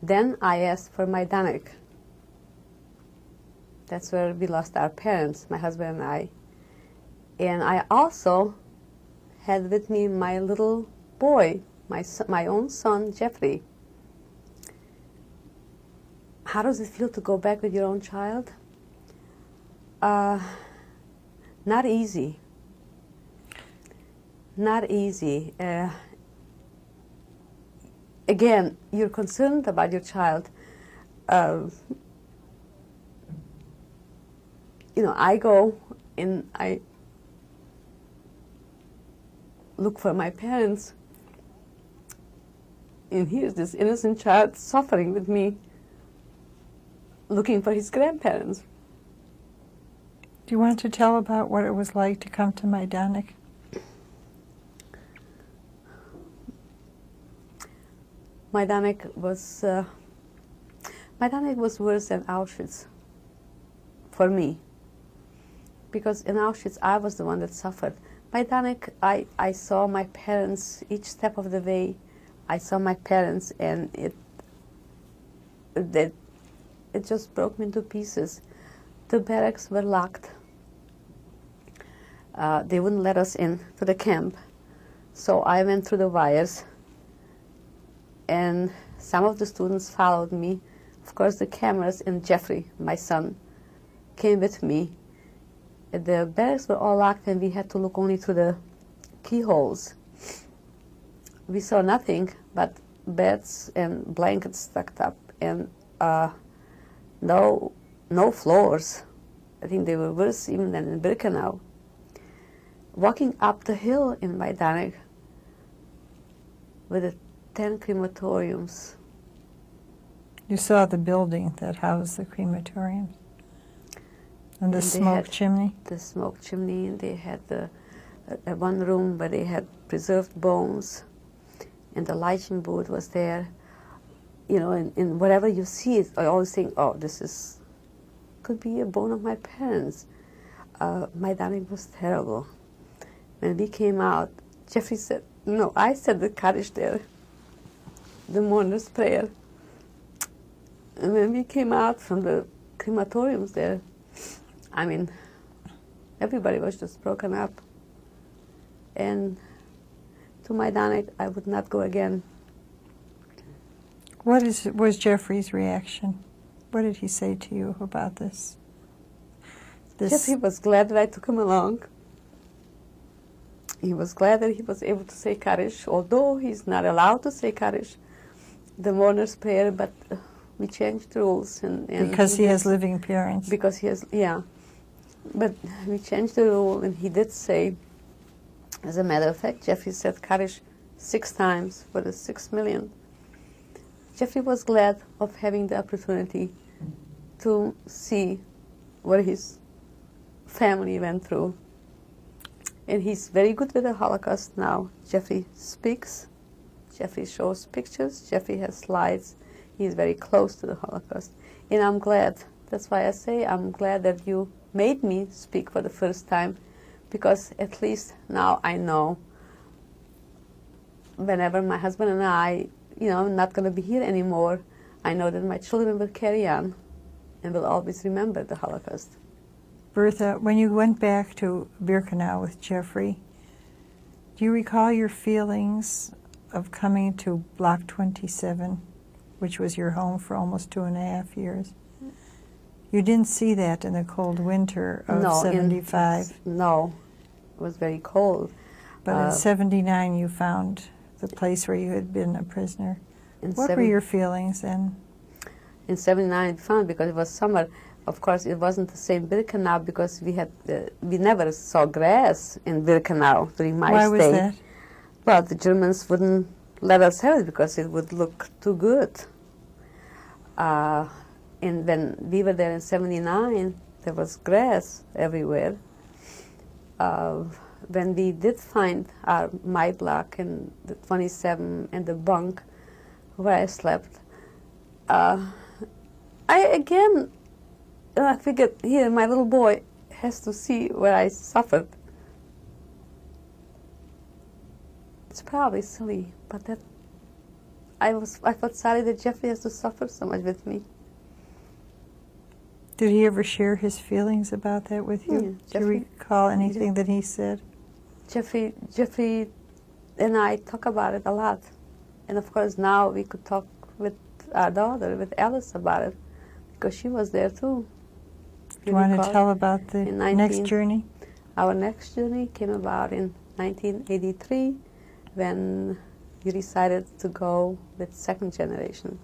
Then I asked for Majdanek. That's where we lost our parents, my husband and I. And I also had with me my little boy, my own son, Jeffrey. How does it feel to go back with your own child? Not easy. Not easy. Again, you're concerned about your child. I go and I look for my parents, and here's this innocent child suffering with me, looking for his grandparents. Do you want to tell about what it was like to come to Majdanek? Majdanek was worse than Auschwitz for me, because in Auschwitz I was the one that suffered. Majdanek, I saw my parents each step of the way. I saw my parents, and it just broke me into pieces. The barracks were locked. They wouldn't let us in to the camp, so I went through the wires, and some of the students followed me. Of course, the cameras, and Jeffrey, my son, came with me. The barracks were all locked, and we had to look only through the keyholes. We saw nothing but beds and blankets stacked up, and no floors. I think they were worse even than in Birkenau. Walking up the hill in Majdanek with the 10 crematoriums. You saw the building that housed the crematoriums. And the smoke chimney? The smoke chimney, and they had one room where they had preserved bones, and the Leichen booth was there. And whatever you see, I always think, oh, could be a bone of my parents. Majdanek was terrible. When we came out, Jeffrey said, no, I said the Kaddish there, the mourner's prayer. And when we came out from the crematoriums there, everybody was just broken up. And to Majdanek, I would not go again. What was Jeffrey's reaction? What did he say to you about this? Jeffrey was glad that I took him along. He was glad that he was able to say Kaddish, although he's not allowed to say Kaddish, the mourner's prayer, but we changed the rules. Because he has living parents. Because he has, yeah. But we changed the rule, and he did say, as a matter of fact, Jeffrey said Kaddish 6 times for the 6 million. Jeffrey was glad of having the opportunity to see what his family went through. And he's very good with the Holocaust now. Jeffrey speaks, Jeffrey shows pictures, Jeffrey has slides. He's very close to the Holocaust. And I'm glad, that's why I say I'm glad that you made me speak for the first time, because at least now I know whenever my husband and I, not going to be here anymore, I know that my children will carry on and will always remember the Holocaust. Bertha, when you went back to Birkenau with Jeffrey, do you recall your feelings of coming to Block 27, which was your home for almost 2.5 years? You didn't see that in the cold winter of No, 75. No, it was very cold. But in 79 you found the place where you had been a prisoner. What were your feelings then? In 79 we found, because it was summer, of course it wasn't the same Birkenau, because we never saw grass in Birkenau during my stay. Why was that? Well, the Germans wouldn't let us have it because it would look too good. And when we were there in 79, there was grass everywhere. When we did find my block and the 27 and the bunk where I slept, I figured, here, my little boy has to see where I suffered. It's probably silly, but I felt sorry that Jeffrey has to suffer so much with me. Did he ever share his feelings about that with you? Yeah, Do you recall anything that he said? Jeffrey and I talk about it a lot. And of course now we could talk with our daughter, with Alice, about it, because she was there too. Do you want to tell about the next journey? Our next journey came about in 1983, when we decided to go with second generation.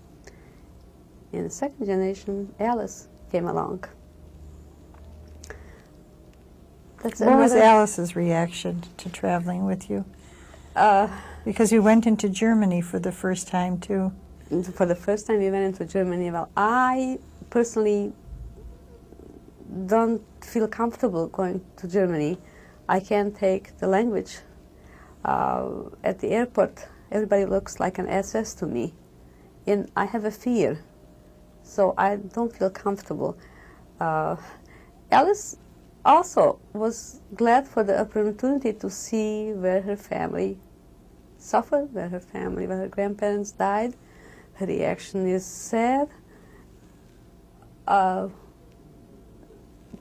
In the second generation, Alice came along. What was Alice's reaction to traveling with you? Because you went into Germany for the first time too. For the first time we went into Germany. Well, I personally don't feel comfortable going to Germany. I can't take the language. At the airport, everybody looks like an SS to me, and I have a fear, so I don't feel comfortable. Alice also was glad for the opportunity to see where her family suffered, where her grandparents died. Her reaction is sad,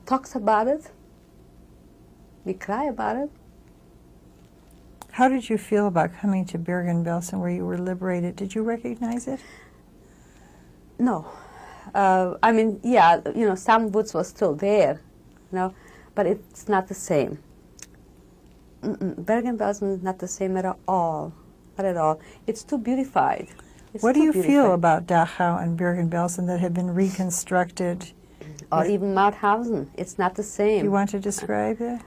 talks about it, we cry about it. How did you feel about coming to Bergen-Belsen, where you were liberated? Did you recognize it? No. I mean, yeah, some woods was still there, but it's not the same. Bergen-Belsen is not the same at all. Not at all. It's too beautified. What do you feel about Dachau and Bergen-Belsen that have been reconstructed? Or even Mauthausen. It's not the same. Do you want to describe it?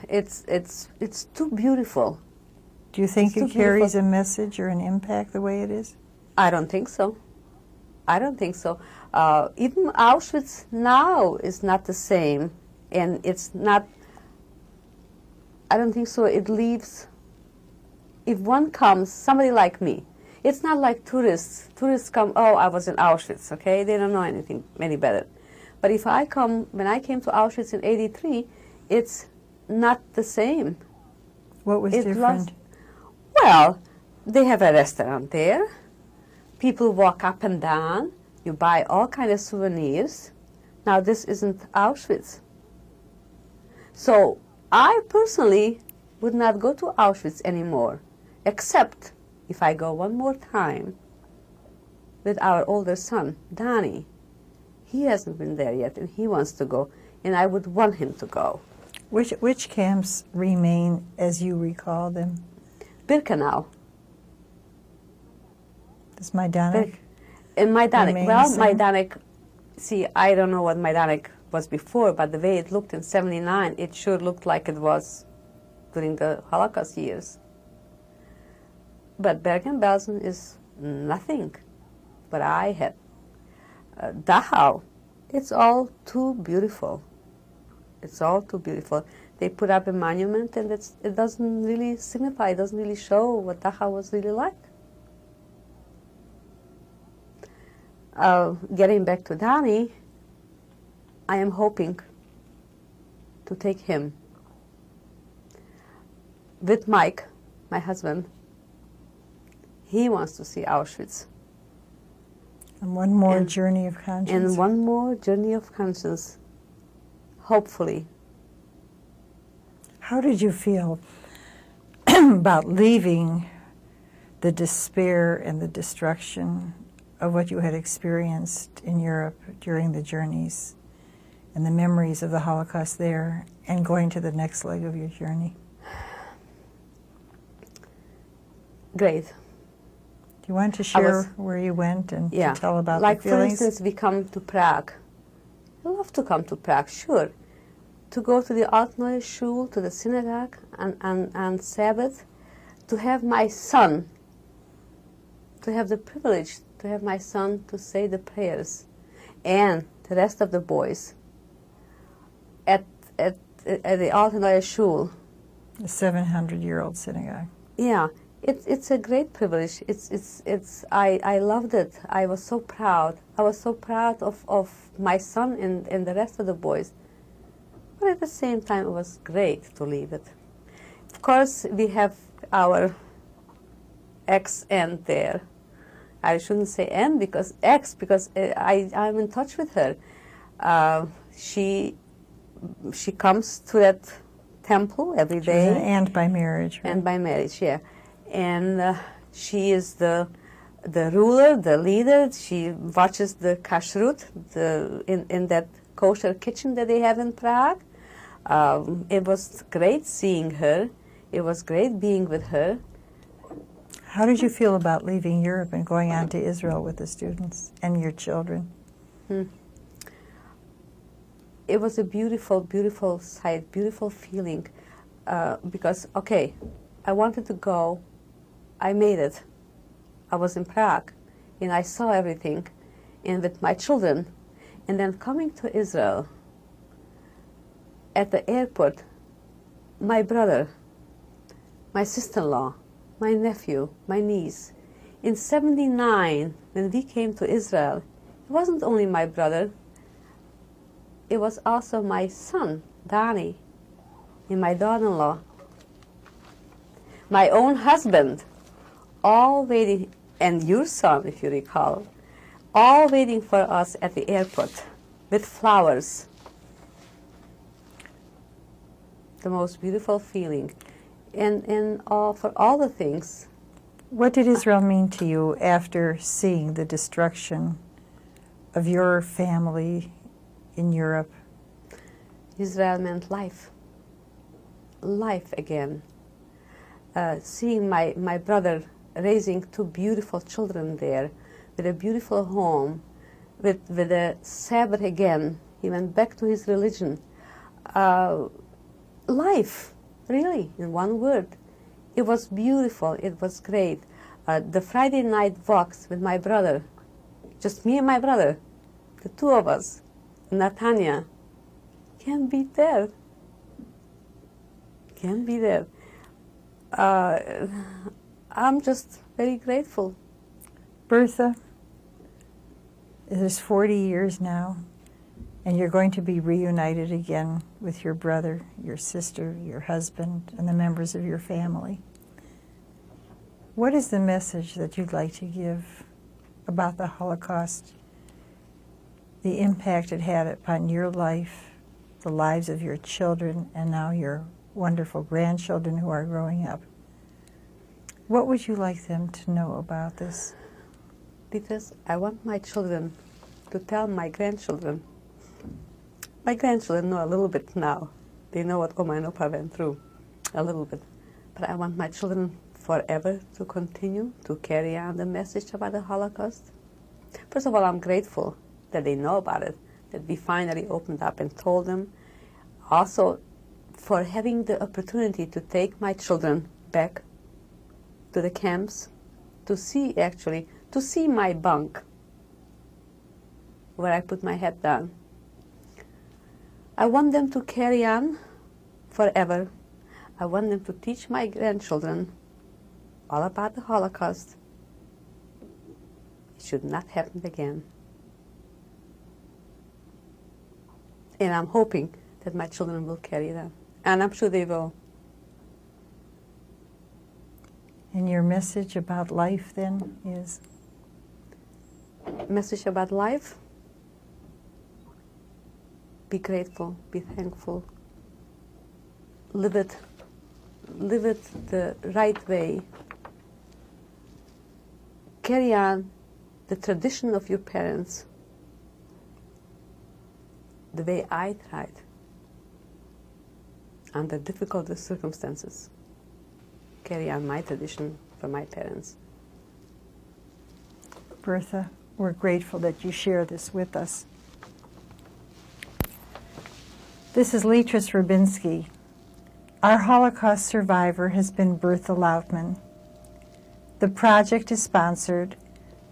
It's too beautiful. Do you think it carries a message or an impact the way it is? I don't think so. I don't think so. Even Auschwitz now is not the same, and it's not. I don't think so. It leaves. If one comes, somebody like me, it's not like tourists. Tourists come. Oh, I was in Auschwitz. Okay, they don't know anything any better. But if I come, when I came to Auschwitz in '83, it's not the same. What was different? Well, they have a restaurant there. People walk up and down. You buy all kinds of souvenirs. Now, this isn't Auschwitz. So, I personally would not go to Auschwitz anymore, except if I go one more time with our older son, Danny. He hasn't been there yet, and he wants to go, and I would want him to go. Which camps remain as you recall them? Birkenau. Does Majdanek? In Majdanek. Well, remains Majdanek, see, I don't know what Majdanek was before, but the way it looked in '79, it sure looked like it was during the Holocaust years. But Bergen-Belsen is nothing but I had. Dachau, it's all too beautiful. It's all too beautiful. They put up a monument, and it doesn't really signify, it doesn't really show what Dachau was really like. Getting back to Danny, I am hoping to take him with Mike, my husband, He wants to see Auschwitz. And one more journey of conscience. And one more journey of conscience, hopefully. How did you feel about leaving the despair and the destruction of what you had experienced in Europe during the journeys and the memories of the Holocaust there, and going to the next leg of your journey? Great. Do you want to share where you went and to tell about like the feelings? for instance, we come to Prague. I love to come to Prague, sure. To go to the Altneue Schule, to the synagogue, and Sabbath, to have my son, to have the privilege to have my son to say the prayers, and the rest of the boys at the Altneue Schule. The 700-year-old synagogue. Yeah, it's a great privilege. I loved it. I was so proud. I was so proud of my son and the rest of the boys. But at the same time, it was great to leave it. Of course, we have our ex-aunt there. I shouldn't say aunt because ex, because I'm in touch with her. She comes to that temple every day. She was an aunt by marriage, right? And by marriage, yeah. And she is the ruler, the leader. She watches the kashrut in that kosher kitchen that they have in Prague. It was great seeing her. It was great being with her. How did you feel about leaving Europe and going on to Israel with the students and your children? It was a beautiful, beautiful sight, beautiful feeling. Because, okay, I wanted to go. I made it. I was in Prague, and I saw everything, and with my children. And then coming to Israel, at the airport, my brother, my sister-in-law, my nephew, my niece. In '79, when we came to Israel, it wasn't only my brother, it was also my son, Danny, and my daughter-in-law, my own husband, all waiting, and your son, if you recall, all waiting for us at the airport with flowers. The most beautiful feeling. And for all the things. What did Israel mean to you after seeing the destruction of your family in Europe? Israel meant life. Life again. Seeing my brother raising two beautiful children there, with a beautiful home, with a Sabbath again. He went back to his religion. Life. Really, in one word. It was beautiful. It was great. The Friday night walks with my brother, just me and my brother, the two of us, Natanya, can't beat that. Can't beat that. I'm just very grateful. Bertha, it is 40 years now, and you're going to be reunited again with your brother, your sister, your husband, and the members of your family. What is the message that you'd like to give about the Holocaust, the impact it had upon your life, the lives of your children, and now your wonderful grandchildren who are growing up? What would you like them to know about this? Because I want my children to tell my grandchildren. My grandchildren know a little bit now. They know what Oma and Opa went through, a little bit. But I want my children forever to continue to carry on the message about the Holocaust. First of all, I'm grateful that they know about it, that we finally opened up and told them. Also, for having the opportunity to take my children back to the camps, to see my bunk where I put my head down. I want them to carry on forever. I want them to teach my grandchildren all about the Holocaust. It should not happen again. And I'm hoping that my children will carry it on. And I'm sure they will. And your message about life then is? Message about life? Be grateful, be thankful. Live it the right way. Carry on the tradition of your parents the way I tried under difficult circumstances. Carry on my tradition from my parents. Bertha, we're grateful that you share this with us. This is Leitris Rubinsky. Our Holocaust survivor has been Bertha Lautman. The project is sponsored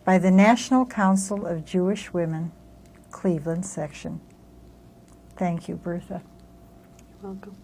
by the National Council of Jewish Women, Cleveland section. Thank you, Bertha. Welcome.